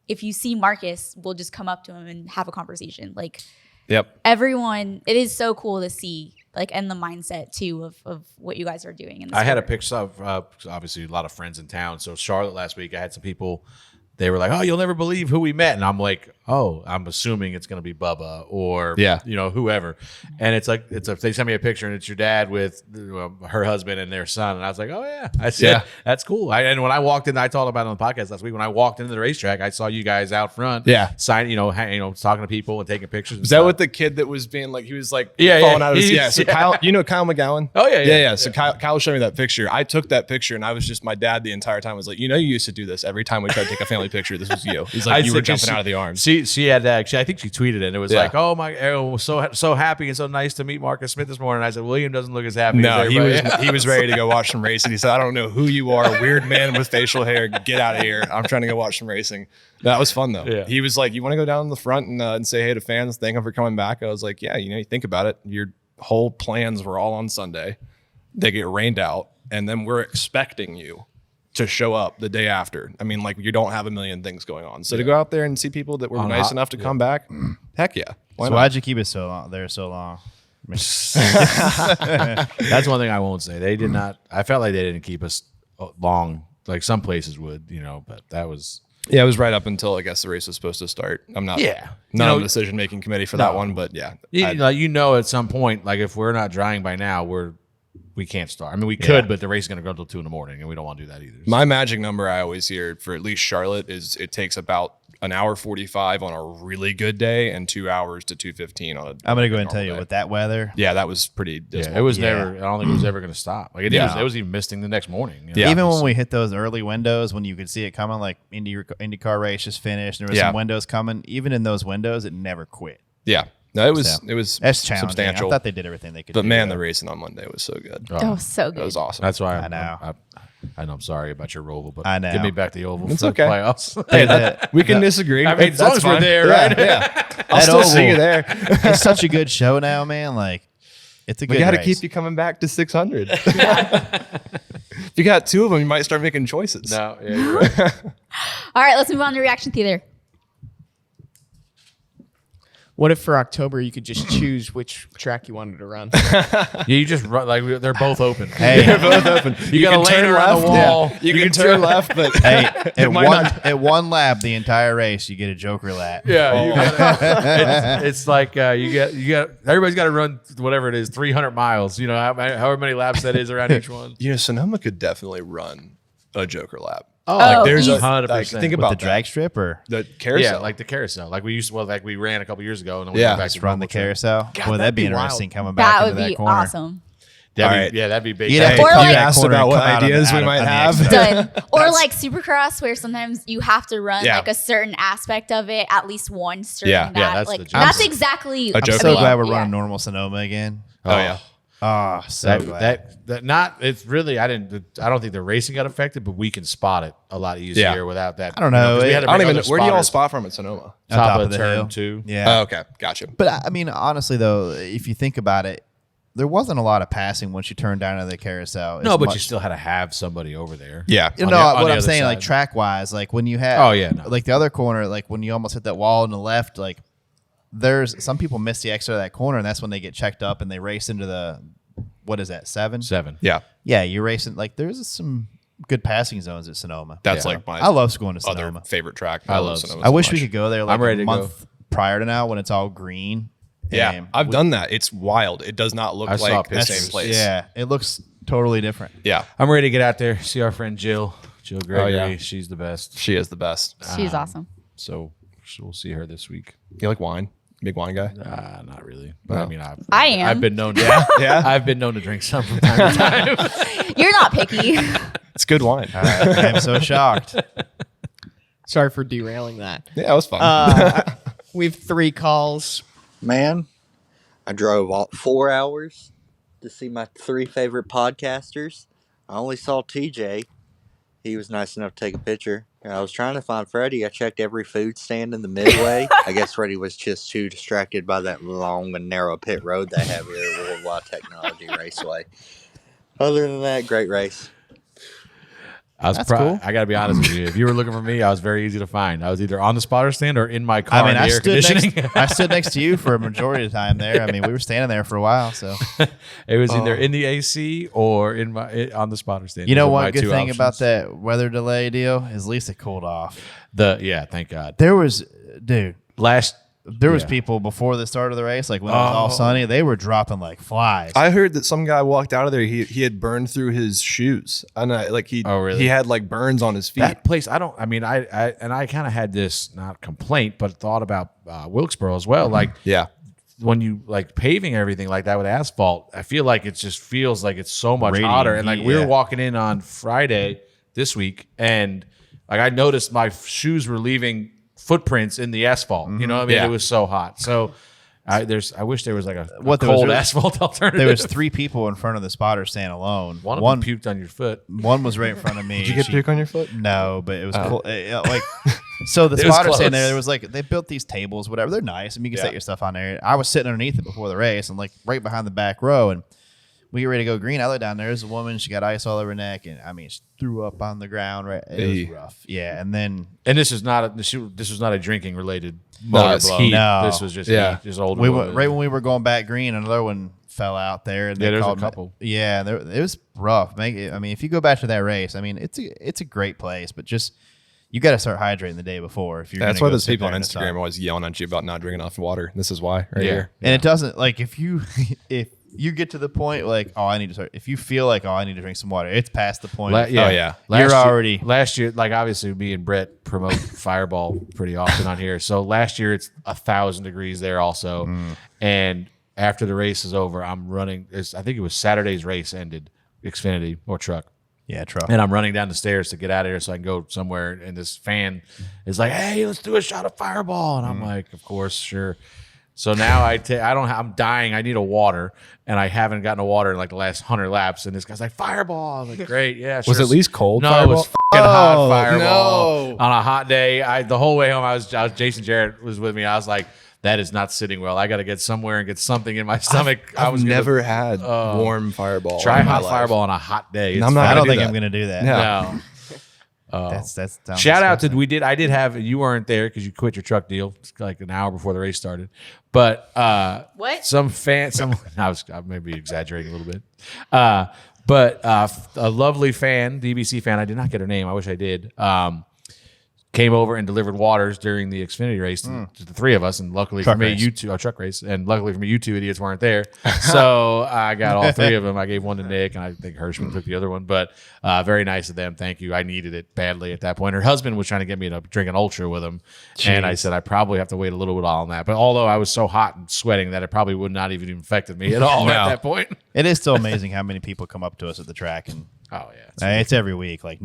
C: if you see Marcus, will just come up to him and have a conversation. Like
D: Yep.
C: everyone, it is so cool to see, like, and the mindset too of what you guys are doing. In the
B: I had a
C: sport.
B: picture of obviously a lot of friends in town. So Charlotte last week, I had some people. They were like, "Oh, you'll never believe who we met," and I'm like, "Oh, I'm assuming it's going to be Bubba or whoever." And it's like they sent me a picture and it's your dad with her husband and their son, and I was like, "Oh yeah," I said,
D: Yeah.
B: "That's cool." And when I walked in, I talked about it on the podcast last week. When I walked into the racetrack, I saw you guys out front, talking to people and taking pictures.
D: Is that what the kid that was being like, he was like
B: Yeah,
D: falling
B: yeah.
D: out of his,
B: He's-
D: so Kyle, you know Kyle McGowan?
B: Oh, yeah, yeah.
D: Yeah. So Kyle showed me that picture. I took that picture and I was just, my dad the entire time was like, you used to do this every time we tried to take a family picture. This was you. He's like, you were jumping out of the arms.
B: She had actually, I think she tweeted it. And it was
D: Yeah.
B: like, "Oh my, so happy and so nice to meet Marcus Smith this morning." I said, "William doesn't look as happy."
D: No,
B: as
D: he
B: everybody."
D: was ready to go watch some racing. He said, I don't know who you are, weird man with facial hair. Get out of here. I'm trying to go watch some racing. That was fun though.
B: Yeah.
D: He was like, you want to go down the front and say hey to fans, thank them for coming back. I was like, yeah, you think about it. Your whole plans were all on Sunday. they get rained out, and then we're expecting you to show up the day after. I mean, like, you don't have a million things going on. So to go out there and see people that were nice enough to come back, heck yeah.
A: So why'd you keep it so long? There so long.
B: That's one thing I won't say. They did not. I felt like they didn't keep us long, like some places would, but that was.
D: Yeah, it was right up until I guess the race was supposed to start. I'm not on the decision making committee for that one, but yeah.
B: At some point, like if we're not drying by now, we can't start. I mean, we could, but the race is going to go until 2 a.m, and we don't want to do that either.
D: My magic number I always hear for at least Charlotte is it takes about an hour 45 on a really good day and 2 hours to 2:15 on a.
A: I'm gonna go ahead and tell you, with that weather.
D: Yeah, that was pretty dismal.
B: Yeah, it was never. I don't think it was ever going to stop. Like it was even misting the next morning.
D: Yeah.
A: Even when we hit those early windows, when you could see it coming, like IndyCar race just finished, and there was some windows coming. Even in those windows, it never quit.
D: Yeah. No, it was
A: that's challenging.
D: substantial.
A: I thought they did everything they could.
D: But
A: do.
D: man, the racing on Monday was so good.
C: Oh, so good.
D: It was awesome.
B: That's why
A: I know.
B: I know. I'm sorry about your Roval, but
A: I know.
B: give me back the oval.
D: It's
B: for
D: okay.
B: The playoffs.
A: Hey,
D: we can disagree.
B: I mean, as long as we're there, right?
D: Yeah. I'll still see you there.
A: It's such a good show now, man. Like, it's a good.
D: We got to
A: race.
D: keep you coming back to 600. If you got 2 of them, you might start making choices.
B: No, yeah, you're right.
C: All right, let's move on to reaction theater.
E: What if for October you could just choose which track you wanted to run?
B: Yeah, you just run they're both open.
A: Hey,
D: They're both open.
B: You got to lane around the wall.
D: Yeah. You can turn left, but
A: hey,
D: might
A: at one lap, the entire race, you get a Joker lap.
B: Yeah, you gotta, it's like you get everybody's got to run whatever it is 300 miles. However many laps that is around each one.
D: Sonoma could definitely run a Joker lap.
C: Oh,
D: there's
C: easy.
B: 100%.
D: Think
A: With
D: about
A: the drag strip, or
D: the carousel.
B: Yeah, like the carousel. Like we used to, like we ran a couple years ago, and then we
D: Yeah.
B: went back
A: just
B: to
A: run the
B: normal track.
A: carousel.
E: God,
A: Boy, that'd
E: that'd
A: be
E: be wild.
A: interesting coming back
C: That
A: into
C: would
A: that
C: be
A: corner.
C: awesome.
B: That'd
D: All
B: be,
D: right.
B: yeah, that'd be big.
A: You'd have
D: Hey,
A: to
C: Or
A: come
C: like-
A: that
D: asked
A: corner
D: about
A: and
D: what
A: come out on
D: ideas
A: the-
D: we might
A: on the
D: have.
A: exit.
C: Done. Or
D: That's-
C: like Supercross, where sometimes you have to run
D: Yeah.
C: like a certain aspect of it at least once during
D: Yeah.
C: that.
B: Yeah, that's
C: like
B: the joke.
C: that's exactly.
D: A Joker
A: I'm so
D: lap.
A: glad we're
C: Yeah.
A: running normal Sonoma again.
D: Oh, yeah.
A: Oh, so glad.
B: It's really I don't think the racing got affected, but we can spot it a lot easier
D: Yeah.
B: without that.
A: I don't know.
B: 'cause we had to
D: I don't
B: bring
D: even know.
B: other
D: Where do you all
B: spotters
D: spot from at Sonoma?
A: On
B: top of
A: the
B: turn
A: hill.
B: 2.
A: Yeah.
D: Oh, okay. Gotcha.
A: But I mean, honestly, though, if you think about it, there wasn't a lot of passing once you turned down to the carousel.
B: No,
A: as
B: but
A: much.
B: you still had to have somebody over there.
D: Yeah.
A: You
B: on
A: know
B: the- on
A: what
B: the
A: I'm
B: other
A: saying, like
B: side.
A: track wise, like when you had,
B: Oh, yeah, no.
A: like the other corner, like when you almost hit that wall on the left, like there's some people miss the exit of that corner, and that's when they get checked up and they race into the what is that 7?
B: 7.
D: Yeah.
A: Yeah, you're racing like there's some good passing zones at Sonoma.
D: That's
B: Yeah.
D: like my
A: I love going to
D: other
A: Sonoma.
D: favorite track.
B: I love
D: Sonoma
A: I
D: so
A: wish we
D: much.
A: could go there like
B: I'm ready
A: a
B: to
A: month prior to now when it's all green.
D: Yeah.
A: And
D: I've done that. It's wild. It does not look
B: I saw
D: like the
B: pictures.
D: same place.
A: Yeah, it looks totally different.
D: Yeah.
B: I'm ready to get out there, see our friend Jill Gregory.
D: yeah.
B: She's the best.
D: She is the best.
C: She's awesome.
B: So we'll see her this week.
D: You like wine? Big wine guy?
B: Not really, but I mean,
C: I am.
B: I've been known to.
D: Yeah?
B: I've been known to drink some from time to time.
C: You're not picky.
D: It's good wine.
A: I'm so shocked.
E: Sorry for derailing that.
D: Yeah, it was fun.
E: We have 3 calls.
F: Man, I drove all 4 hours to see my 3 favorite podcasters. I only saw TJ. He was nice enough to take a picture. And I was trying to find Freddie. I checked every food stand in the midway. I guess Freddie was just too distracted by that long and narrow pit road they have here at Worldwide Technology Raceway. Other than that, great race.
A: That's cool.
B: I got to be honest with you. If you were looking for me, I was very easy to find. I was either on the spotter stand or in my car
A: I mean,
B: in the
A: I
B: air conditioning.
A: I stood next to you for a majority of the time there. I mean, we were standing there for a while. So
B: It was either in the AC or on the spotter stand.
A: you know
B: Those were my
A: what? Good
B: 2
A: thing about
B: options.
A: that weather delay deal is at least it cooled off.
B: Thank God.
A: There was, dude. There was
B: Yeah.
A: people before the start of the race, like when it was all sunny, they were dropping like flies.
D: I heard that some guy walked out of there. He had burned through his shoes, and
B: Oh, really?
D: he had like burns on his feet.
B: That place, I kind of had this, not complaint, but thought about Wilkesboro as well. Like,
D: yeah,
B: when you like paving everything like that with asphalt, I feel like it just feels like it's so much
A: Radiant
B: hotter. And like
A: heat,
B: we were
A: yeah.
B: walking in on Friday this week, and like I noticed my shoes were leaving footprints in the asphalt. You know what I mean?
D: Yeah.
B: It was so hot. So I wish there was like a
A: There was
B: cold
A: really-
B: asphalt alternative.
A: There was 3 people in front of the spotter stand alone.
B: one of them puked on your foot.
A: One was right in front of me.
D: did you get
A: She-
D: puke on your foot?
A: No, but it was cool. Like, so the
B: It was
A: spotter stand
B: close.
A: there was like they built these tables, whatever. They're nice. I mean, you can
B: Yeah.
A: set your stuff on there. I was sitting underneath it before the race and like right behind the back row, and we get ready to go green. I look down, there's a woman. She got ice all over her neck, and I mean, she threw up on the ground. Right, it was rough. Yeah, and then
B: this was not a drinking related
D: No,
B: motor
D: it's
B: blow.
D: heat.
A: No.
B: This was just
D: Yeah.
B: heat, just older.
A: we
B: woman.
A: went, right when we were going back green, another one fell out there. And
B: Yeah,
A: they
B: there's a
A: called
B: couple.
A: Yeah, it was rough. I mean, if you go back to that race, I mean, it's a great place, but just you got to start hydrating the day before. If you're
D: That's
A: gonna
D: why
A: go
D: those
A: sit
D: people
A: there
D: on
A: in the
D: Instagram
A: sun.
D: are always yelling at you about not drinking enough water. This is why, right
B: Yeah.
D: here.
A: And it doesn't like if you get to the point like, oh, I need to start. If you feel like, oh, I need to drink some water, it's past the point.
D: Oh, yeah.
B: Last year, like obviously me and Brett promote Fireball pretty often on here. So last year it's 1,000 degrees there also. And after the race is over, I'm running. I think it was Saturday's race ended, Xfinity or truck.
A: Yeah, truck.
B: And I'm running down the stairs to get out of here so I can go somewhere. And this fan is like, "Hey, let's do a shot of Fireball." And I'm like, "Of course, sure." So now I'm dying. I need a water, and I haven't gotten a water in like the last 100 laps. And this guy's like, "Fireball." I'm like, "Great, yeah." Sure.
D: Was it at least cold?
B: No,
D: Fireball?
B: it was fucking hot
D: Oh,
B: Fireball
D: no.
B: on a hot day. The whole way home, I was Jason Jarrett was with me. I was like, that is not sitting well. I got to get somewhere and get something in my stomach. I
D: I've
B: was
D: never had warm Fireball.
B: try
D: in my
B: hot
D: life.
B: Fireball on a hot day. It's
D: I'm not
A: I
B: fine.
A: don't
D: gonna do
A: think
D: that.
A: I'm going to do that.
D: Yeah.
B: No.
A: That's sounds
B: Shout out to
A: disgusting.
B: I did have you weren't there because you quit your truck deal like an hour before the race started, but
C: What?
B: some I may be exaggerating a little bit, but a lovely fan, DBC fan, I did not get her name, I wish I did, came over and delivered waters during the Xfinity race to the three of us, and luckily
A: Truck
B: for me,
A: race.
B: you two, truck race, and luckily for me, you two idiots weren't there. So I got all three of them. I gave one to Nick, and I think Hirschman took the other one. But very nice of them. Thank you. I needed it badly at that point. Her husband was trying to get me to drink an Ultra with him, and I said I probably have to wait a little bit on that. But although I was so hot and sweating that it probably would not even affected me at all at that point.
A: It is still amazing how many people come up to us at the track, and
B: Oh yeah,
A: it's every week, like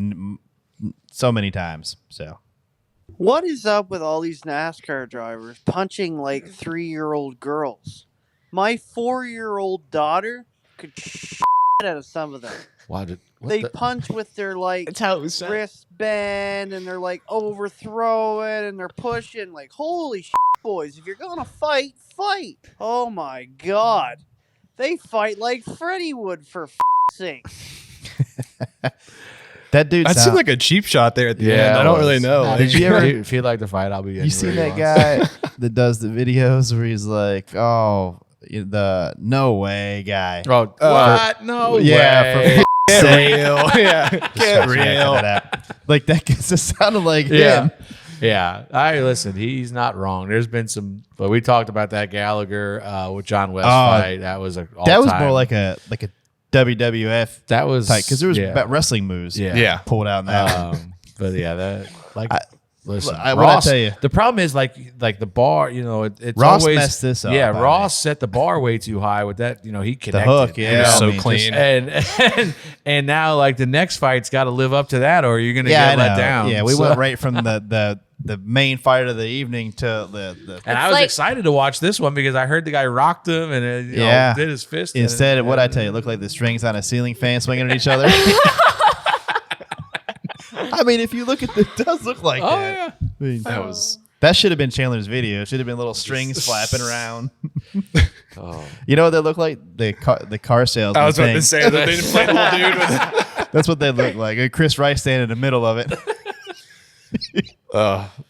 A: so many times. So
G: What is up with all these NASCAR drivers punching like 3-year-old girls? My 4-year-old daughter could shit out of some of them.
B: what
G: They
B: the-
G: punch with their like
E: That's how it was said.
G: wristband, and they're like overthrowing, and they're pushing. Like, holy shit, boys! If you're gonna fight, fight! Oh my god, they fight like Freddie would, for sake.
A: that dude.
D: That seemed like a cheap shot there at the end. I don't really know.
B: Nah,
D: Like,
B: did you
A: ever-
B: ever? If you'd like to fight, I'll be.
A: You seen that guy that does the videos where he's like, "Oh, the no way guy."
B: Oh, what? No
A: yeah,
B: way.
A: for
D: get
A: sake.
D: real. Yeah, get
A: Yeah,
D: real.
A: cut that out. Like that just sounded like
B: Yeah.
A: him.
B: Yeah, I listen. He's not wrong. There's been some, but we talked about that Gallagher with John West fight. That was a
A: That was more like a WWF
B: that was
A: type because there was
B: yeah.
A: about wrestling moves.
B: Yeah.
D: Yeah.
A: pulled out in that.
B: But yeah, that like listen.
A: what'd I
B: Ross,
A: tell you?
B: the problem is like the bar. You know, it's
A: Ross
B: always
A: messed this up,
B: Yeah,
A: I
B: Ross set the bar way too high with that. You know, he
A: The
B: connected.
A: hook,
B: you
A: yeah,
B: know?
D: So
A: I mean,
D: clean.
B: And now like the next fight's got to live up to that, or you're gonna
A: Yeah,
B: get
A: I
B: let
A: know.
B: down.
A: Yeah, we
B: So-
A: went right from the main fight of the evening to the
B: And I was
C: like-
B: excited to watch this one because I heard the guy rocked him and you know,
A: Yeah.
B: did his fist.
A: instead of
B: and,
A: what I tell you, it looked like the strings on a ceiling fan swinging at each other. I mean, if you look at it does look like
B: Oh
A: that.
B: yeah.
A: I mean,
D: That
A: that should have been Chandler's video. It should have been little strings flapping around.
B: Oh.
A: You know what they look like? The car salesman.
D: I was about
A: thing.
D: to say that they inflatable dude with
A: That's what they look like. And Chris Rice standing in the middle of it.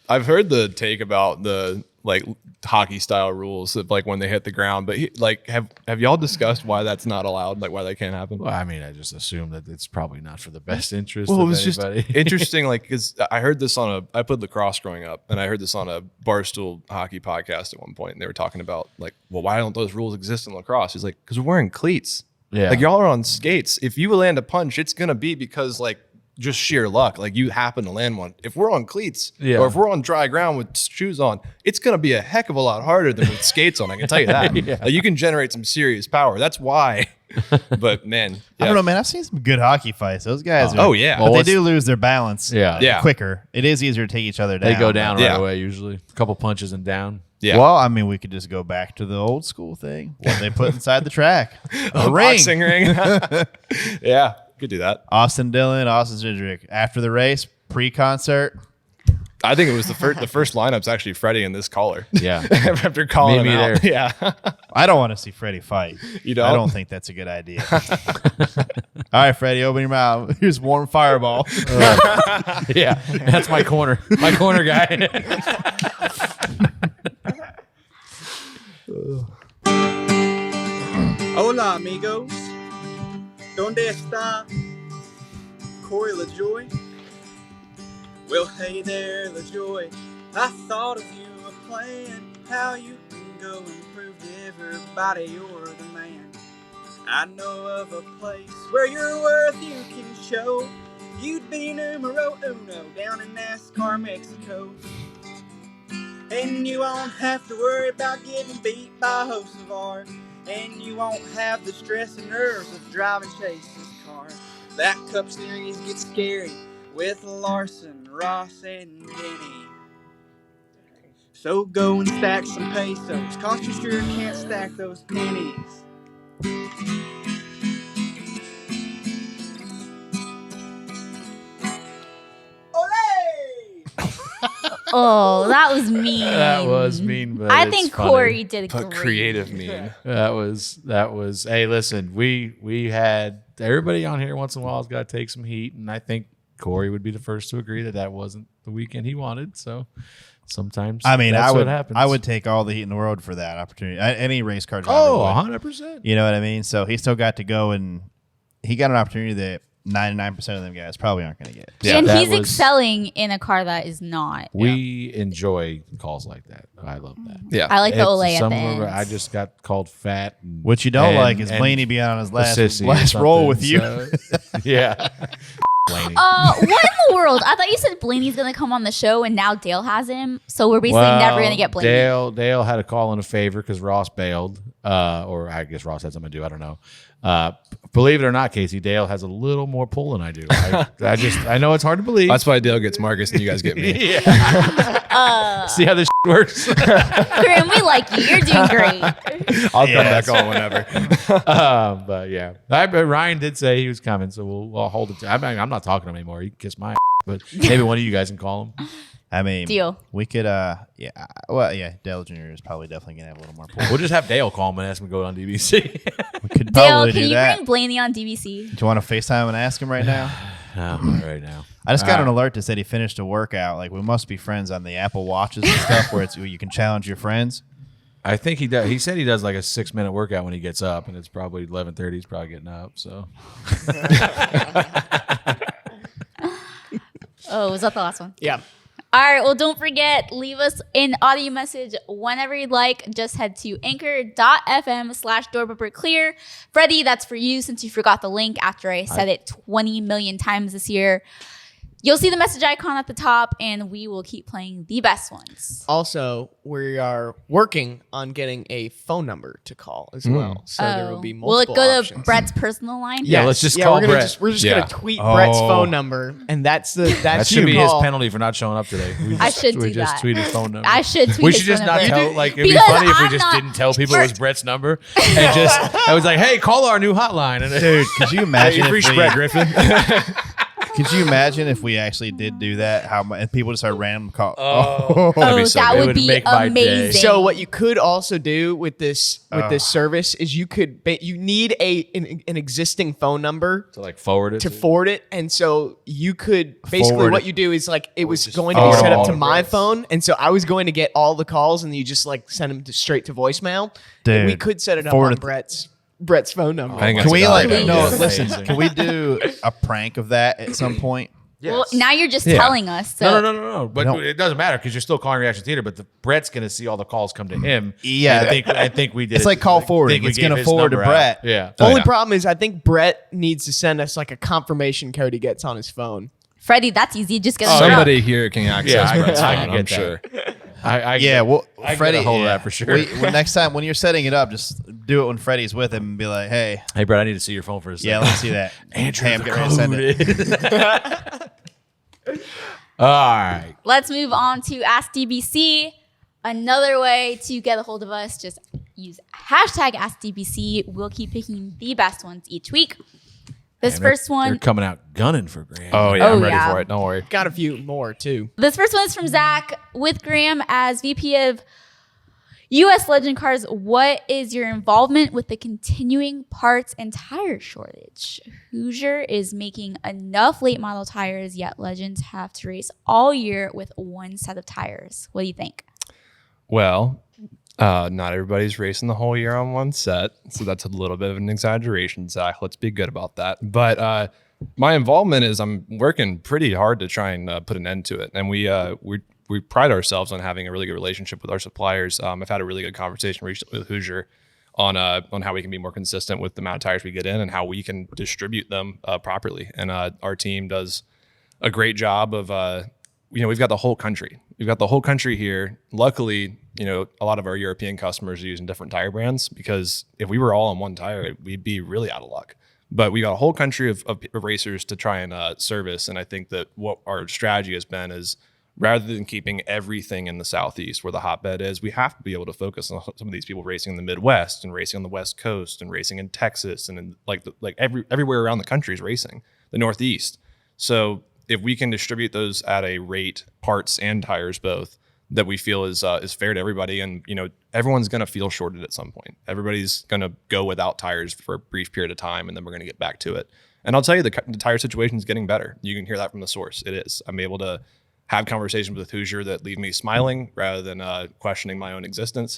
D: I've heard the take about the like hockey style rules of like when they hit the ground, but have y'all discussed why that's not allowed? Like why that can't happen?
B: Well, I mean, I just assume that it's probably not for the best interest
D: Well, it
B: of
D: was
B: anybody.
D: just interesting, like because I heard this I played lacrosse growing up, and I heard this on a Barstool hockey podcast at one point, and they were talking about like, well, why don't those rules exist in lacrosse? He's like, because we're wearing cleats.
B: Yeah.
D: Like y'all are on skates. If you land a punch, it's gonna be because like just sheer luck. Like you happen to land one. If we're on cleats,
B: Yeah.
D: or if we're on dry ground with shoes on, it's gonna be a heck of a lot harder than with skates on. I can tell you that.
B: Yeah.
D: Like, you can generate some serious power. That's why. But man,
A: I don't know, man. I've seen some good hockey fights. Those guys are.
D: Oh, yeah.
A: But
B: Well,
A: they
B: what's-
A: do lose their balance
D: Yeah.
A: quicker. It is easier to take each other down.
B: They go down right
D: Yeah.
B: away usually. A couple punches and down.
D: Yeah.
A: Well, I mean, we could just go back to the old school thing. What they put inside the track. A ring.
D: boxing ring. Yeah, could do that.
A: Austin Dillon, Austin Zindrick. After the race, pre-concert.
D: I think it was the first lineup's actually Freddie and this caller.
B: Yeah.
D: After calling
B: Meet me
D: him out.
B: there.
D: Yeah.
A: I don't want to see Freddie fight.
D: You don't?
A: I don't think that's a good idea. All right, Freddie, open your mouth. Here's warm fireball.
B: Yeah, that's my corner guy.
H: Hola, amigos. ¿Dónde está Corey Lajoie? Well, hey there, Lajoie. I thought of you a plan, how you can go and prove to everybody you're the man. I know of a place where your worth you can show. You'd be numero uno down in NASCAR Mexico. And you won't have to worry about getting beat by a host of ours. And you won't have the stress and nerves of driving Chase's car. That Cup Series gets scary with Larson, Ross, and Denny. So go and stack some pesos, 'cause you sure can't stack those pennies.
C: Oh, that was mean.
B: That was mean, but
C: I
B: it's
C: think
B: funny.
C: Corey did a
D: But
C: great.
D: creative mean.
B: That was. Hey, listen, we had everybody on here once in a while has got to take some heat, and I think Corey would be the first to agree that wasn't the weekend he wanted. So sometimes,
A: I mean,
B: that's
A: I would
B: what happens.
A: I would take all the heat in the world for that opportunity. Any race car driver.
B: Oh,
A: would.
B: 100%.
A: You know what I mean? So he still got to go, and he got an opportunity that 99% of them guys probably aren't going to get.
B: Yeah,
C: and
B: that
C: he's
B: was-
C: excelling in a car that is not.
B: We enjoy calls like that. I love that.
D: Yeah.
C: I like the
B: It's
C: Olay at
B: some
C: the
B: of
C: end.
B: them- I just got called fat. And,
A: What you don't
B: and-
A: like is
B: and
A: Blaney being on his
B: a
A: last
B: sissy or
A: roll
B: something,
A: with you.
B: so- yeah. Blaney.
C: What in the world? I thought you said Blaney's gonna come on the show, and now Dale has him. So we're basically never gonna get Blaney.
B: Dale had a call in a favor because Ross bailed, or I guess Ross had something to do. I don't know. Believe it or not, Casey, Dale has a little more pull than I do. I know it's hard to believe.
D: That's why Dale gets Marcus and you guys get me.
B: See how this works.
C: Corinne, we like you. You're doing great.
D: I'll come back on whenever.
B: But yeah, Ryan did say he was coming, so we'll hold it. I'm not talking to him anymore. He can kiss my ass, but maybe one of you guys can call him.
A: I mean,
C: Deal.
A: We could, Dale Jr. is probably definitely going to have a little more pull.
B: We'll just have Dale call him and ask him to go on DBC.
A: We could
C: Dale,
A: probably
C: can
A: do
C: you
A: that.
C: bring Blaney on DVC?
A: Do you want to FaceTime and ask him right now?
B: No, not right now.
A: I just got an
B: All right.
A: alert that said he finished a workout. Like, we must be friends on the Apple Watches and stuff where you can challenge your friends.
B: I think he does. He said he does like a 6-minute workout when he gets up, and it's probably 11:30. He's probably getting up. So
C: Oh, was that the last one?
E: Yeah.
C: All right. Well, don't forget, leave us an audio message whenever you'd like. Just head to anchor.fm/doorbumperclear. Freddie, that's for you since you forgot the link after I said it 20 million times this year. You'll see the message icon at the top, and we will keep playing the best ones.
E: Also, we are working on getting a phone number to call as well. So there will be
C: Will it
E: multiple
C: go
E: options.
C: to Brett's personal line?
B: Yeah, let's just call
E: we're gonna
B: Brett.
E: we're just
B: Yeah.
E: gonna tweet Brett's
A: Oh.
E: phone number, and that's
B: that should
E: you
B: be his
E: call.
B: penalty for not showing up today. We
C: I should
B: we
C: do
B: just
C: that.
B: tweet his phone number.
C: I should tweet
B: We
C: his
B: should just
C: phone
B: not
C: number.
B: tell. Like it'd be
C: Because
B: funny if we
C: I'm
B: just
C: not-
B: didn't tell people it was Brett's number and just I was like, hey, call our new hotline. And
A: Dude, could you imagine
D: Free
A: if
D: spread,
A: we,
D: Griffin.
A: could you imagine if we actually did do that? How and people just start random call?
C: Oh,
D: be so
C: that
D: good.
B: It
C: would
B: would
C: be
B: make my day.
C: amazing.
E: So what you could also do with this service is you could you need an existing phone number
B: to like forward it
E: to forward it, and so you could basically
A: Forward
E: what
A: it.
E: you do is like it was
B: just
E: going to be
A: forward
E: set
A: all
E: up to
A: the
E: my
B: Brett's.
E: phone, and so I was going to get all the calls, and you just like send them straight to voicemail. And we
A: Dude,
E: could set it up
A: forward
E: on
A: it.
E: Brett's phone number.
D: I think
A: Can
D: that's
A: we
D: a
A: like
D: good idea.
A: no?
B: That's
A: Listen,
B: amazing.
A: can we do a prank of that at some point?
C: Well, now you're just telling us. So.
B: No. But
A: No.
B: it doesn't matter because you're still calling Reaction Theater. But Brett's going to see all the calls come to him.
A: Yeah,
B: And I think we did.
A: It's
B: it-
A: like call
B: I
A: forwarding.
B: think we
A: It's
B: gave
A: gonna
B: his
A: forward to
B: number out.
A: Brett.
B: Yeah.
E: Only problem is I think Brett needs to send us like a confirmation code he gets on his phone.
C: Freddie, that's easy. Just get
D: Somebody here can access
B: Yeah, I
D: Brett's
B: can
D: phone,
B: get
D: I'm
B: that.
D: sure.
B: Yeah.
A: Well,
B: I can
A: Freddie,
B: get a hold of
A: yeah.
B: that for sure.
A: Next time when you're setting it up, just do it when Freddie's with him and be like, "Hey,
B: Hey, Brett, I need to see your phone for a second.
A: yeah, let's see that."
B: Andrew,
A: Hey, I'm getting ready to send it.
B: All right.
C: Let's move on to Ask DBC. Another way to get a hold of us, just use hashtag AskDBC. We'll keep picking the best ones each week. This
B: And they're-
C: first one,
B: they're coming out gunning for Graham.
D: Oh yeah,
C: Oh,
D: I'm ready
C: yeah.
D: for it. Don't worry.
E: Got a few more too.
C: this first one is from Zach with Graham as VP of U.S. Legend Cars. What is your involvement with the continuing parts and tire shortage? Hoosier is making enough late model tires, yet Legends have to race all year with one set of tires. What do you think?
D: Well, not everybody's racing the whole year on one set, so that's a little bit of an exaggeration, Zach. Let's be good about that. But my involvement is I'm working pretty hard to try and put an end to it, and we pride ourselves on having a really good relationship with our suppliers. I've had a really good conversation recently with Hoosier on how we can be more consistent with the amount of tires we get in and how we can distribute them properly. And our team does a great job of we've got the whole country. We've got the whole country here. Luckily, a lot of our European customers are using different tire brands, because if we were all on one tire, we'd be really out of luck. But we got a whole country of racers to try and service. And I think that what our strategy has been is, rather than keeping everything in the Southeast where the hotbed is, we have to be able to focus on some of these people racing in the Midwest and racing on the West Coast and racing in Texas and everywhere around the country is racing, the Northeast. So if we can distribute those at a rate, parts and tires both, that we feel is fair to everybody, and everyone's going to feel shorted at some point. Everybody's going to go without tires for a brief period of time, and then we're going to get back to it. And I'll tell you, the tire situation is getting better. You can hear that from the source. It is. I'm able to have conversations with Hoosier that leave me smiling rather than questioning my own existence.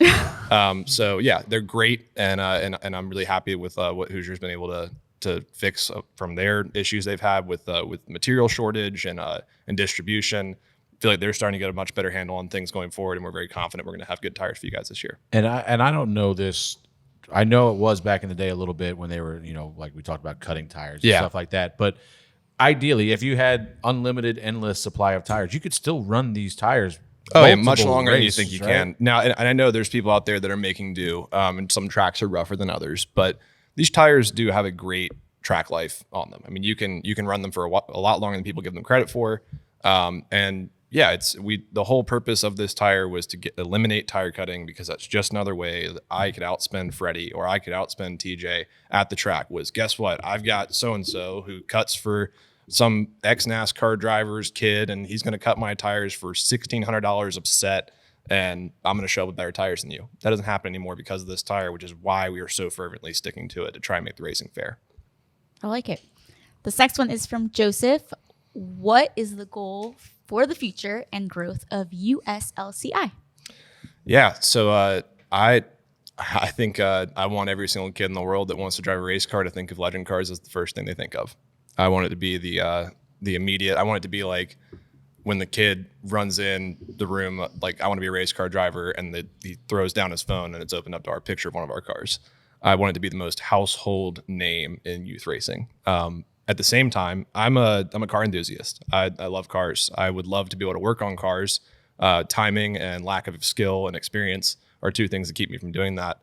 D: So yeah, they're great, and I'm really happy with what Hoosier's been able to fix from their issues they've had with material shortage and distribution. I feel like they're starting to get a much better handle on things going forward, and we're very confident we're going to have good tires for you guys this year.
B: And I don't know this. I know it was back in the day a little bit when they were, like we talked about cutting tires and stuff like that. But ideally, if you had unlimited, endless supply of tires, you could still run these tires.
D: Oh yeah, much longer
B: races,
D: than you think you
B: right?
D: can. Now, and I know there's people out there that are making do, and some tracks are rougher than others, but these tires do have a great track life on them. I mean, you can run them for a lot longer than people give them credit for, and yeah, the whole purpose of this tire was to eliminate tire cutting, because that's just another way that I could outspend Freddie or I could outspend TJ at the track. Was, guess what? I've got so-and-so who cuts for some ex-NASCAR driver's kid, and he's going to cut my tires for $1,600 a set, and I'm going to show up with better tires than you. That doesn't happen anymore because of this tire, which is why we are so fervently sticking to it, to try and make the racing fair.
C: I like it. This next one is from Joseph. What is the goal for the future and growth of USLCI?
D: Yeah, so I think I want every single kid in the world that wants to drive a race car to think of Legend Cars as the first thing they think of. I want it to be the immediate. I want it to be like when the kid runs in the room, like, I want to be a race car driver, and he throws down his phone and it's opened up to our picture of one of our cars. I want it to be the most household name in youth racing. At the same time, I'm a car enthusiast. I love cars. I would love to be able to work on cars. Timing and lack of skill and experience are two things that keep me from doing that.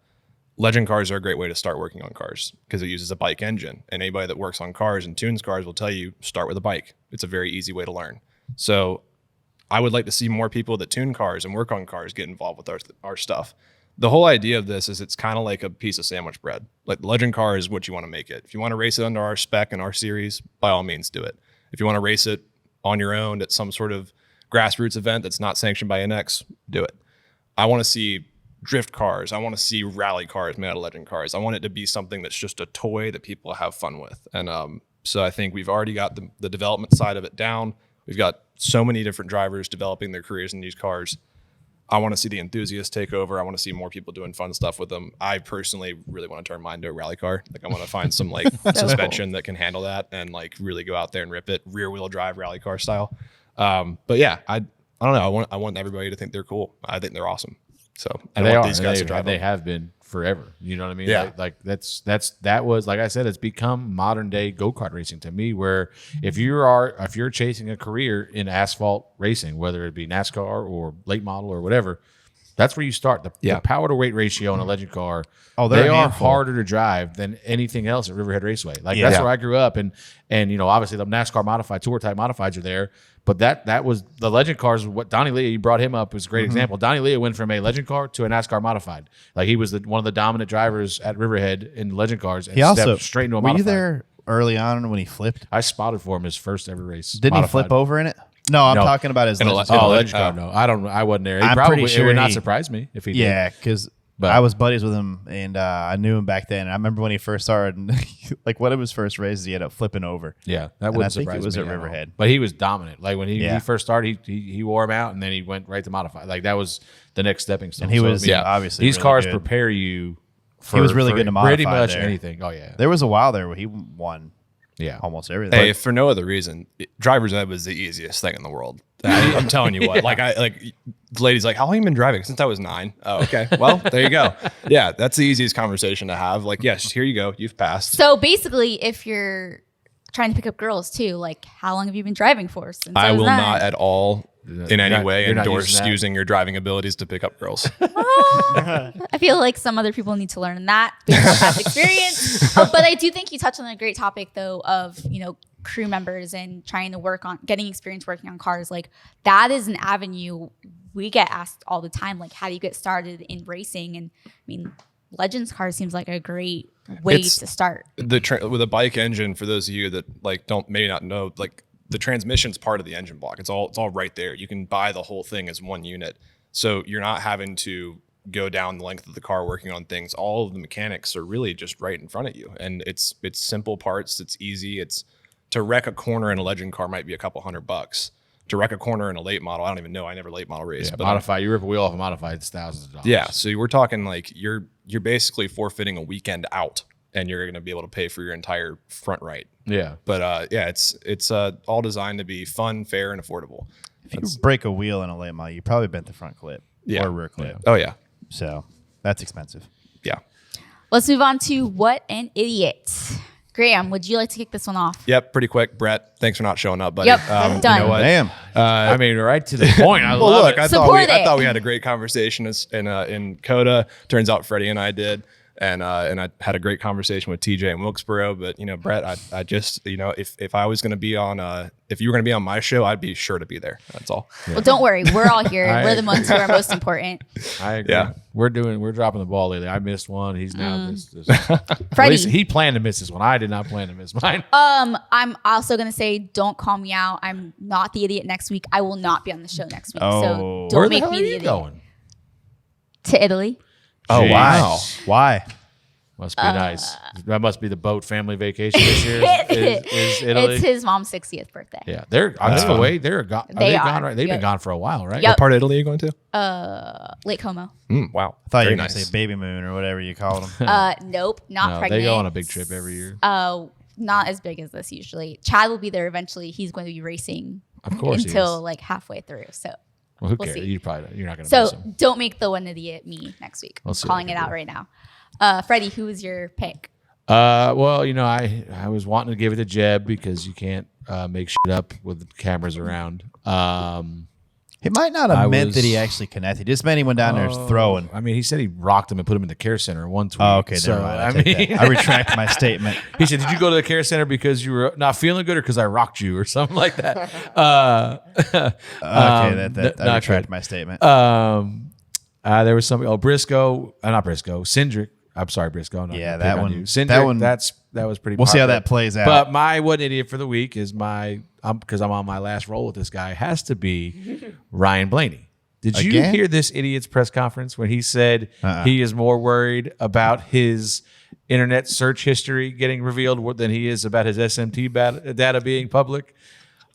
D: Legend Cars are a great way to start working on cars because it uses a bike engine. And anybody that works on cars and tunes cars will tell you, start with a bike. It's a very easy way to learn. So I would like to see more people that tune cars and work on cars get involved with our stuff. The whole idea of this is it's kind of like a piece of sandwich bread. Like, the Legend Car is what you want to make it. If you want to race it under our spec and our series, by all means do it. If you want to race it on your own at some sort of grassroots event that's not sanctioned by NX, do it. I want to see drift cars. I want to see rally cars made out of Legend Cars. I want it to be something that's just a toy that people have fun with. And so I think we've already got the development side of it down. We've got so many different drivers developing their careers in these cars. I want to see the enthusiasts take over. I want to see more people doing fun stuff with them. I personally really want to turn mine into a rally car. Like, I want to find some suspension that can handle that and really go out there and rip it, rear wheel drive rally car style. But yeah, I don't know. I want everybody to think they're cool. I think they're awesome. So I want these guys to drive.
B: They have been forever. You know what I mean?
D: Yeah.
B: Like that was, like I said, it's become modern day go-kart racing to me, where if you're chasing a career in asphalt racing, whether it be NASCAR or late model or whatever, that's where you start. The power to weight ratio in a Legend car, they are harder to drive than anything else at Riverhead Raceway. Like, that's where I grew up, and obviously the NASCAR modified tour type modifieds are there. But that was the Legend cars. What Donnie Leah, you brought him up, was a great example. Donnie Leah went from a Legend car to a NASCAR modified. Like, he was one of the dominant drivers at Riverhead in Legend cars, and stepped straight into a modified.
A: Were you there early on when he flipped?
B: I spotted for him his first ever race.
A: Didn't he flip over in it? No, I'm talking about his legends car.
B: Legends car. No, I wasn't there.
A: I'm
B: probably,
A: pretty sure
B: it would not
A: he-
B: surprise me if he did.
A: Yeah, because I was buddies with him, and I knew him back then. And I remember when he first started, and like one of his first races, he ended up flipping over.
B: Yeah, that
A: And
B: wouldn't
A: I think
B: surprise
A: it was
B: me
A: at
B: at all.
A: Riverhead.
B: But he was dominant. Like when he
A: Yeah.
B: first started, he wore him out, and then he went right to modify. Like that was the next stepping stone.
A: And he was,
B: I mean,
A: obviously
B: these
A: really
B: cars
A: good.
B: prepare you. For,
A: He was really good to modify
B: pretty much
A: there.
B: anything. Oh yeah,
A: There was a while there where he won
B: yeah.
A: almost everything.
D: Hey, if for no other reason, driver's ed was the easiest thing in the world. I'm telling you what. Like the lady's like, how long have you been driving? Since I was 9. Oh, okay. Well, there you go. Yeah, that's the easiest conversation to have. Like, yes, here you go. You've passed.
C: So basically, if you're trying to pick up girls too, like how long have you been driving for? Since
D: I
C: was
D: will
C: 9?
D: not at all in any way
B: you're not
D: endorse
B: using that?
D: using your driving abilities to pick up girls.
C: I feel like some other people need to learn that based on past experience. But I do think you touched on a great topic though of, crew members and trying to work on getting experience working on cars. Like that is an avenue we get asked all the time. Like, how do you get started in racing? And I mean, Legends car seems like a great way to start.
D: With a bike engine, for those of you that may not know, like the transmission's part of the engine block. It's all right there. You can buy the whole thing as one unit. So you're not having to go down the length of the car working on things. All of the mechanics are really just right in front of you. And it's simple parts. It's easy. To wreck a corner in a Legend car might be a couple $100. To wreck a corner in a late model, I don't even know. I never late model race.
B: Yeah,
D: but
B: modify. You rip a wheel off a modified, it's thousands of dollars.
D: yeah, so we're talking like you're basically forfeiting a weekend out, and you're going to be able to pay for your entire front right.
B: Yeah.
D: But it's all designed to be fun, fair, and affordable.
A: If you break a wheel in a late model, you probably bent the front clip or rear clip.
D: Oh yeah,
A: So that's expensive.
D: yeah.
C: Let's move on to What an Idiot. Graham, would you like to kick this one off?
D: Yep, pretty quick. Brett, thanks for not showing up, buddy.
C: Yep, done.
D: You know what?
A: Damn.
B: I mean, right to the point. I
D: Well,
B: love
D: look,
B: it.
D: I
C: Support it.
D: thought we had a great conversation in Coda. Turns out Freddie and I did. And I had a great conversation with TJ in Wilkesboro. But Brett, I just if I was going to be on if you were going to be on my show, I'd be sure to be there. That's all.
C: Well, don't worry. We're all here. We're the ones who are most important.
B: I agree.
D: Yeah.
B: We're dropping the ball lately. I missed one. He's now missed this.
C: Freddie.
B: He planned to miss this one. I did not plan to miss mine.
C: I'm also going to say, don't call me out. I'm not the idiot next week. I will not be on the show next week.
A: Oh.
C: So
B: Where
C: don't
B: the
C: make
B: hell
C: me
B: are
C: the
B: you
C: idiot.
B: going?
C: To Italy.
A: Oh,
B: Jeez.
A: wow. Why?
B: Must be nice. That must be the boat family vacation this year. Is Italy?
C: It's his mom's 60th birthday.
B: Yeah, they're on the way. They're gone.
C: They
B: They
C: are.
B: gone. Right? They've
C: Yep.
B: been gone for a while, right?
C: Yep.
D: What part of Italy are you going to?
C: Lake Como.
D: Wow.
A: I thought you
D: Very
A: were going to
D: nice.
A: say baby moon or whatever you called them.
C: Nope, not
B: No,
C: pregnant.
B: they go on a big trip every year.
C: Not as big as this usually. Chad will be there eventually. He's going to be racing
B: Of course he
C: until
B: is.
C: like halfway through. So
B: Well, who
C: we'll
B: cares?
C: see.
B: You're not going to
C: So
B: miss him.
C: don't make the one idiot me next week.
B: We'll see
C: Calling
B: what
C: it
B: we
C: out
B: do.
C: right now. Freddie, who is your pick?
B: Well, I was wanting to give it to Jeb because you can't make shit up with cameras around.
A: He might not
B: I
A: have meant that he
B: was-
A: actually connected. Just meant he went down there throwing.
B: I mean, he said he rocked him and put him in the care center in one tweet.
A: Oh, okay.
B: So,
A: Never mind.
B: I
A: I, take
B: mean,
A: that. I retract my statement.
B: he said, "Did you go to the care center because you were not feeling good, or because I rocked you, or something like that?"
A: Okay, I
B: not
A: retract
B: good.
A: my statement.
B: There was somebody. Oh, Briscoe, not Briscoe, Cindric. I'm sorry, Briscoe. I'm not
A: Yeah,
B: gonna
A: that
B: pick on
A: one-
B: you. Cindric,
A: that one-
B: that was pretty.
A: We'll see how
B: popular.
A: that plays out.
B: But my what idiot for the week is because I'm on my last roll with this guy, has to be Ryan Blaney. Did you
A: Again?
B: hear this idiot's press conference when he said he is more worried about his internet search history getting revealed than he is about his SMT data being public?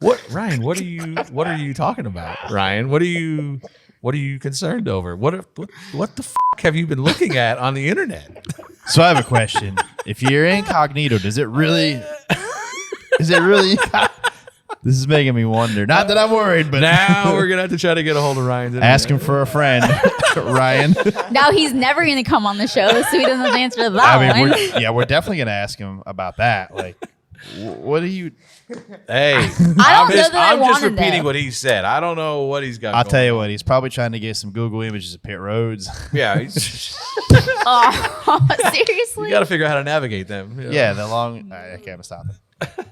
B: What, Ryan? What are you talking about, Ryan? What are you concerned over? What the fuck have you been looking at on the internet?
A: So I have a question. If you're incognito, does it really? Is it really? This is making me wonder. Not that I'm worried, but
B: Now we're gonna have to try to get a hold of Ryan.
A: ask him for a friend, Ryan.
C: Now he's never going to come on the show, so he doesn't have to answer that
A: I
C: one.
A: mean, we're definitely gonna ask him about that. Like, what do you?
B: Hey,
C: I don't know that I
B: I'm just
C: wanted
B: repeating
C: that.
B: what he said. I don't know what he's got.
A: I'll
B: going
A: tell you
B: on.
A: what. He's probably trying to get some Google images of pit roads.
B: Yeah, he's,
C: Oh, seriously?
B: you got to figure out how to navigate them. you know.
A: Yeah, the long. I can't stop it.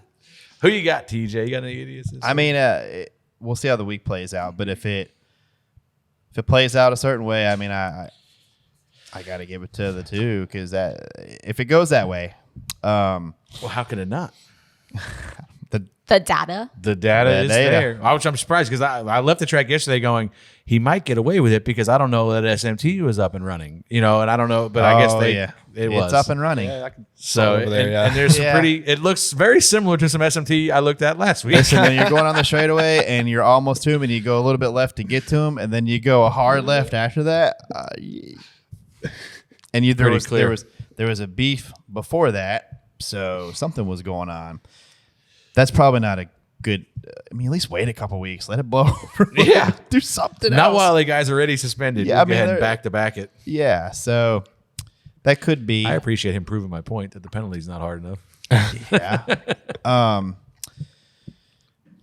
B: Who you got, TJ? You got any idiots?
A: I mean, we'll see how the week plays out. But if it plays out a certain way, I mean, I got to give it to the two because if it goes that way, Um,
B: Well, how can it not?
C: The data.
B: The data
A: The
B: is
A: data.
B: there. I'm surprised because I left the track yesterday going, he might get away with it because I don't know that SMT was up and running, and I don't know, but I guess it was
A: It's up and running.
B: so
D: over there,
B: and there's some
A: Yeah.
B: it looks very similar to some SMT I looked at last week.
A: Listen, when you're going on the straightaway and you're almost to him and you go a little bit left to get to him, and then you go a hard left after that, and there was a beef before that, so something was going on. That's probably not a good. I mean, at least wait a couple weeks, let it blow over.
B: Yeah.
A: Do something
B: Not
A: else.
B: while the guys are already suspended.
A: Yeah,
B: We'll
A: I
B: go
A: mean,
B: ahead and
A: they're-
B: back to back it.
A: Yeah, so that could be.
B: I appreciate him proving my point that the penalty is not hard enough.
A: Yeah.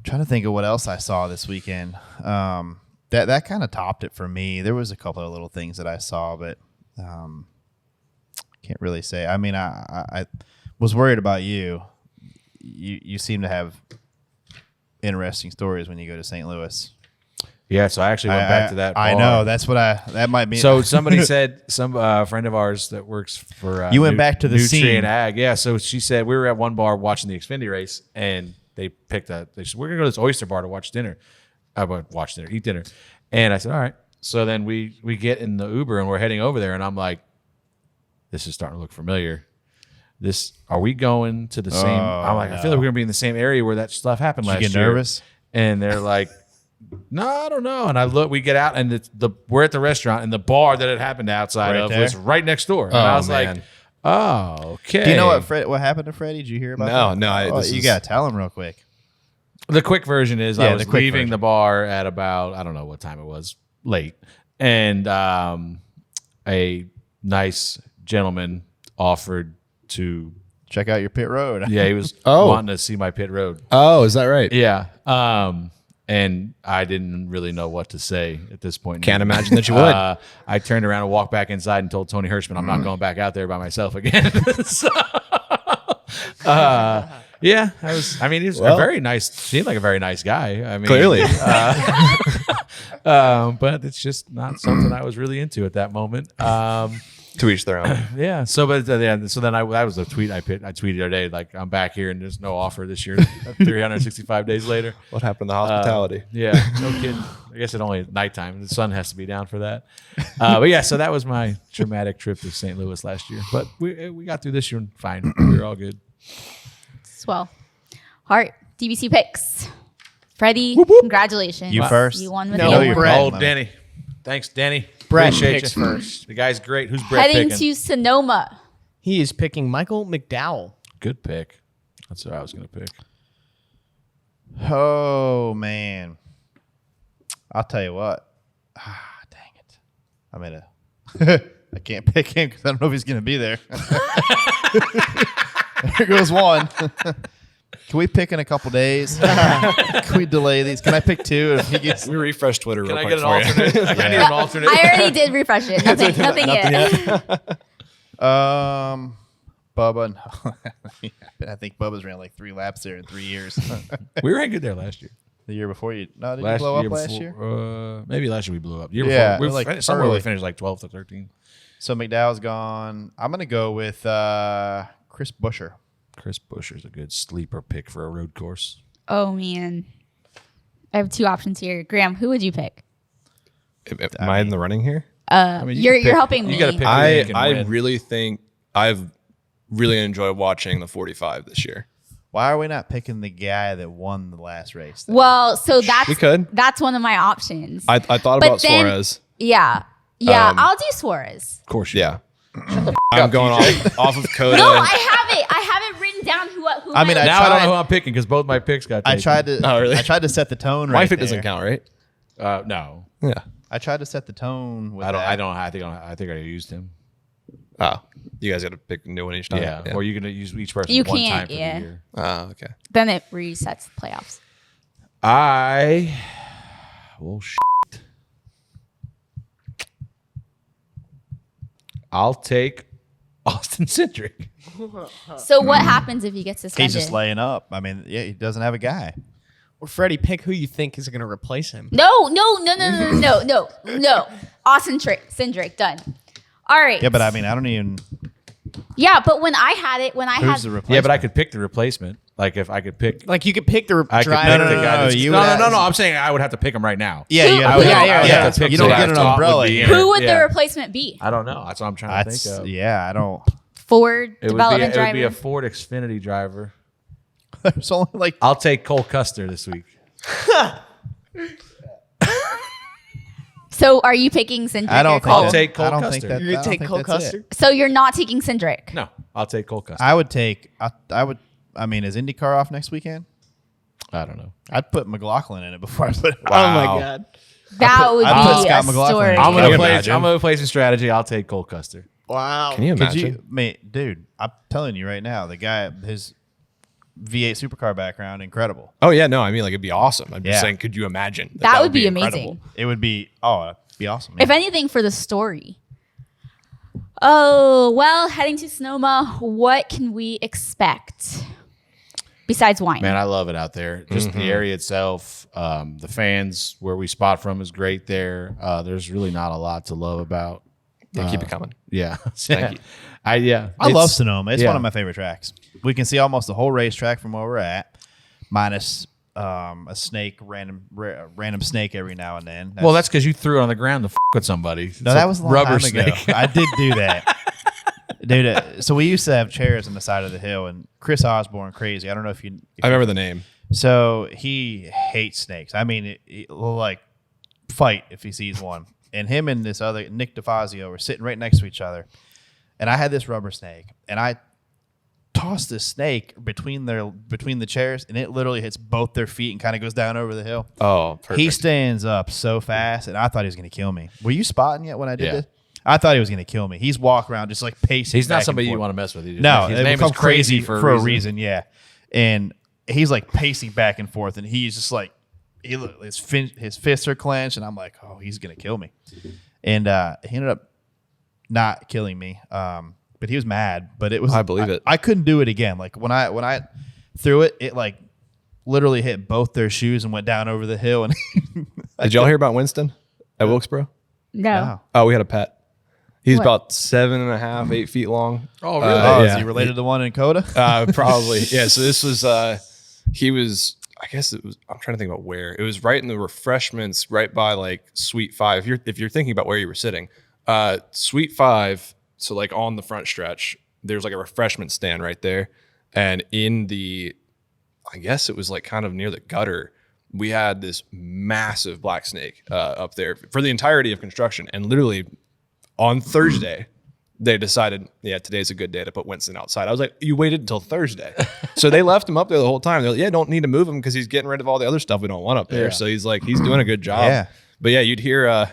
A: Trying to think of what else I saw this weekend. That kind of topped it for me. There was a couple of little things that I saw, but can't really say. I mean, I was worried about you. You seem to have interesting stories when you go to St. Louis.
B: Yeah, so I actually went back to that.
A: I
B: bar.
A: know that's what that might be.
B: So somebody said, some friend of ours that works for
A: You went back to the
B: Nutrient
A: scene.
B: Ag. Yeah, so she said we were at one bar watching the Xfinity race, and they picked they said we're gonna go to this oyster bar to watch dinner. Eat dinner, and I said all right. So then we get in the Uber and we're heading over there, and I'm like, this is starting to look familiar. Are we going to the same? I'm like, I feel like we're gonna be in the same area where that stuff happened last year.
A: Did you get nervous?
B: And they're like, no, I don't know. And I look, we get out, and we're at the restaurant, and the bar that it happened outside
A: Right
B: of
A: there?
B: was right next door. And I was like, oh, okay.
A: Do you know what happened to Freddie? Did you hear about that?
D: No.
A: You gotta tell him real quick.
B: The quick version is
A: Yeah,
B: I
A: the
B: was
A: quick
B: leaving
A: version.
B: the bar at about, I don't know what time it was, late. And a nice gentleman offered to,
A: Check out your pit road.
B: he was
D: Oh.
B: wanting to see my pit road.
D: Oh, is that right?
B: Yeah. And I didn't really know what to say at this point.
D: Can't imagine that you would.
B: I turned around and walked back inside and told Tony Hirschman I'm not going back out there by myself again. So, yeah, he was a very nice, seemed like a very nice guy. I mean,
D: Clearly.
B: but it's just not something I was really into at that moment.
D: To each their own.
B: Yeah. So, but so then that was a tweet I tweeted the other day, like I'm back here and there's no offer this year. 365 days later.
D: What happened to the hospitality?
B: Yeah, no kidding. I guess it only at nighttime. The sun has to be down for that. But yeah, so that was my traumatic trip to St. Louis last year. But we got through this year fine. We were all good.
C: Swell. Heart. DBC picks. Freddie, congratulations.
A: You first.
C: You won with
E: No,
C: the
E: you
C: award.
E: Brett.
B: Oh, Denny. Thanks, Denny.
E: Brett
B: Appreciate
E: picks
B: you.
E: first.
B: The guy's great. Who's Brett
C: Heading
B: picking?
C: to Sonoma.
E: He is picking Michael McDowell.
B: Good pick. That's what I was going to pick.
A: Oh man, I'll tell you what. Dang it! I can't pick him because I don't know if he's going to be there. There goes one. Can we pick in a couple days? Can we delay these? Can I pick two? If he gets,
D: Let me refresh Twitter
B: Can
D: real
B: I
D: quick
B: get an
D: for you.
B: alternate? I need an alternate.
C: I already did refresh it. Nothing yet.
A: Bubba. No. I think Bubba's ran like 3 laps there in 3 years.
B: We ran good there last year.
A: The year before you, no, did you blow up last year?
B: Maybe last year we blew up. Year
A: Yeah,
B: before,
A: like
B: somewhere we
A: early.
B: finished like 12th or 13th.
A: So McDowell's gone. I'm gonna go with Chris Buescher.
B: Chris Buescher's a good sleeper pick for a road course.
C: Oh man, I have 2 options here. Graham, who would you pick?
D: Am I in the running here?
C: You're helping me.
B: You got to pick. who you can
D: I
B: win.
D: really think I've really enjoyed watching the 45 this year.
A: Why are we not picking the guy that won the last race? then?
C: Well, so
D: We could.
C: that's one of my options.
D: I thought
C: But
D: about
C: then-
D: Suarez.
C: Yeah, I'll do Suarez.
B: Of course, you
D: Yeah. I'm going off of Coda.
C: No, I have it written down. Who?
A: I mean,
C: I
B: Now I don't
A: tried-
B: know who I'm picking because both my picks got taken.
A: I tried to.
D: Oh, really?
A: I tried to set the tone.
D: My
A: Right
D: pick
A: there.
D: doesn't count, right?
B: No,
D: Yeah.
A: I tried to set the tone. With
B: I don't.
A: that.
B: I don't. I think I used him.
D: Oh, you guys got to pick a new one each time.
B: Yeah. Or you're gonna use each person
C: You
B: one
C: can't,
B: time for
C: yeah.
B: the year.
D: Oh, okay.
C: Then it resets the playoffs.
B: I'll take Austin Cindric.
C: So what happens if he gets suspended?
A: He's just laying up. I mean, yeah, he doesn't have a guy.
E: Or Freddie, pick who you think is going to replace him.
C: No. Austin Cindric, done. All right.
A: Yeah, but I mean, I don't even.
C: Yeah, but when I had it, when I
A: Who's
C: had
A: the replacement?
B: Yeah, but I could pick the replacement. Like if I could pick,
E: Like you could pick the
B: I could
E: driver.
B: pick
A: No,
B: the
A: no,
B: guy.
A: no,
B: that's-
A: you
B: no,
A: would
B: no, no,
A: have-
B: no. I'm saying I would have to pick him right now.
A: Yeah, you gotta
E: yeah,
A: pick-
E: yeah,
B: yeah.
A: You
B: Pick
A: don't
B: the
A: get
B: guy
A: an
B: I thought
A: umbrella
B: would be
A: here.
C: who would
B: Yeah.
C: the replacement be?
B: I don't know. That's what I'm trying to
A: That's
B: think of.
A: yeah. I don't.
C: Ford
B: It would, be,
C: development
B: it would be
C: driver.
B: a Ford Xfinity driver.
A: There's only like
B: I'll take Cole Custer this week.
C: So are you picking Cindric?
A: I
C: or
A: don't think
C: Cole?
B: I'll take Cole
A: I don't
B: Custer.
A: think that.
E: You're
A: I
E: gonna
A: don't
E: take
A: think
E: Cole
A: that's
E: Custer?
A: it.
C: So you're not taking Cindric.
B: No, I'll take Cole Custer.
A: I would take. I would. I mean, is IndyCar off next weekend?
B: I don't know.
A: I'd put McLaughlin in it before I put.
E: Oh my god.
C: That would
A: I put
C: be
A: Scott
C: a
A: McLaughlin
C: story.
A: in.
B: I'm
A: Can
B: gonna
A: you
B: play.
A: imagine?
B: I'm gonna play some strategy. I'll take Cole Custer.
E: Wow.
D: Can you
A: Could
D: imagine?
A: you, mate, dude? I'm telling you right now, the guy, his V8 supercar background, incredible.
D: Oh yeah, no, I mean like it'd be awesome. I'm
A: Yeah.
D: just saying, could you imagine?
C: That would be
D: incredible.
C: amazing.
A: It would be. Oh, it'd be awesome.
C: If anything, for the story. Oh, well, heading to Sonoma, what can we expect besides wine?
B: Man, I love it out there. Just the area itself, the fans where we spot from is great there. There's really not a lot to love about.
D: Yeah, keep it coming.
B: Yeah,
D: Thank you.
A: I
B: it's-
A: love Sonoma. It's
B: yeah.
A: one of my favorite tracks. We can see almost the whole racetrack from where we're at, minus a snake, random snake every now and then.
B: Well, that's because you threw it on the ground to with somebody.
A: no, that was a long
B: rubber
A: time ago.
B: snake.
A: I did do that, dude. So we used to have chairs on the side of the hill, and Chris Osborne, crazy. I don't know if you.
D: I remember the name.
A: So he hates snakes. I mean, he'll like fight if he sees one. And him and this other Nick DeFazio were sitting right next to each other. And I had this rubber snake, and I tossed this snake between the chairs, and it literally hits both their feet and kind of goes down over the hill.
D: Oh, perfect.
A: He stands up so fast, and I thought he was going to kill me. Were you spotting yet when I did
B: Yeah.
A: this? I thought he was going to kill me. He's walking around just like pacing.
B: He's
A: back
B: not
A: and
B: somebody you
A: forth.
B: want to mess with. He just-
A: No,
B: his
A: it
B: name is
A: becomes
B: crazy for a reason.
A: yeah. And he's like pacing back and forth, and he's just like, his fists are clenched, and I'm like, oh, he's gonna kill me. And he ended up not killing me, but he was mad. But it was,
D: I believe it.
A: I couldn't do it again. Like when I threw it, it like literally hit both their shoes and went down over the hill. And
D: Did y'all hear about Winston at Wilkesboro?
C: No.
A: wow.
D: Oh, we had a pet. He's
C: What?
D: about 7.5, 8 feet long.
B: Oh, really?
A: Oh, is
D: yeah.
A: he related to the one in Coda?
D: Probably. Yeah. So this was, he was, I guess it was, I'm trying to think about where. It was right in the refreshments, right by like Suite 5. If you're thinking about where you were sitting, Suite 5, so like on the front stretch, there's like a refreshment stand right there. And in the, I guess it was like kind of near the gutter, we had this massive black snake up there for the entirety of construction. And literally on Thursday, they decided, yeah, today's a good day to put Winston outside. I was like, you waited until Thursday. So they left him up there the whole time. They're like, yeah, don't need to move him because he's getting rid of all the other stuff we don't want up there.
A: Yeah.
D: So he's like, he's doing a good job.
A: Yeah.
D: But yeah, you'd hear a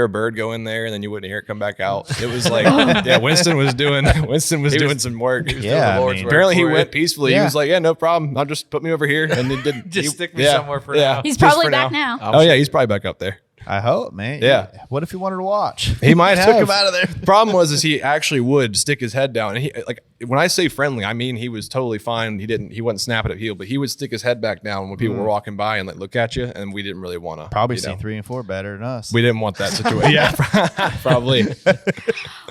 D: bird go in there and then you wouldn't hear it come back out. It was like, yeah, Winston was doing some work.
A: Yeah, I mean-
D: Apparently he went peacefully.
A: Yeah.
D: He was like, yeah, no problem. I'll just put me over here. And it didn't.
B: Just
D: he-
B: stick me somewhere for now.
C: He's
D: just
C: probably
D: for
C: back now.
D: Oh yeah, he's probably back up there.
A: I hope, man.
D: Yeah.
A: What if he wanted to watch?
D: He might have.
A: Took him out of there.
D: Problem was, is he actually would stick his head down. And he, like, when I say friendly, I mean he was totally fine. He wasn't snapping at heel, but he would stick his head back down when people were walking by and like look at you. And we didn't really want to
A: Probably see 3 and 4 better than us.
D: We didn't want that situation. Yeah, probably.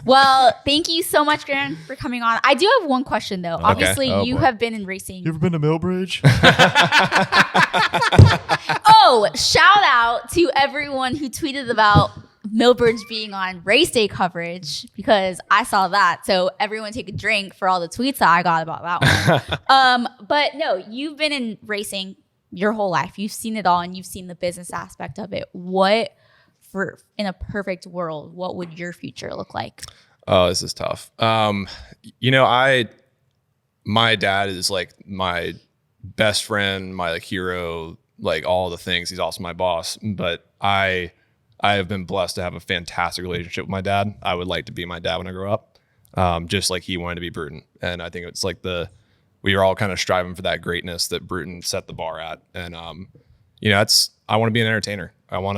C: Well, thank you so much, Grant, for coming on. I do have one question, though. Obviously,
A: Oh,
C: you
A: boy.
C: have been in racing.
A: ever been to Millbridge?
C: Oh, shout out to everyone who tweeted about Millbridge being on race day coverage because I saw that. So everyone take a drink for all the tweets that I got about that one. But no, you've been in racing your whole life. You've seen it all and you've seen the business aspect of it. What, for in a perfect world, what would your future look like?
D: Oh, this is tough. My dad is like my best friend, my like hero, like all the things. He's also my boss. But I have been blessed to have a fantastic relationship with my dad. I would like to be my dad when I grow up, just like he wanted to be Burton. And I think it's like we are all kind of striving for that greatness that Burton set the bar at. And I want to be an entertainer. I want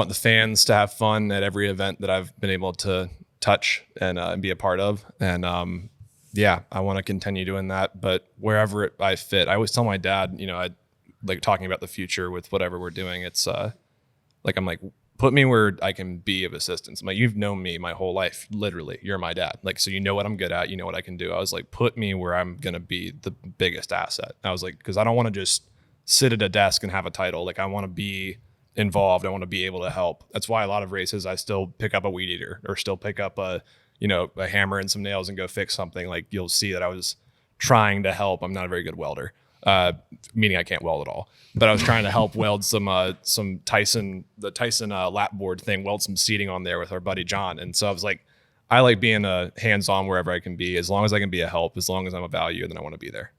D: the fans to have fun at every event that I've been able to touch and be a part of. And I want to continue doing that. But wherever I fit, I always tell my dad, I like talking about the future with whatever we're doing. It's like I'm like, put me where I can be of assistance. I'm like, you've known me my whole life, literally. You're my dad. Like, so you know what I'm good at. You know what I can do. I was like, put me where I'm going to be the biggest asset. I was like, because I don't want to just sit at a desk and have a title. Like, I want to be involved. I want to be able to help. That's why a lot of races, I still pick up a weed eater or still pick up a hammer and some nails and go fix something. Like, you'll see that I was trying to help. I'm not a very good welder, meaning I can't weld at all. But I was trying to help weld some Tyson lap board thing, weld some seating on there with our buddy John. And so I was like, I like being hands-on wherever I can be. As long as I can be a help, as long as I'm a value, then I want to be there.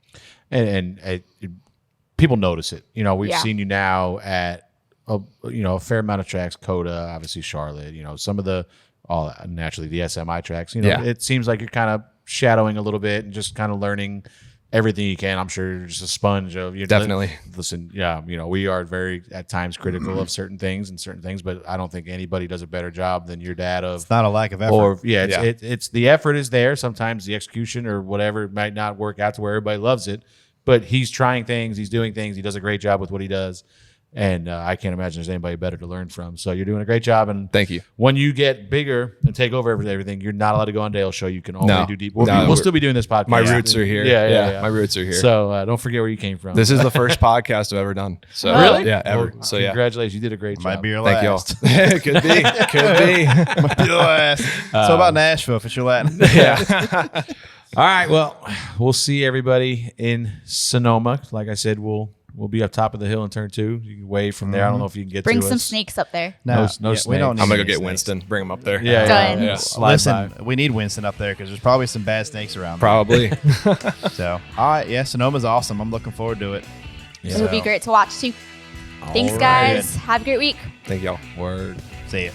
I: And people notice it. We've seen you now at a fair amount of tracks, Coda, obviously Charlotte, some of naturally the SMI tracks. It seems like you're kind of shadowing a little bit and just kind of learning everything you can. I'm sure you're just a sponge of
D: definitely.
I: Listen, we are very at times critical of certain things, but I don't think anybody does a better job than your dad of.
A: It's not a lack of effort.
I: It's the effort is there. Sometimes the execution or whatever might not work out to where everybody loves it, but he's trying things, he's doing things, he does a great job with what he does. And I can't imagine there's anybody better to learn from. So you're doing a great job. And
D: thank you.
I: When you get bigger and take over everything, you're not allowed to go on Dale's show. You can only do deep. We'll still be doing this podcast.
D: My roots are here.
I: Yeah.
D: My roots are here.
I: So don't forget where you came from.
D: This is the first podcast I've ever done. So
I: really?
D: Yeah, ever.
I: Well,
D: so
I: congratulations. You did a great job.
A: Might be your
D: Thank
A: last.
D: y'all. Could be.
A: Might be the last. So about Nashville, if it's your Latin.
I: Yeah. All right. Well, we'll see everybody in Sonoma. Like I said, we'll be up top of the hill in turn 2. You can wave from there. I don't know if you can get
C: Bring
I: to
C: some
I: us.
C: snakes up there.
I: No snakes.
A: We don't need
D: I'm gonna go
A: any
D: get
A: snakes.
D: Winston. Bring him up there.
I: Yeah.
C: Done.
D: Yeah.
A: Listen, we need Winston up there because there's probably some bad snakes around.
D: Probably.
A: So, all right, yeah, Sonoma's awesome. I'm looking forward to it.
C: It would be great to watch too. Thanks, guys. Have a great week.
D: Thank y'all.
I: Word.
A: See ya.